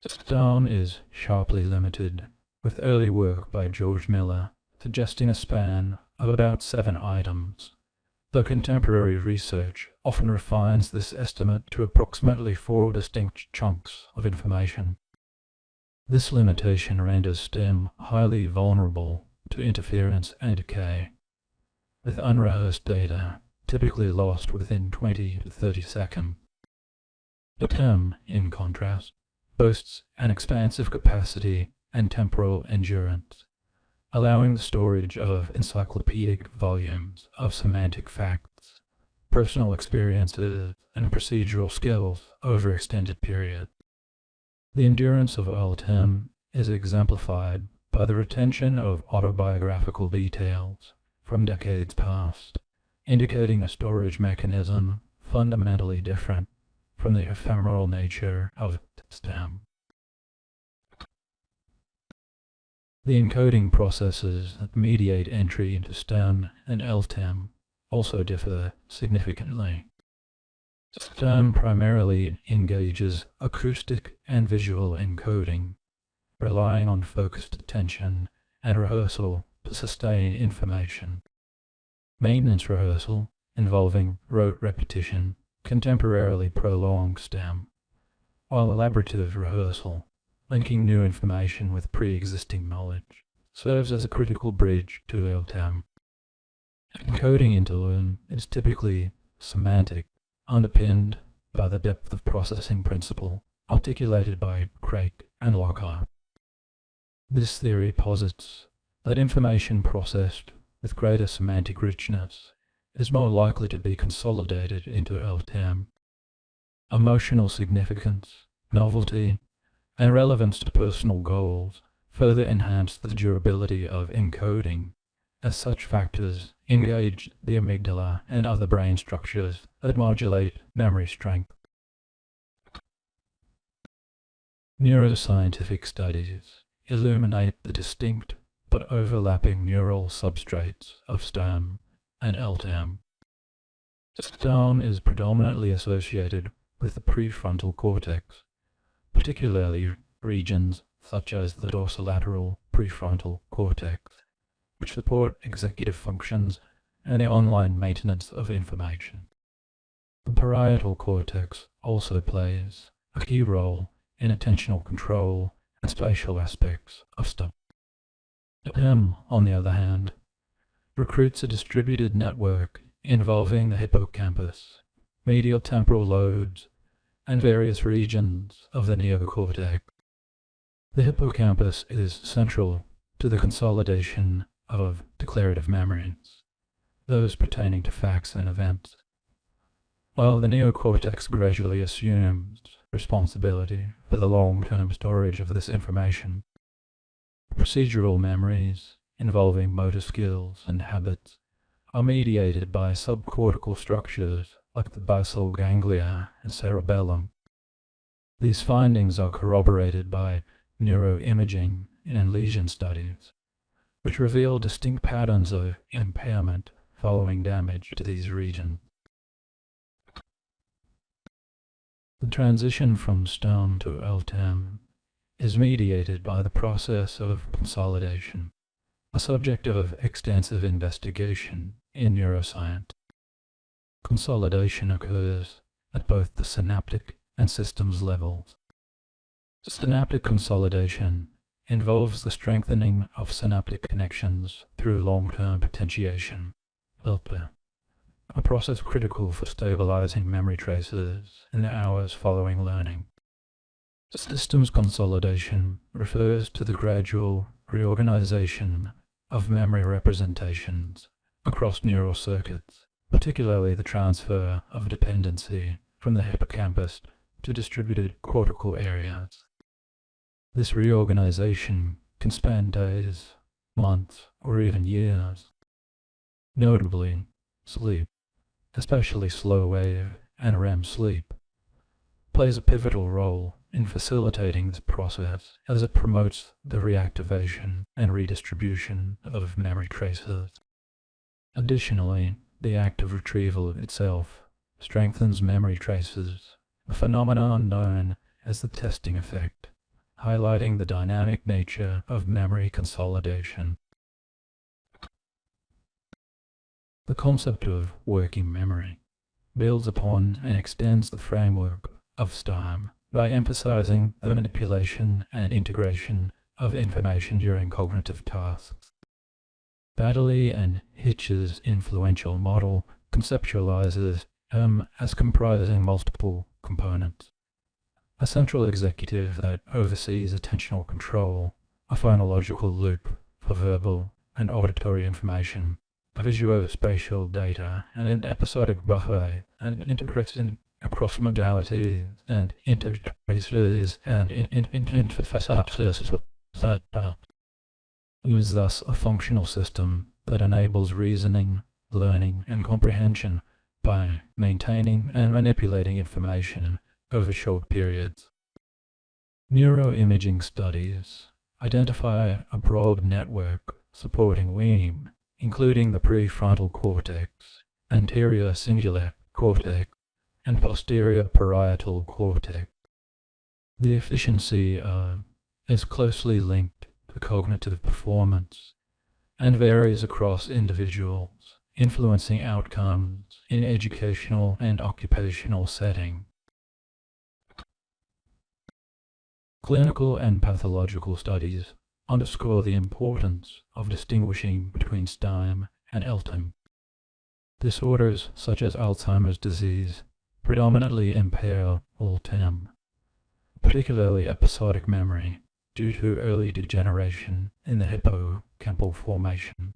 STEM is sharply limited, with early work by George Miller suggesting a span of about 7 items, though contemporary research often refines this estimate to approximately 4 distinct chunks of information. This limitation renders STEM highly vulnerable to interference and decay, with unrehearsed data typically lost within 20 to 30 seconds. LTEM, in contrast, boasts an expansive capacity and temporal endurance, allowing the storage of encyclopedic volumes of semantic facts, personal experiences, and procedural skills over extended periods. The endurance of LTEM is exemplified by the retention of autobiographical details from decades past, indicating a storage mechanism fundamentally different from the ephemeral nature of STEM. The encoding processes that mediate entry into STEM and LTEM also differ significantly. STEM primarily engages acoustic and visual encoding, relying on focused attention and rehearsal to sustain information. Maintenance rehearsal, involving rote repetition, can temporarily prolong STEM, while elaborative rehearsal, linking new information with pre-existing knowledge, serves as a critical bridge to LTEM. Encoding interlude is typically semantic, underpinned by the depth of processing principle articulated by Craik and Lockhart. This theory posits that information processed with greater semantic richness is more likely to be consolidated into LTEM. Emotional significance, novelty, and relevance to personal goals further enhance the durability of encoding, as such factors engage the amygdala and other brain structures that modulate memory strength. Neuroscientific studies illuminate the distinct but overlapping neural substrates of STEM and LTEM. STEM is predominantly associated with the prefrontal cortex, particularly regions such as the dorsolateral prefrontal cortex, which support executive functions and the online maintenance of information. The parietal cortex also plays a key role in attentional control and spatial aspects of STEM. LTEM, on the other hand, recruits a distributed network involving the hippocampus, medial temporal lobes, and various regions of the neocortex. The hippocampus is central to the consolidation of declarative memories, those pertaining to facts and events, while the neocortex gradually assumes responsibility for the long-term storage of this information. Procedural memories, involving motor skills and habits, are mediated by subcortical structures like the basal ganglia and cerebellum. These findings are corroborated by neuroimaging and lesion studies, which reveal distinct patterns of impairment following damage to these regions. The transition from STEM to LTEM is mediated by the process of consolidation, a subject of extensive investigation in neuroscience. Consolidation occurs at both the synaptic and systems levels. Synaptic consolidation involves the strengthening of synaptic connections through long-term potentiation, LPA, a process critical for stabilizing memory traces in the hours following learning. Systems consolidation refers to the gradual reorganization of memory representations across neural circuits, particularly the transfer of dependency from the hippocampus to distributed cortical areas. This reorganization can span days, months, or even years. Notably, sleep, especially slow wave and REM sleep, plays a pivotal role in facilitating this process as it promotes the reactivation and redistribution of memory traces. Additionally, the act of retrieval itself strengthens memory traces, a phenomenon known as the testing effect, highlighting the dynamic nature of memory consolidation. The concept of working memory builds upon and extends the framework of STIME by emphasizing the manipulation and integration of information during cognitive tasks. Baddeley and Hitch's influential model conceptualizes as comprising multiple components: a central executive that oversees attentional control, a phonological loop for verbal and auditory information, visuospatial data, and an episodic buffer, and integrates across modalities and interfaces and interfaces that is thus a functional system that enables reasoning, learning, and comprehension by maintaining and manipulating information over short periods. Neuroimaging studies identify a broad network supporting WEAM, including the prefrontal cortex, anterior cingulate cortex, and posterior parietal cortex. The efficiency is closely linked to cognitive performance and varies across individuals, influencing outcomes in educational and occupational settings. Clinical and pathological studies underscore the importance of distinguishing between STIME and LTEM. Disorders such as Alzheimer's disease predominantly impair LTEM, particularly episodic memory, due to early degeneration in the hippocampal formation.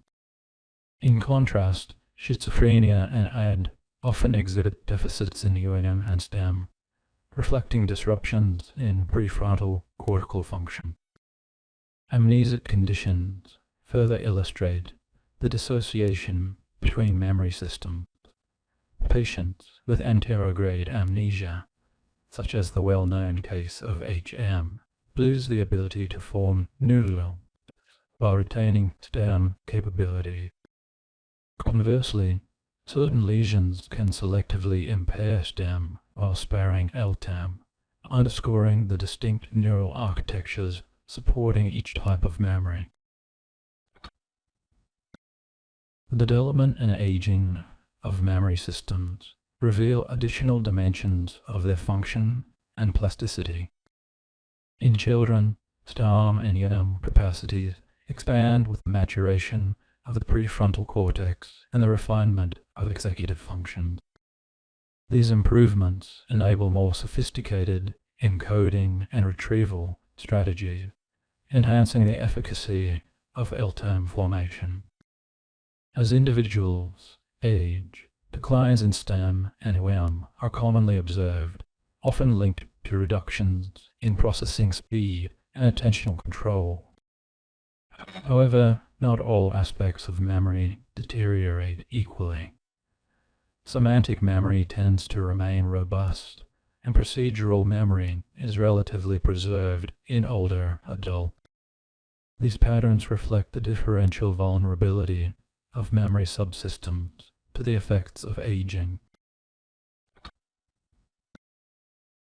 In contrast, schizophrenia and AD often exhibit deficits in UM and STEM, reflecting disruptions in prefrontal cortical function. Amnesic conditions further illustrate the dissociation between memory systems. Patients with anterograde amnesia, such as the well-known case of HM, lose the ability to form neural while retaining STEM capability. Conversely, certain lesions can selectively impair STEM while sparing LTEM, underscoring the distinct neural architectures supporting each type of memory. The development and aging of memory systems reveal additional dimensions of their function and plasticity. In children, STEM and UM capacities expand with the maturation of the prefrontal cortex and the refinement of executive functions. These improvements enable more sophisticated encoding and retrieval strategies, enhancing the efficacy of LTEM formation. As individuals age, declines in STEM and WEM are commonly observed, often linked to reductions in processing speed and attentional control. However, not all aspects of memory deteriorate equally. Semantic memory tends to remain robust, and procedural memory is relatively preserved in older adults. These patterns reflect the differential vulnerability of memory subsystems to the effects of aging.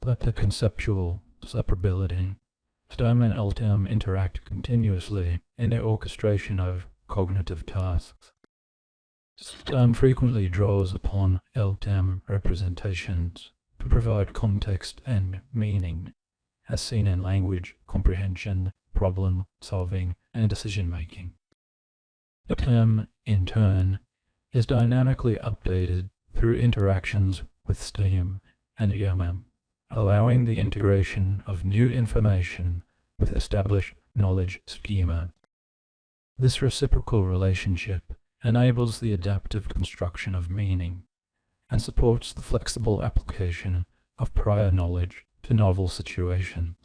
But the conceptual separability, STEM and LTEM interact continuously in the orchestration of cognitive tasks. STEM frequently draws upon LTEM representations to provide context and meaning, as seen in language comprehension, problem solving, and decision making. LTEM, in turn, is dynamically updated through interactions with STEAM and EMM, allowing the integration of new information with established knowledge schema. This reciprocal relationship enables the adaptive construction of meaning and supports the flexible application of prior knowledge to novel situations.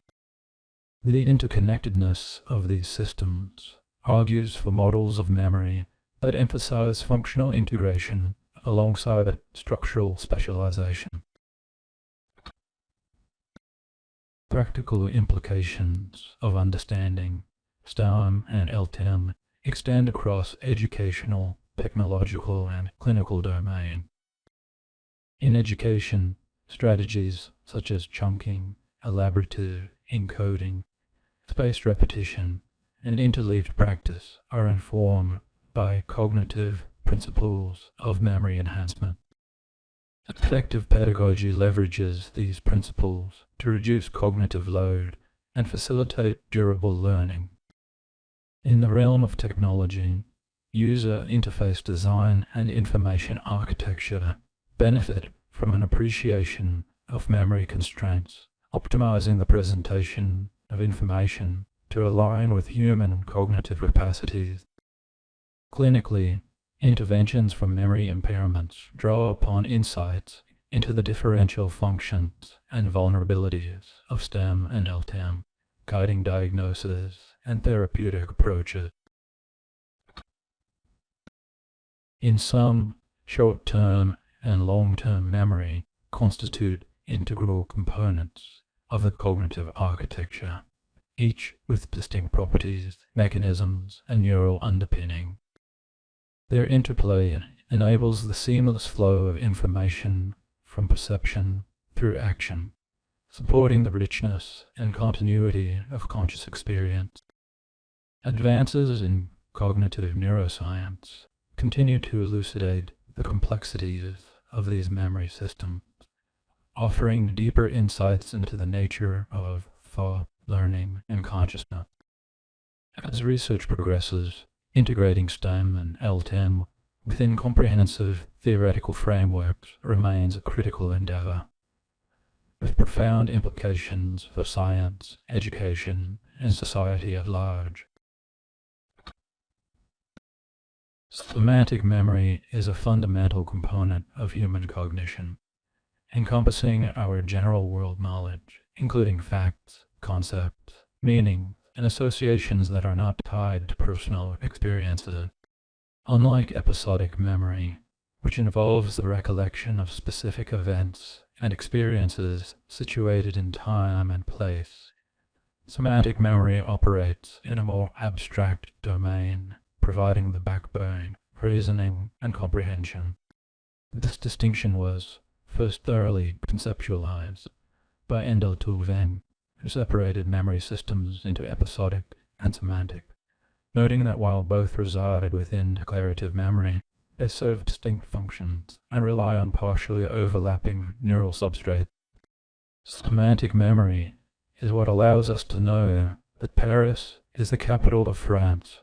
The interconnectedness of these systems argues for models of memory that emphasize functional integration alongside structural specialization. Practical implications of understanding STEM and LTEM extend across educational, technological, and clinical domain. In education, strategies such as chunking, elaborative encoding, spaced repetition, and interleaved practice are informed by cognitive principles of memory enhancement. Effective pedagogy leverages these principles to reduce cognitive load and facilitate durable learning. In the realm of technology, user interface design and information architecture benefit from an appreciation of memory constraints, optimizing the presentation of information to align with human cognitive capacities. Clinically, interventions for memory impairments draw upon insights into the differential functions and vulnerabilities of STEM and LTEM, guiding diagnosis and therapeutic approaches. In sum, short-term and long-term memory constitute integral components of the cognitive architecture, each with distinct properties, mechanisms, and neural underpinning. Their interplay enables the seamless flow of information from perception through action, supporting the richness and continuity of conscious experience. Advances in cognitive neuroscience continue to elucidate the complexities of these memory systems, offering deeper insights into the nature of thought, learning, and consciousness. As research progresses, integrating STEM and LTEM within comprehensive theoretical frameworks remains a critical endeavor, with profound implications for science, education, and society at large. Semantic memory is a fundamental component of human cognition, encompassing our general world knowledge, including facts, concepts, meaning, and associations that are not tied to personal experiences. Unlike episodic memory, which involves the recollection of specific events and experiences situated in time and place, semantic memory operates in a more abstract domain, providing the backbone for reasoning and comprehension. This distinction was first thoroughly conceptualized by Endo Tulven, who separated memory systems into episodic and semantic, noting that while both reside within declarative memory, they serve distinct functions and rely on partially overlapping neural substrates. Semantic memory is what allows us to know that Paris is the capital of France,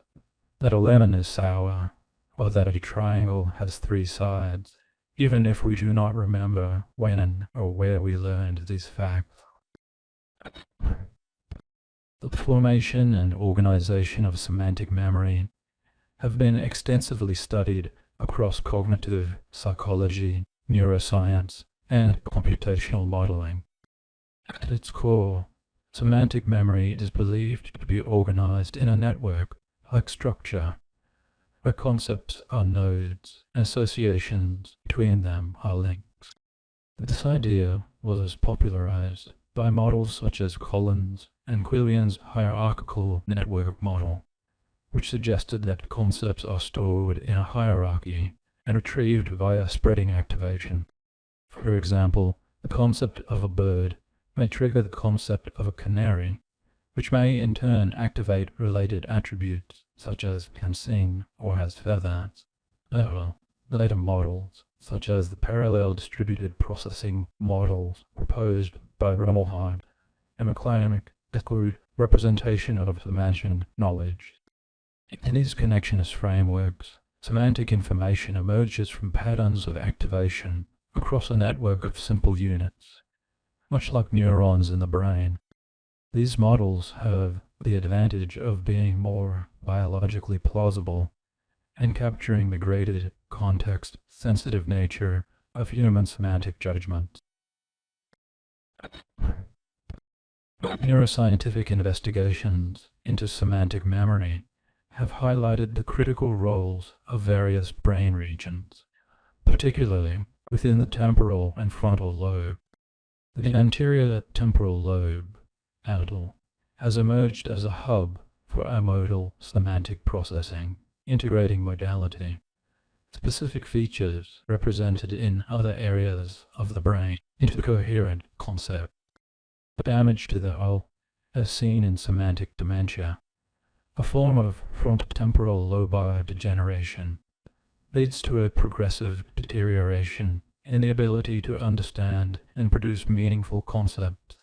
that a lemon is sour, or that a triangle has 3 sides, even if we do not remember when or where we learned these facts. The formation and organization of semantic memory have been extensively studied across cognitive psychology, neuroscience, and computational modeling. At its core, semantic memory is believed to be organized in a network-like structure, where concepts are nodes and associations between them are links. This idea was popularized by models such as Collins and Quillian's hierarchical network model, which suggested that concepts are stored in a hierarchy and retrieved via spreading activation. For example, the concept of a bird may trigger the concept of a canary, which may in turn activate related attributes such as can sing or has feathers. However, later models, such as the parallel distributed processing models proposed by Rumelheim and McClamick, exclude representation of semantic knowledge. In these connectionist frameworks, semantic information emerges from patterns of activation across a network of simple units, much like neurons in the brain. These models have the advantage of being more biologically plausible and capturing the graded, context-sensitive nature of human semantic judgment. Neuroscientific investigations into semantic memory have highlighted the critical roles of various brain regions, particularly within the temporal and frontal lobe. The anterior temporal lobe, ATL, has emerged as a hub for amodal semantic processing, integrating modality, specific features represented in other areas of the brain into coherent concept. Damage to the hull, as seen in semantic dementia, a form of frontotemporal lobar degeneration, leads to a progressive deterioration in the ability to understand and produce meaningful concepts,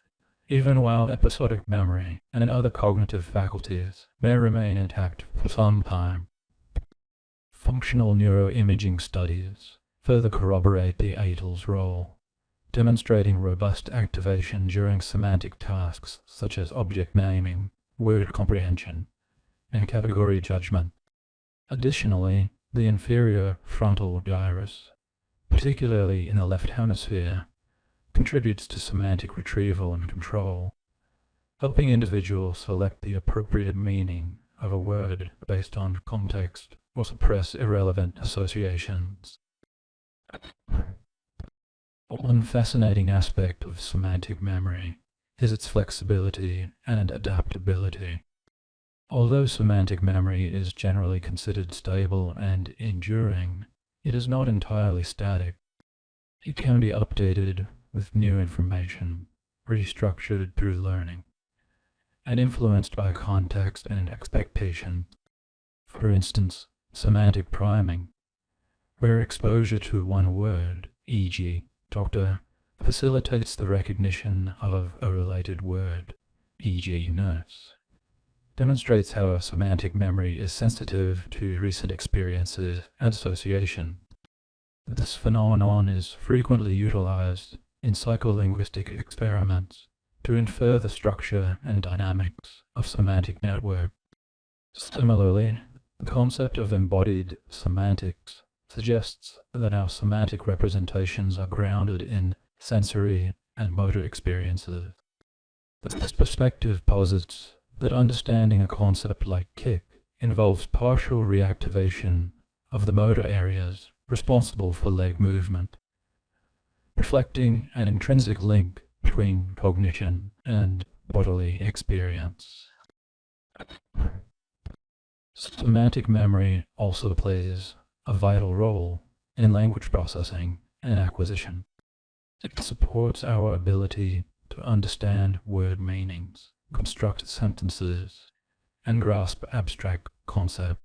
even while episodic memory and other cognitive faculties may remain intact for some time. Functional neuroimaging studies further corroborate the ATL's role, demonstrating robust activation during semantic tasks such as object naming, word comprehension, and category judgment. Additionally, the inferior frontal gyrus, particularly in the left hemisphere, contributes to semantic retrieval and control, helping individuals select the appropriate meaning of a word based on context or suppress irrelevant associations. One fascinating aspect of semantic memory is its flexibility and adaptability. Although semantic memory is generally considered stable and enduring, it is not entirely static. It can be updated with new information, restructured through learning, and influenced by context and expectation. For instance, semantic priming, where exposure to one word, e.g., doctor, facilitates the recognition of a related word, e.g. nurse, demonstrates how a semantic memory is sensitive to recent experiences and association. This phenomenon is frequently utilized in psycholinguistic experiments to infer the structure and dynamics of semantic networks. Similarly, the concept of embodied semantics suggests that our semantic representations are grounded in sensory and motor experiences. This perspective posits that understanding a concept like kick involves partial reactivation of the motor areas responsible for leg movement, reflecting an intrinsic link between cognition and bodily experience. Semantic memory also plays a vital role in language processing and acquisition. It supports our ability to understand word meanings, construct sentences, and grasp abstract concepts.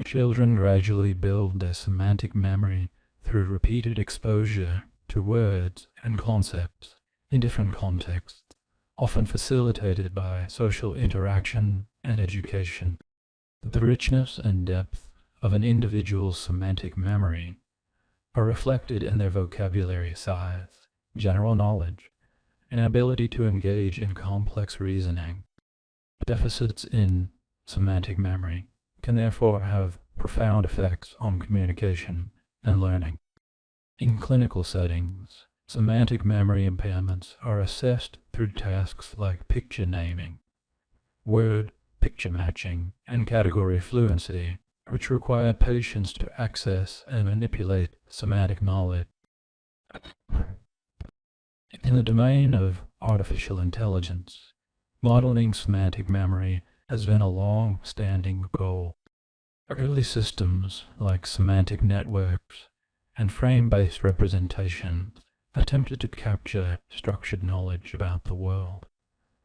Children gradually build their semantic memory through repeated exposure to words and concepts in different contexts, often facilitated by social interaction and education. The richness and depth of an individual's semantic memory are reflected in their vocabulary size, general knowledge, and ability to engage in complex reasoning. Deficits in semantic memory can therefore have profound effects on communication and learning. In clinical settings, semantic memory impairments are assessed through tasks like picture naming, word picture matching, and category fluency, which require patients to access and manipulate semantic knowledge. In the domain of artificial intelligence, modeling semantic memory has been a long-standing goal. Early systems like semantic networks and frame-based representations attempted to capture structured knowledge about the world,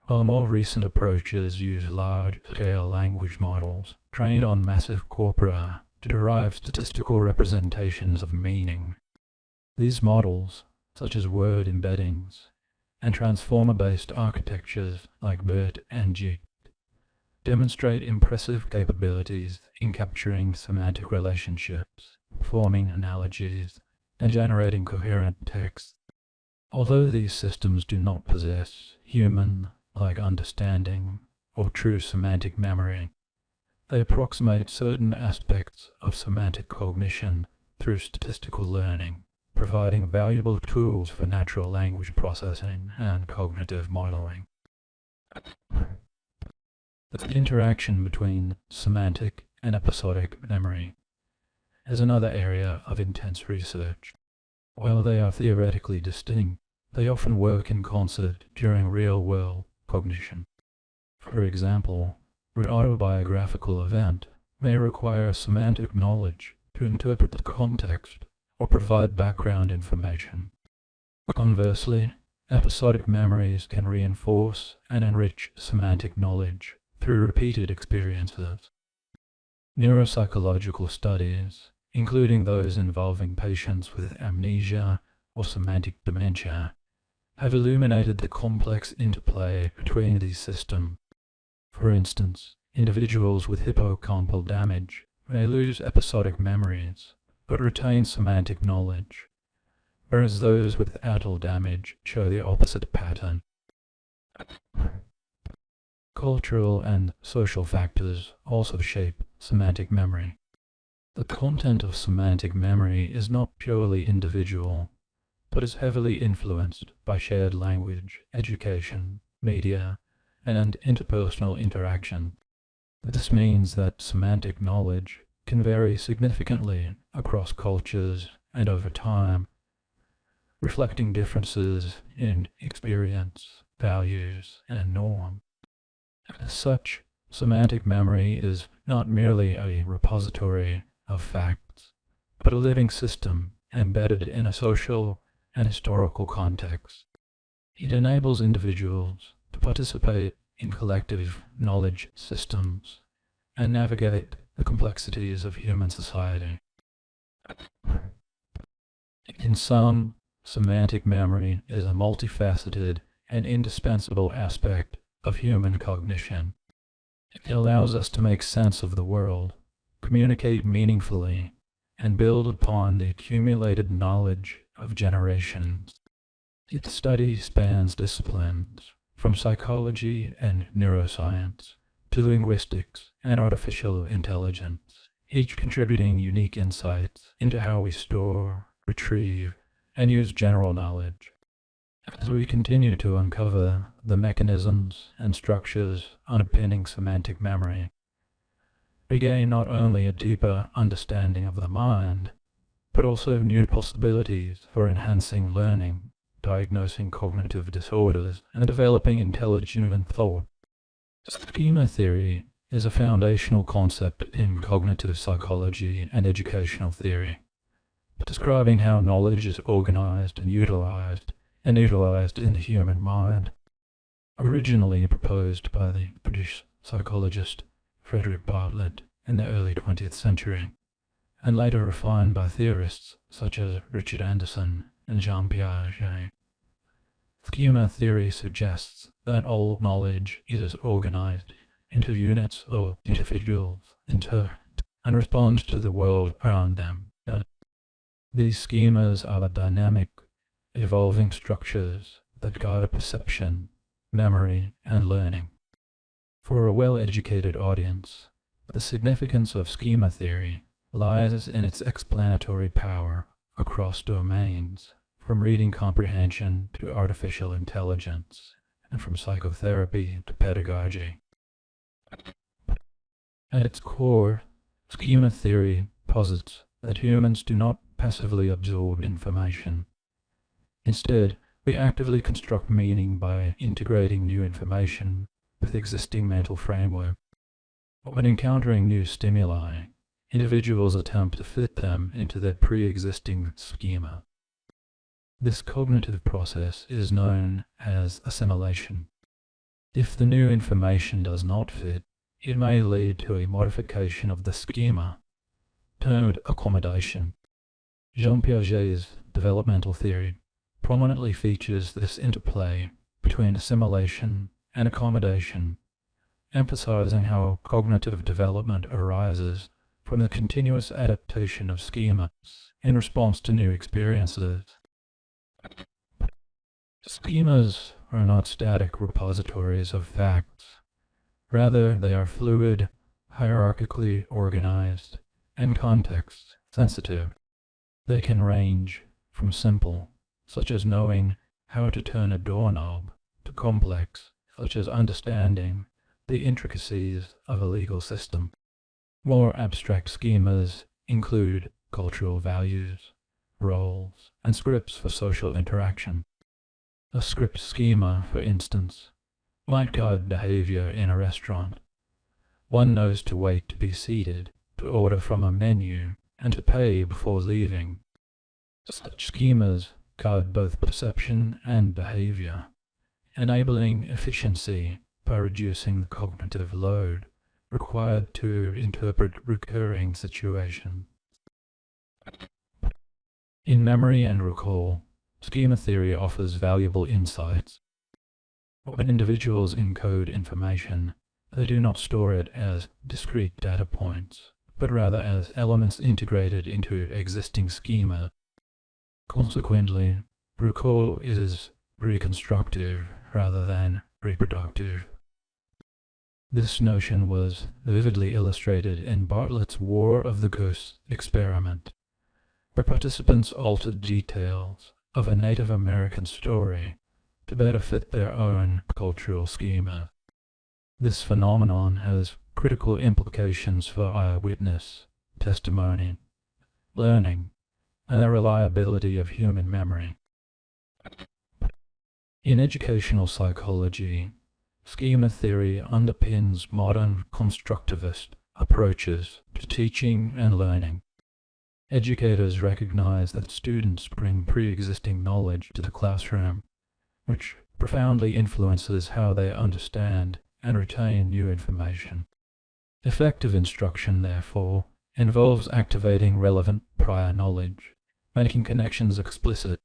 while more recent approaches use large-scale language models trained on massive corpora to derive statistical representations of meaning. These models, such as word embeddings and transformer-based architectures like BERT and JIT, demonstrate impressive capabilities in capturing semantic relationships, forming analogies, and generating coherent text. Although these systems do not possess human-like understanding or true semantic memory, they approximate certain aspects of semantic cognition through statistical learning, providing valuable tools for natural language processing and cognitive modeling. The interaction between semantic and episodic memory is another area of intense research. While they are theoretically distinct, they often work in concert during real-world cognition. For example, an autobiographical event may require semantic knowledge to interpret the context or provide background information. Conversely, episodic memories can reinforce and enrich semantic knowledge through repeated experiences. Neuropsychological studies, including those involving patients with amnesia or semantic dementia, have illuminated the complex interplay between these systems. For instance, individuals with hippocampal damage may lose episodic memories but retain semantic knowledge, whereas those with attal damage show the opposite pattern. Cultural and social factors also shape semantic memory. The content of semantic memory is not purely individual, but is heavily influenced by shared language, education, media, and interpersonal interaction. This means that semantic knowledge can vary significantly across cultures and over time, reflecting differences in experience, values, and norms. As such, semantic memory is not merely a repository of facts, but a living system embedded in a social and historical context. It enables individuals to participate in collective knowledge systems and navigate the complexities of human society. In sum, semantic memory is a multifaceted and indispensable aspect of human cognition. It allows us to make sense of the world, communicate meaningfully, and build upon the accumulated knowledge of generations. Its study spans disciplines, from psychology and neuroscience to linguistics and artificial intelligence, each contributing unique insights into how we store, retrieve, and use general knowledge. As we continue to uncover the mechanisms and structures underpinning semantic memory, we gain not only a deeper understanding of the mind, but also new possibilities for enhancing learning, diagnosing cognitive disorders, and developing intelligent human thought. Schema theory is a foundational concept in cognitive psychology and educational theory, describing how knowledge is organized and utilized in the human mind. Originally proposed by the British psychologist Frederick Bartlett in the early 20th century, and later refined by theorists such as Richard Anderson and Jean Piaget. Schema theory suggests that all knowledge is organized into units or individuals, and responds to the world around them. These schemas are the dynamic, evolving structures that guide perception, memory, and learning. For a well-educated audience, the significance of schema theory lies in its explanatory power across domains, from reading comprehension to artificial intelligence, and from psychotherapy to pedagogy. At its core, schema theory posits that humans do not passively absorb information. Instead, we actively construct meaning by integrating new information with existing mental framework. When encountering new stimuli, individuals attempt to fit them into their pre-existing schema. This cognitive process is known as assimilation. If the new information does not fit, it may lead to a modification of the schema, termed accommodation. Jean Piaget's developmental theory prominently features this interplay between assimilation and accommodation, emphasizing how cognitive development arises from the continuous adaptation of schemas in response to new experiences. Schemas are not static repositories of facts. Rather, they are fluid, hierarchically organized, and context-sensitive. They can range from simple, such as knowing how to turn a doorknob, to complex, such as understanding the intricacies of a legal system. More abstract schemas include cultural values, roles, and scripts for social interaction. A script schema, for instance, might guide behavior in a restaurant. One knows to wait to be seated, to order from a menu, and to pay before leaving. Such schemas guide both perception and behavior, enabling efficiency by reducing the cognitive load required to interpret recurring situations. In memory and recall, schema theory offers valuable insights. When individuals encode information, they do not store it as discrete data points, but rather as elements integrated into existing schema. Consequently, recall is reconstructive rather than reproductive. This notion was vividly illustrated in Bartlett's War of the Ghosts experiment, where participants altered details of a Native American story to better fit their own cultural schema. This phenomenon has critical implications for eyewitness testimony, learning, and the reliability of human memory. In educational psychology, schema theory underpins modern constructivist approaches to teaching and learning. Educators recognize that students bring pre-existing knowledge to the classroom, which profoundly influences how they understand and retain new information. Effective instruction, therefore, involves activating relevant prior knowledge, making connections explicit,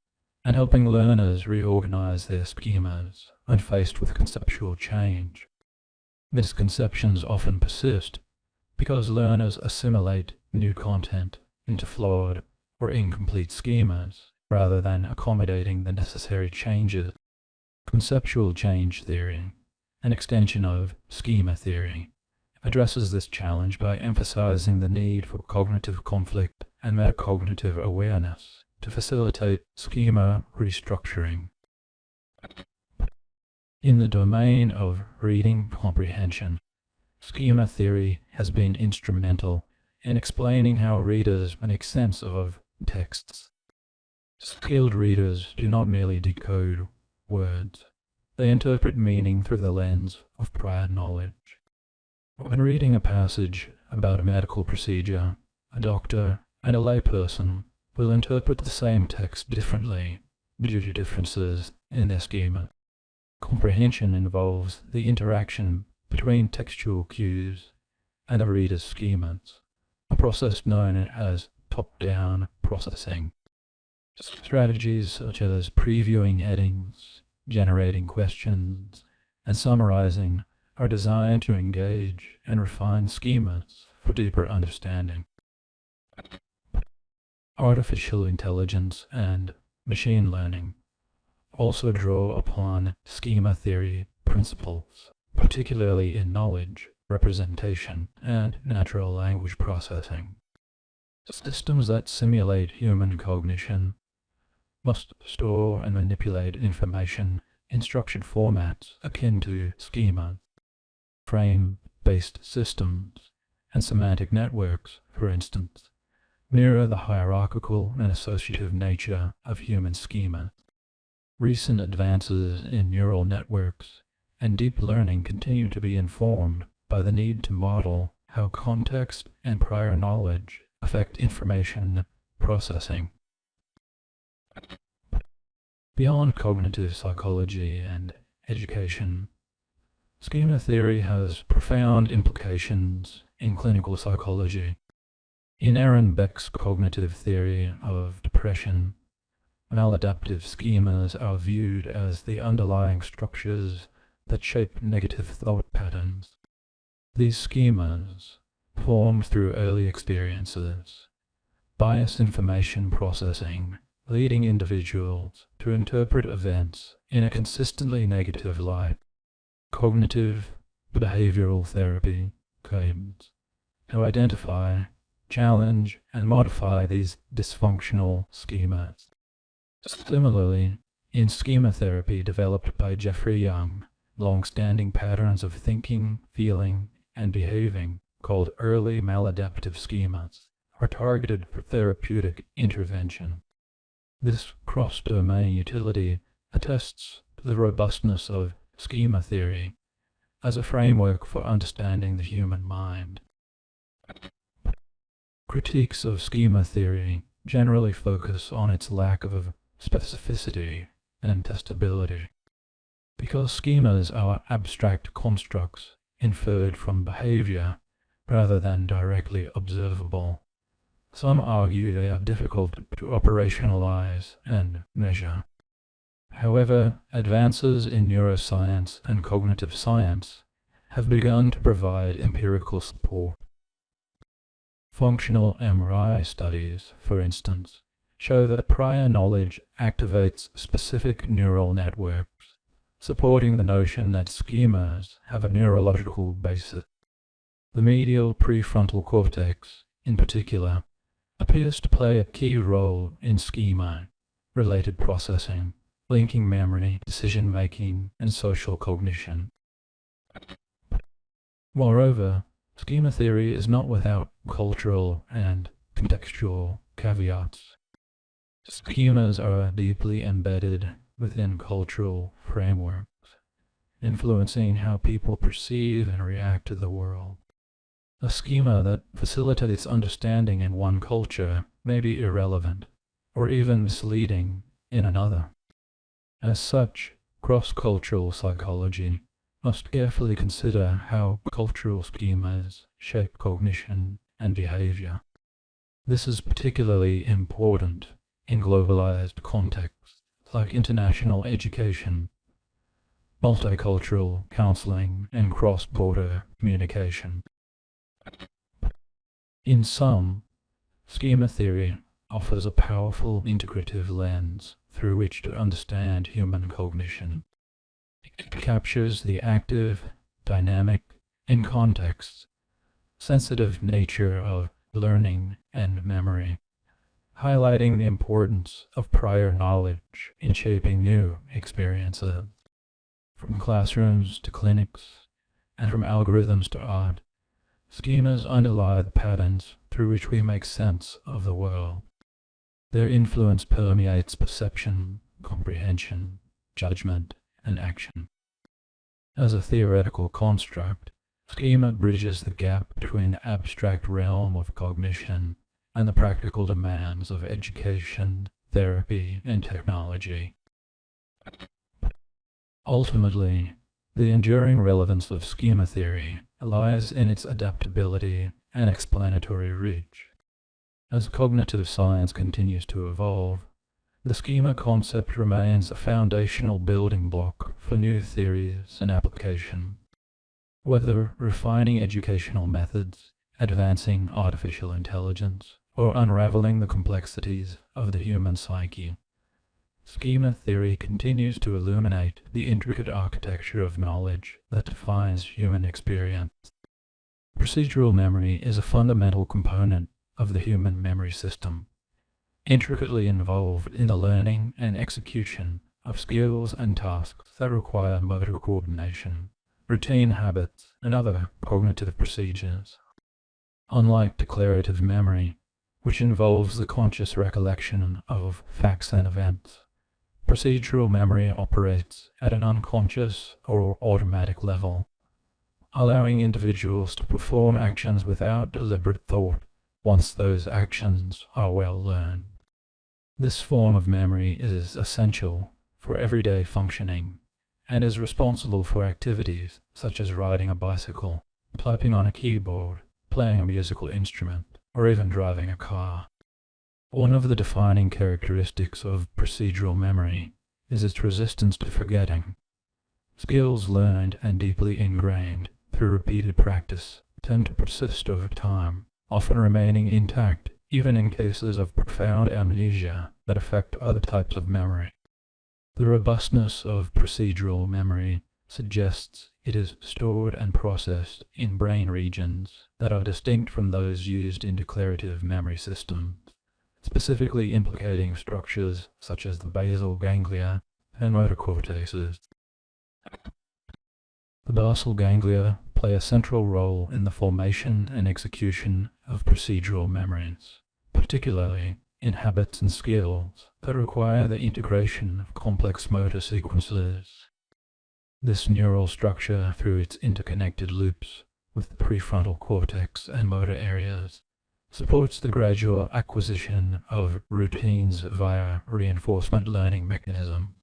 and helping learners reorganize their schemas when faced with conceptual change. Misconceptions often persist because learners assimilate new content into flawed or incomplete schemas rather than accommodating the necessary changes. Conceptual change theory, an extension of schema theory, addresses this challenge by emphasizing the need for cognitive conflict and metacognitive awareness to facilitate schema restructuring. In the domain of reading comprehension, schema theory has been instrumental in explaining how readers make sense of texts. Skilled readers do not merely decode words, they interpret meaning through the lens of prior knowledge. When reading a passage about a medical procedure, a doctor and a layperson will interpret the same text differently due to differences in their schema. Comprehension involves the interaction between textual cues and a reader's schemas, a process known as top-down processing. Strategies such as previewing headings, generating questions, and summarizing are designed to engage and refine schemas for deeper understanding. artificial intelligence, and machine learning also draw upon schema theory principles, particularly in knowledge, representation, and natural language processing. Systems that simulate human cognition must store and manipulate information in structured formats akin to schemas. Frame-based systems and semantic networks, for instance, mirror the hierarchical and associative nature of human schema. Recent advances in neural networks and deep learning continue to be informed by the need to model how context and prior knowledge affect information processing. Beyond cognitive psychology and education, schema theory has profound implications in clinical psychology. In Aaron Beck's cognitive theory of depression, maladaptive schemas are viewed as the underlying structures that shape negative thought patterns. These schemas, formed through early experiences, bias information processing, leading individuals to interpret events in a consistently negative light. Cognitive behavioral therapy claims to identify, challenge, and modify these dysfunctional schemas. Similarly, in schema therapy developed by Jeffrey Young, long-standing patterns of thinking, feeling, and behaving, called early maladaptive schemas, are targeted for therapeutic intervention. This cross-domain utility attests to the robustness of schema theory as a framework for understanding the human mind. Critiques of schema theory generally focus on its lack of specificity and testability. Because schemas are abstract constructs inferred from behavior rather than directly observable, some argue they are difficult to operationalize and measure. However, advances in neuroscience and cognitive science have begun to provide empirical support. Functional MRI studies, for instance, show that prior knowledge activates specific neural networks, supporting the notion that schemas have a neurological basis. The medial prefrontal cortex, in particular, appears to play a key role in schema-related processing, linking memory, decision-making, and social cognition. Moreover, schema theory is not without cultural and contextual caveats. Schemas are deeply embedded within cultural frameworks, influencing how people perceive and react to the world. A schema that facilitates understanding in one culture may be irrelevant, or even misleading in another. As such, cross-cultural psychology must carefully consider how cultural schemas shape cognition and behavior. This is particularly important in globalized contexts like international education, multicultural counseling, and cross-border communication. In sum, schema theory offers a powerful integrative lens through which to understand human cognition. It captures the active, dynamic, and context-sensitive nature of learning and memory, highlighting the importance of prior knowledge in shaping new experiences. From classrooms to clinics, and from algorithms to art, schemas underlie the patterns through which we make sense of the world. Their influence permeates perception, comprehension, judgment, and action. As a theoretical construct, schema bridges the gap between the abstract realm of cognition and the practical demands of education, therapy, and technology. Ultimately, the enduring relevance of schema theory lies in its adaptability and explanatory reach. As cognitive science continues to evolve, the schema concept remains a foundational building block for new theories and application. Whether refining educational methods, advancing artificial intelligence, or unraveling the complexities of the human psyche. Schema theory continues to illuminate the intricate architecture of knowledge that defines human experience. Procedural memory is a fundamental component of the human memory system, intricately involved in the learning and execution of skills and tasks that require motor coordination, routine habits, and other cognitive procedures. Unlike declarative memory, which involves the conscious recollection of facts and events, procedural memory operates at an unconscious or automatic level, allowing individuals to perform actions without deliberate thought once those actions are well learned. This form of memory is essential for everyday functioning and is responsible for activities such as riding a bicycle, typing on a keyboard, playing a musical instrument, or even driving a car. One of the defining characteristics of procedural memory is its resistance to forgetting. Skills learned and deeply ingrained through repeated practice tend to persist over time, often remaining intact even in cases of profound amnesia that affect other types of memory. The robustness of procedural memory suggests it is stored and processed in brain regions that are distinct from those used in declarative memory systems, specifically implicating structures such as the basal ganglia and motor cortexes. The basal ganglia play a central role in the formation and execution of procedural memories, particularly in habits and skills that require the integration of complex motor sequences. This neural structure, through its interconnected loops with the prefrontal cortex and motor areas, supports the gradual acquisition of routines via reinforcement learning mechanism.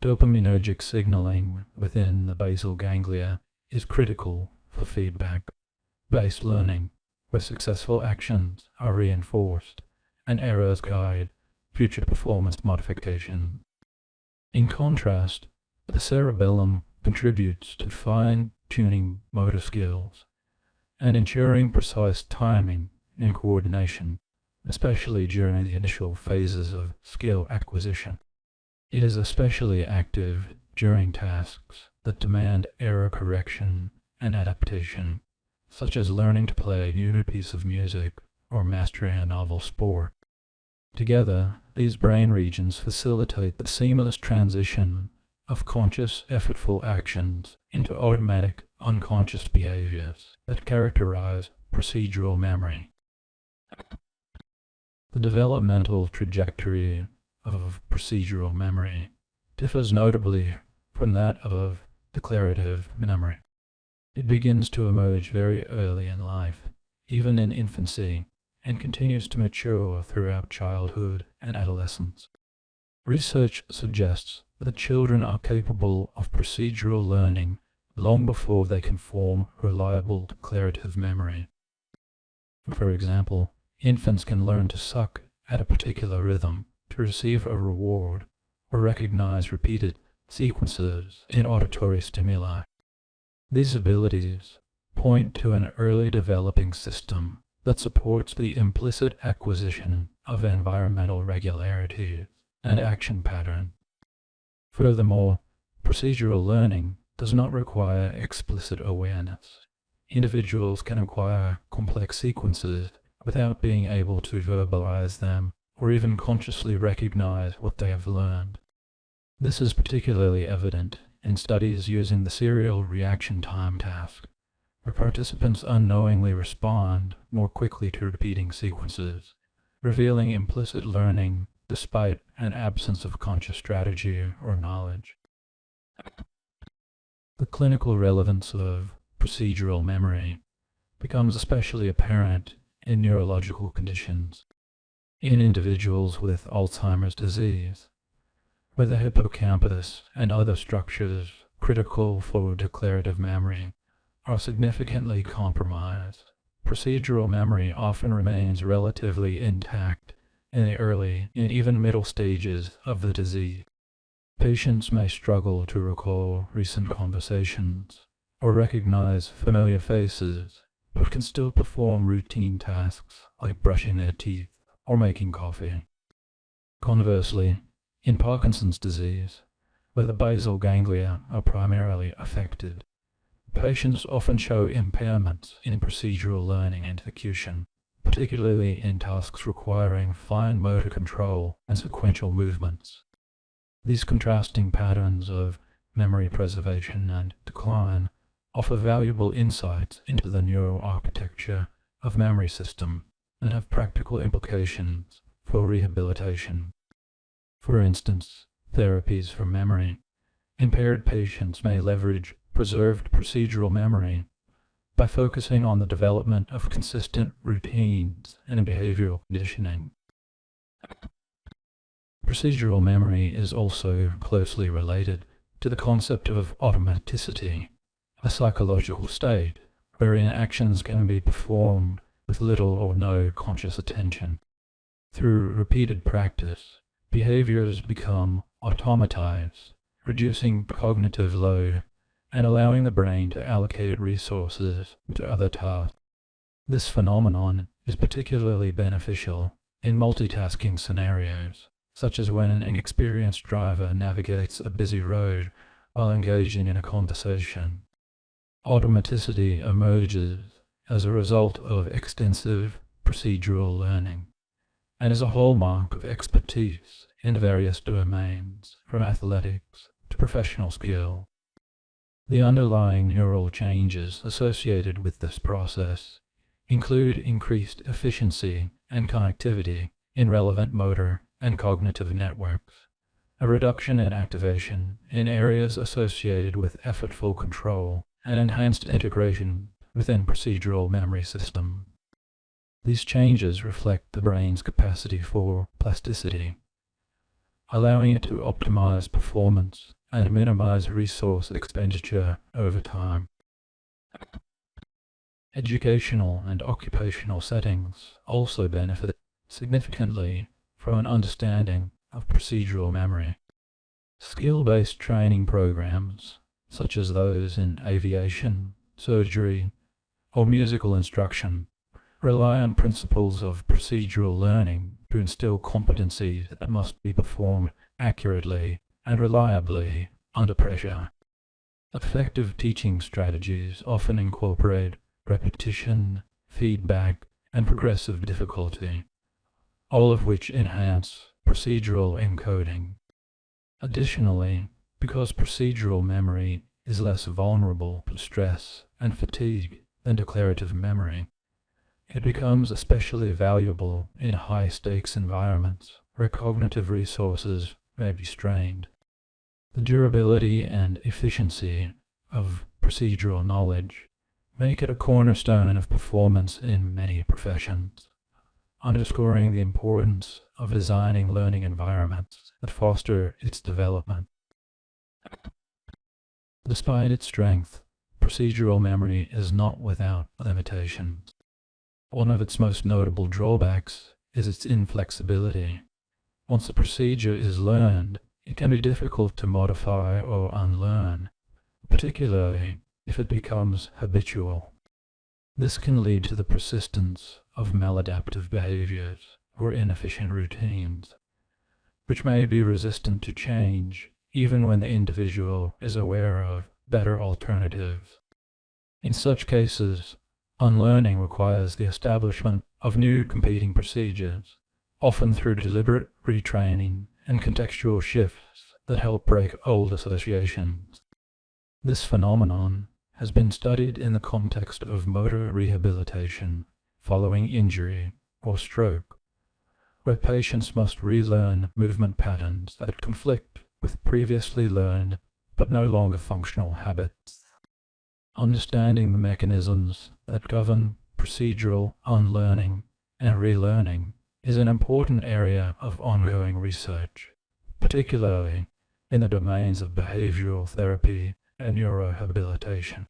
Dopaminergic signaling within the basal ganglia is critical for feedback-based learning, where successful actions are reinforced and errors guide future performance modification. In contrast, the cerebellum contributes to fine-tuning motor skills and ensuring precise timing and coordination, especially during the initial phases of skill acquisition. It is especially active during tasks that demand error correction and adaptation, such as learning to play a new piece of music or mastering a novel sport. Together, these brain regions facilitate the seamless transition of conscious, effortful actions into automatic, unconscious behaviors that characterize procedural memory. The developmental trajectory of procedural memory differs notably from that of declarative memory. It begins to emerge very early in life, even in infancy, and continues to mature throughout childhood and adolescence. Research suggests that children are capable of procedural learning long before they can form reliable declarative memory. For example, infants can learn to suck at a particular rhythm to receive a reward or recognize repeated sequences in auditory stimuli. These abilities point to an early developing system that supports the implicit acquisition of environmental regularity and action pattern. Furthermore, procedural learning does not require explicit awareness. Individuals can acquire complex sequences without being able to verbalize them or even consciously recognize what they have learned. This is particularly evident in studies using the serial reaction time task, where participants unknowingly respond more quickly to repeating sequences, revealing implicit learning despite an absence of conscious strategy or knowledge. The clinical relevance of procedural memory becomes especially apparent in neurological conditions. In individuals with Alzheimer's disease, where the hippocampus and other structures critical for declarative memory are significantly compromised, procedural memory often remains relatively intact in the early and even middle stages of the disease. Patients may struggle to recall recent conversations or recognize familiar faces but can still perform routine tasks like brushing their teeth or making coffee. Conversely, in Parkinson's disease, where the basal ganglia are primarily affected, patients often show impairments in procedural learning and execution, particularly in tasks requiring fine motor control and sequential movements. These contrasting patterns of memory preservation and decline offer valuable insights into the neural architecture of memory system and have practical implications for rehabilitation. For instance, therapies for memory. Impaired patients may leverage preserved procedural memory by focusing on the development of consistent routines and behavioral conditioning. Procedural memory is also closely related to the concept of automaticity, a psychological state wherein actions can be performed with little or no conscious attention. Through repeated practice, behaviors become automatized, reducing cognitive load and allowing the brain to allocate resources to other tasks. This phenomenon is particularly beneficial in multitasking scenarios, such as when an experienced driver navigates a busy road while engaging in a conversation. Automaticity emerges as a result of extensive procedural learning and is a hallmark of expertise in various domains, from athletics to professional skill. The underlying neural changes associated with this process include increased efficiency and connectivity in relevant motor and cognitive networks, a reduction in activation in areas associated with effortful control, and enhanced integration within procedural memory system. These changes reflect the brain's capacity for plasticity, allowing it to optimize performance and minimize resource expenditure over time. Educational and occupational settings also benefit significantly from an understanding of procedural memory. Skill-based training programs, such as those in aviation, surgery, or musical instruction, rely on principles of procedural learning to instill competencies that must be performed accurately and reliably under pressure. Effective teaching strategies often incorporate repetition, feedback, and progressive difficulty, all of which enhance procedural encoding. Additionally, because procedural memory is less vulnerable to stress and fatigue than declarative memory, it becomes especially valuable in high-stakes environments where cognitive resources may be strained. The durability and efficiency of procedural knowledge make it a cornerstone of performance in many professions, underscoring the importance of designing learning environments that foster its development. Despite its strength, procedural memory is not without limitations. One of its most notable drawbacks is its inflexibility. Once a procedure is learned, it can be difficult to modify or unlearn, particularly if it becomes habitual. This can lead to the persistence of maladaptive behaviors or inefficient routines, which may be resistant to change even when the individual is aware of better alternatives. In such cases, unlearning requires the establishment of new competing procedures, often through deliberate retraining and contextual shifts that help break old associations. This phenomenon has been studied in the context of motor rehabilitation following injury or stroke, where patients must relearn movement patterns that conflict with previously learned but no longer functional habits. Understanding the mechanisms that govern procedural unlearning and relearning is an important area of ongoing research, particularly in the domains of behavioral therapy and neurohabilitation.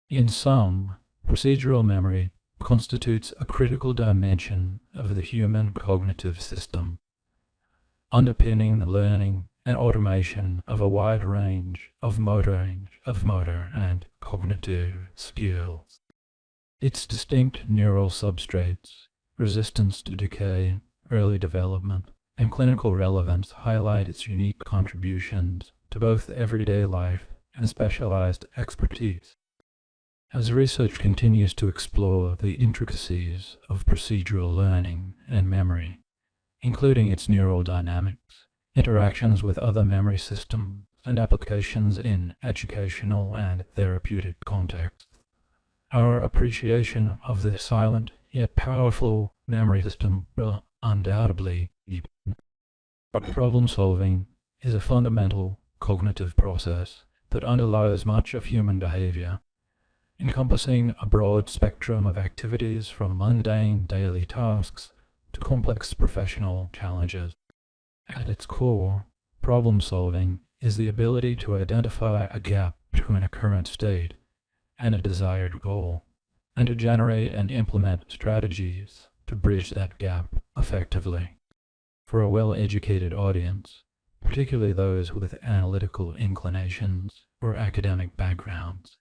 In sum, procedural memory constitutes a critical dimension of the human cognitive system, underpinning the learning and automation of a wide range of motor and cognitive skills. Its distinct neural substrates, resistance to decay, early development, and clinical relevance highlight its unique contributions to both everyday life and specialized expertise. As research continues to explore the intricacies of procedural learning and memory, including its neural dynamics, interactions with other memory systems, and applications in educational and therapeutic contexts, our appreciation of this silent yet powerful memory system will undoubtedly deepen. Problem solving is a fundamental cognitive process that underlies much of human behavior, encompassing a broad spectrum of activities from mundane daily tasks to complex professional challenges. At its core, problem solving is the ability to identify a gap between a current state and a desired goal, and to generate and implement strategies to bridge that gap effectively. For a well-educated audience, particularly those with analytical inclinations or academic backgrounds,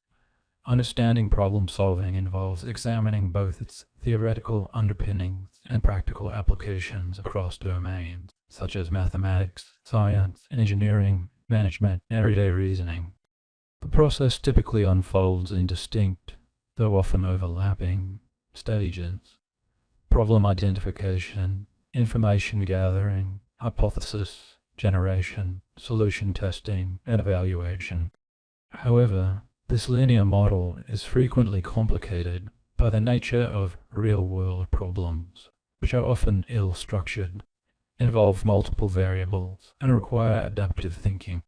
understanding problem solving involves examining both its theoretical underpinnings and practical applications across domains, such as mathematics, science, engineering, management, and everyday reasoning. The process typically unfolds in distinct, though often overlapping, stages: problem identification, information gathering, hypothesis generation, solution testing, and evaluation. However, this linear model is frequently complicated by the nature of real-world problems, which are often ill-structured, involve multiple variables, and require adaptive thinking.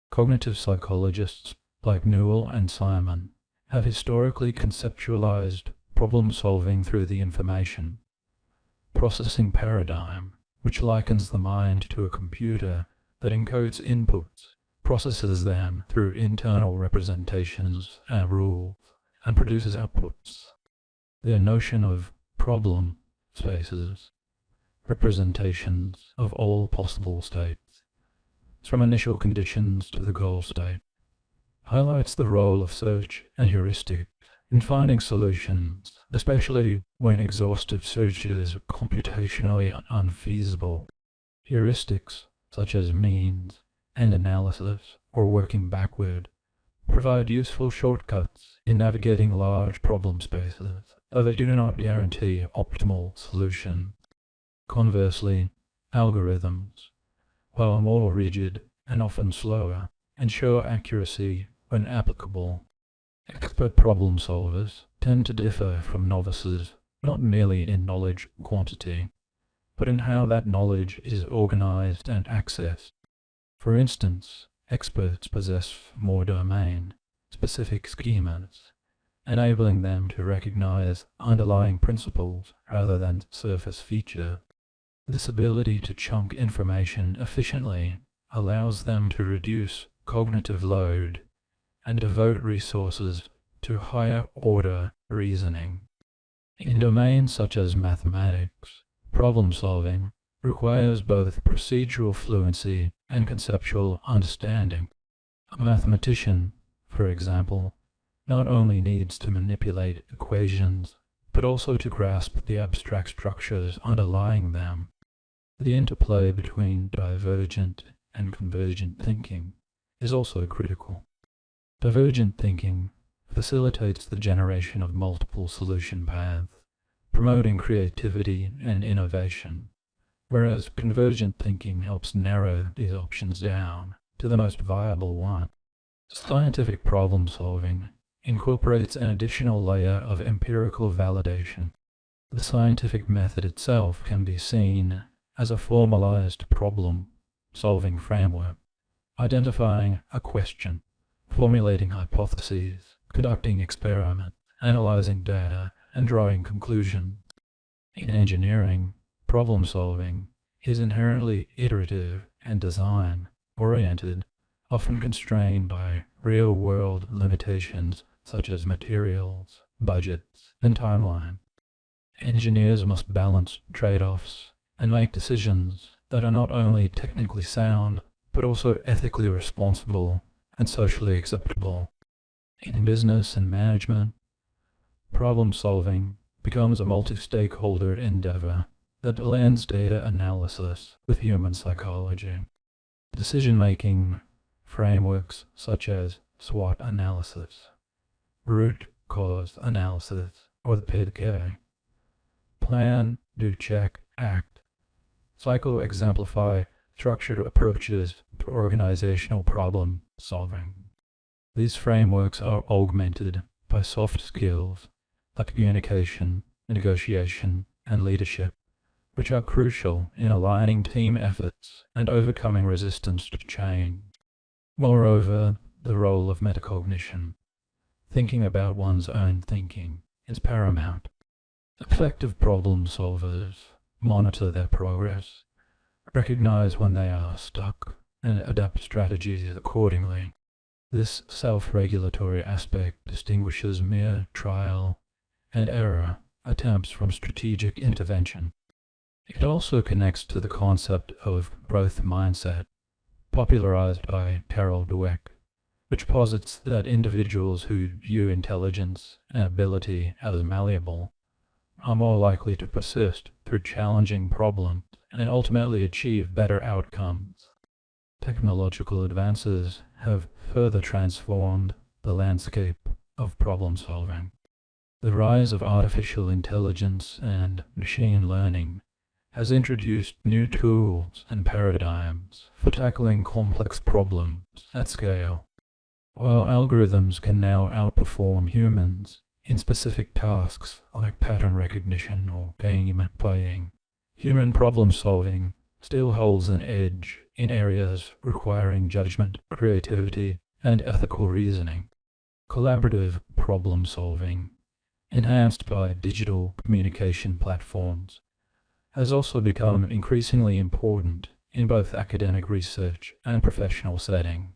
Cognitive psychologists like Newell and Simon have historically conceptualized problem-solving through the information processing paradigm, which likens the mind to a computer that encodes inputs, processes them through internal representations and rules, and produces outputs. Their notion of problem spaces, representations of all possible states, from initial conditions to the goal state, highlights the role of search and heuristics in finding solutions, especially when exhaustive search is computationally unfeasible. Heuristics, such as means and analysis or working backward, provide useful shortcuts in navigating large problem spaces, though they do not guarantee optimal solution. Conversely, algorithms, while more rigid and often slower, ensure accuracy when applicable. Expert problem solvers tend to differ from novices not merely in knowledge quantity, but in how that knowledge is organized and accessed. For instance, experts possess more domain-specific schemas, enabling them to recognize underlying principles rather than surface features. This ability to chunk information efficiently allows them to reduce cognitive load and devote resources to higher-order reasoning. In domains such as mathematics, problem-solving requires both procedural fluency and conceptual understanding. A mathematician, for example, not only needs to manipulate equations, but also to grasp the abstract structures underlying them. The interplay between divergent and convergent thinking is also critical. Divergent thinking facilitates the generation of multiple solution paths, promoting creativity and innovation, whereas convergent thinking helps narrow these options down to the most viable one. Scientific problem solving incorporates an additional layer of empirical validation. The scientific method itself can be seen as a formalized problem-solving framework, identifying a question, formulating hypotheses, conducting experiments, analyzing data, and drawing conclusions. In engineering, problem-solving is inherently iterative and design-oriented, often constrained by real-world limitations such as materials, budgets, and timeline. Engineers must balance trade-offs and make decisions that are not only technically sound, but also ethically responsible and socially acceptable. In business and management, problem solving becomes a multi-stakeholder endeavor that blends data analysis with human psychology. Decision-making frameworks such as SWOT analysis, root cause analysis, or the PDK, plan, do, check, act, cycle exemplify structured approaches to organizational problem solving. These frameworks are augmented by soft skills like communication, negotiation, and leadership, which are crucial in aligning team efforts and overcoming resistance to change. Moreover, the role of metacognition, thinking about one's own thinking, is paramount. Effective problem solvers monitor their progress, recognize when they are stuck, and adapt strategies accordingly. This self-regulatory aspect distinguishes mere trial and error attempts from strategic intervention. It also connects to the concept of growth mindset, popularized by Carol Dweck, which posits that individuals who view intelligence and ability as malleable are more likely to persist through challenging problems and ultimately achieve better outcomes. Technological advances have further transformed the landscape of problem solving. The rise of artificial intelligence and machine learning has introduced new tools and paradigms for tackling complex problems at scale. While algorithms can now outperform humans in specific tasks like pattern recognition or game playing, human problem solving still holds an edge in areas requiring judgment, creativity, and ethical reasoning. Collaborative problem solving, enhanced by digital communication platforms, has also become increasingly important in both academic research and professional setting.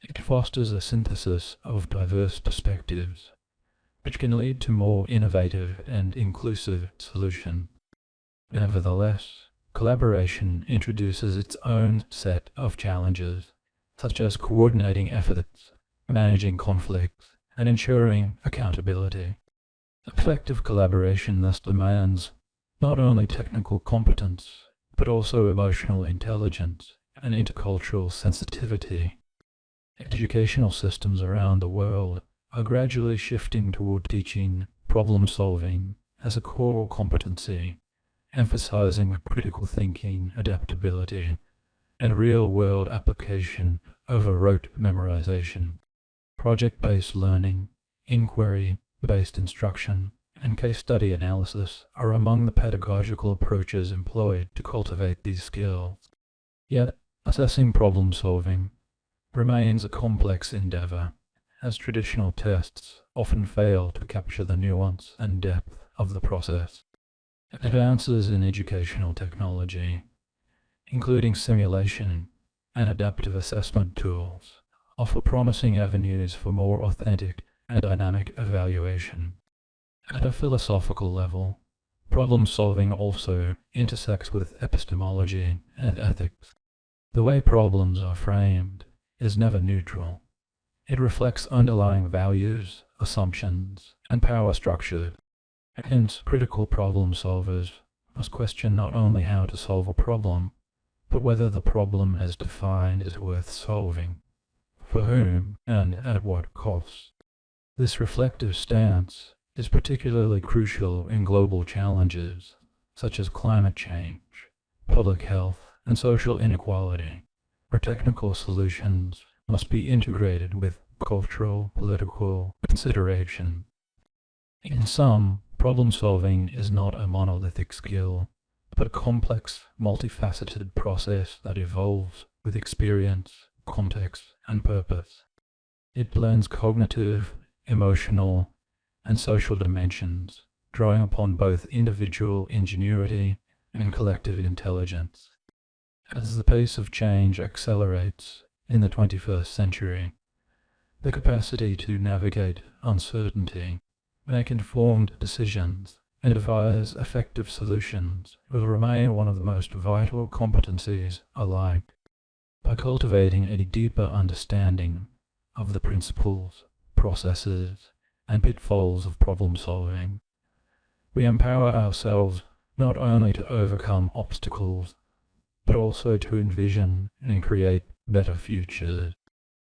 It fosters a synthesis of diverse perspectives, which can lead to more innovative and inclusive solutions. Nevertheless, collaboration introduces its own set of challenges, such as coordinating efforts, managing conflicts, and ensuring accountability. Effective collaboration thus demands not only technical competence, but also emotional intelligence and intercultural sensitivity. Educational systems around the world are gradually shifting toward teaching problem solving as a core competency, emphasizing critical thinking, adaptability, and real-world application over rote memorization. Project-based learning, inquiry-based instruction, and case study analysis are among the pedagogical approaches employed to cultivate these skills. Yet, assessing problem solving remains a complex endeavor, as traditional tests often fail to capture the nuance and depth of the process. Advances in educational technology, including simulation and adaptive assessment tools, offer promising avenues for more authentic and dynamic evaluation. At a philosophical level, problem solving also intersects with epistemology and ethics. The way problems are framed is never neutral. It reflects underlying values, assumptions, and power structure. Hence, critical problem solvers must question not only how to solve a problem, but whether the problem as defined is worth solving, for whom, and at what cost. This reflective stance is particularly crucial in global challenges such as climate change, public health, and social inequality, where technical solutions must be integrated with cultural, political consideration. In sum, problem solving is not a monolithic skill, but a complex, multifaceted process that evolves with experience, context, and purpose. It blends cognitive, emotional, and social dimensions, drawing upon both individual ingenuity and collective intelligence. As the pace of change accelerates in the 21st century, the capacity to navigate uncertainty, make informed decisions, and devise effective solutions will remain one of the most vital competencies alike. By cultivating a deeper understanding of the principles, processes, and pitfalls of problem solving, we empower ourselves not only to overcome obstacles, but also to envision and create better futures.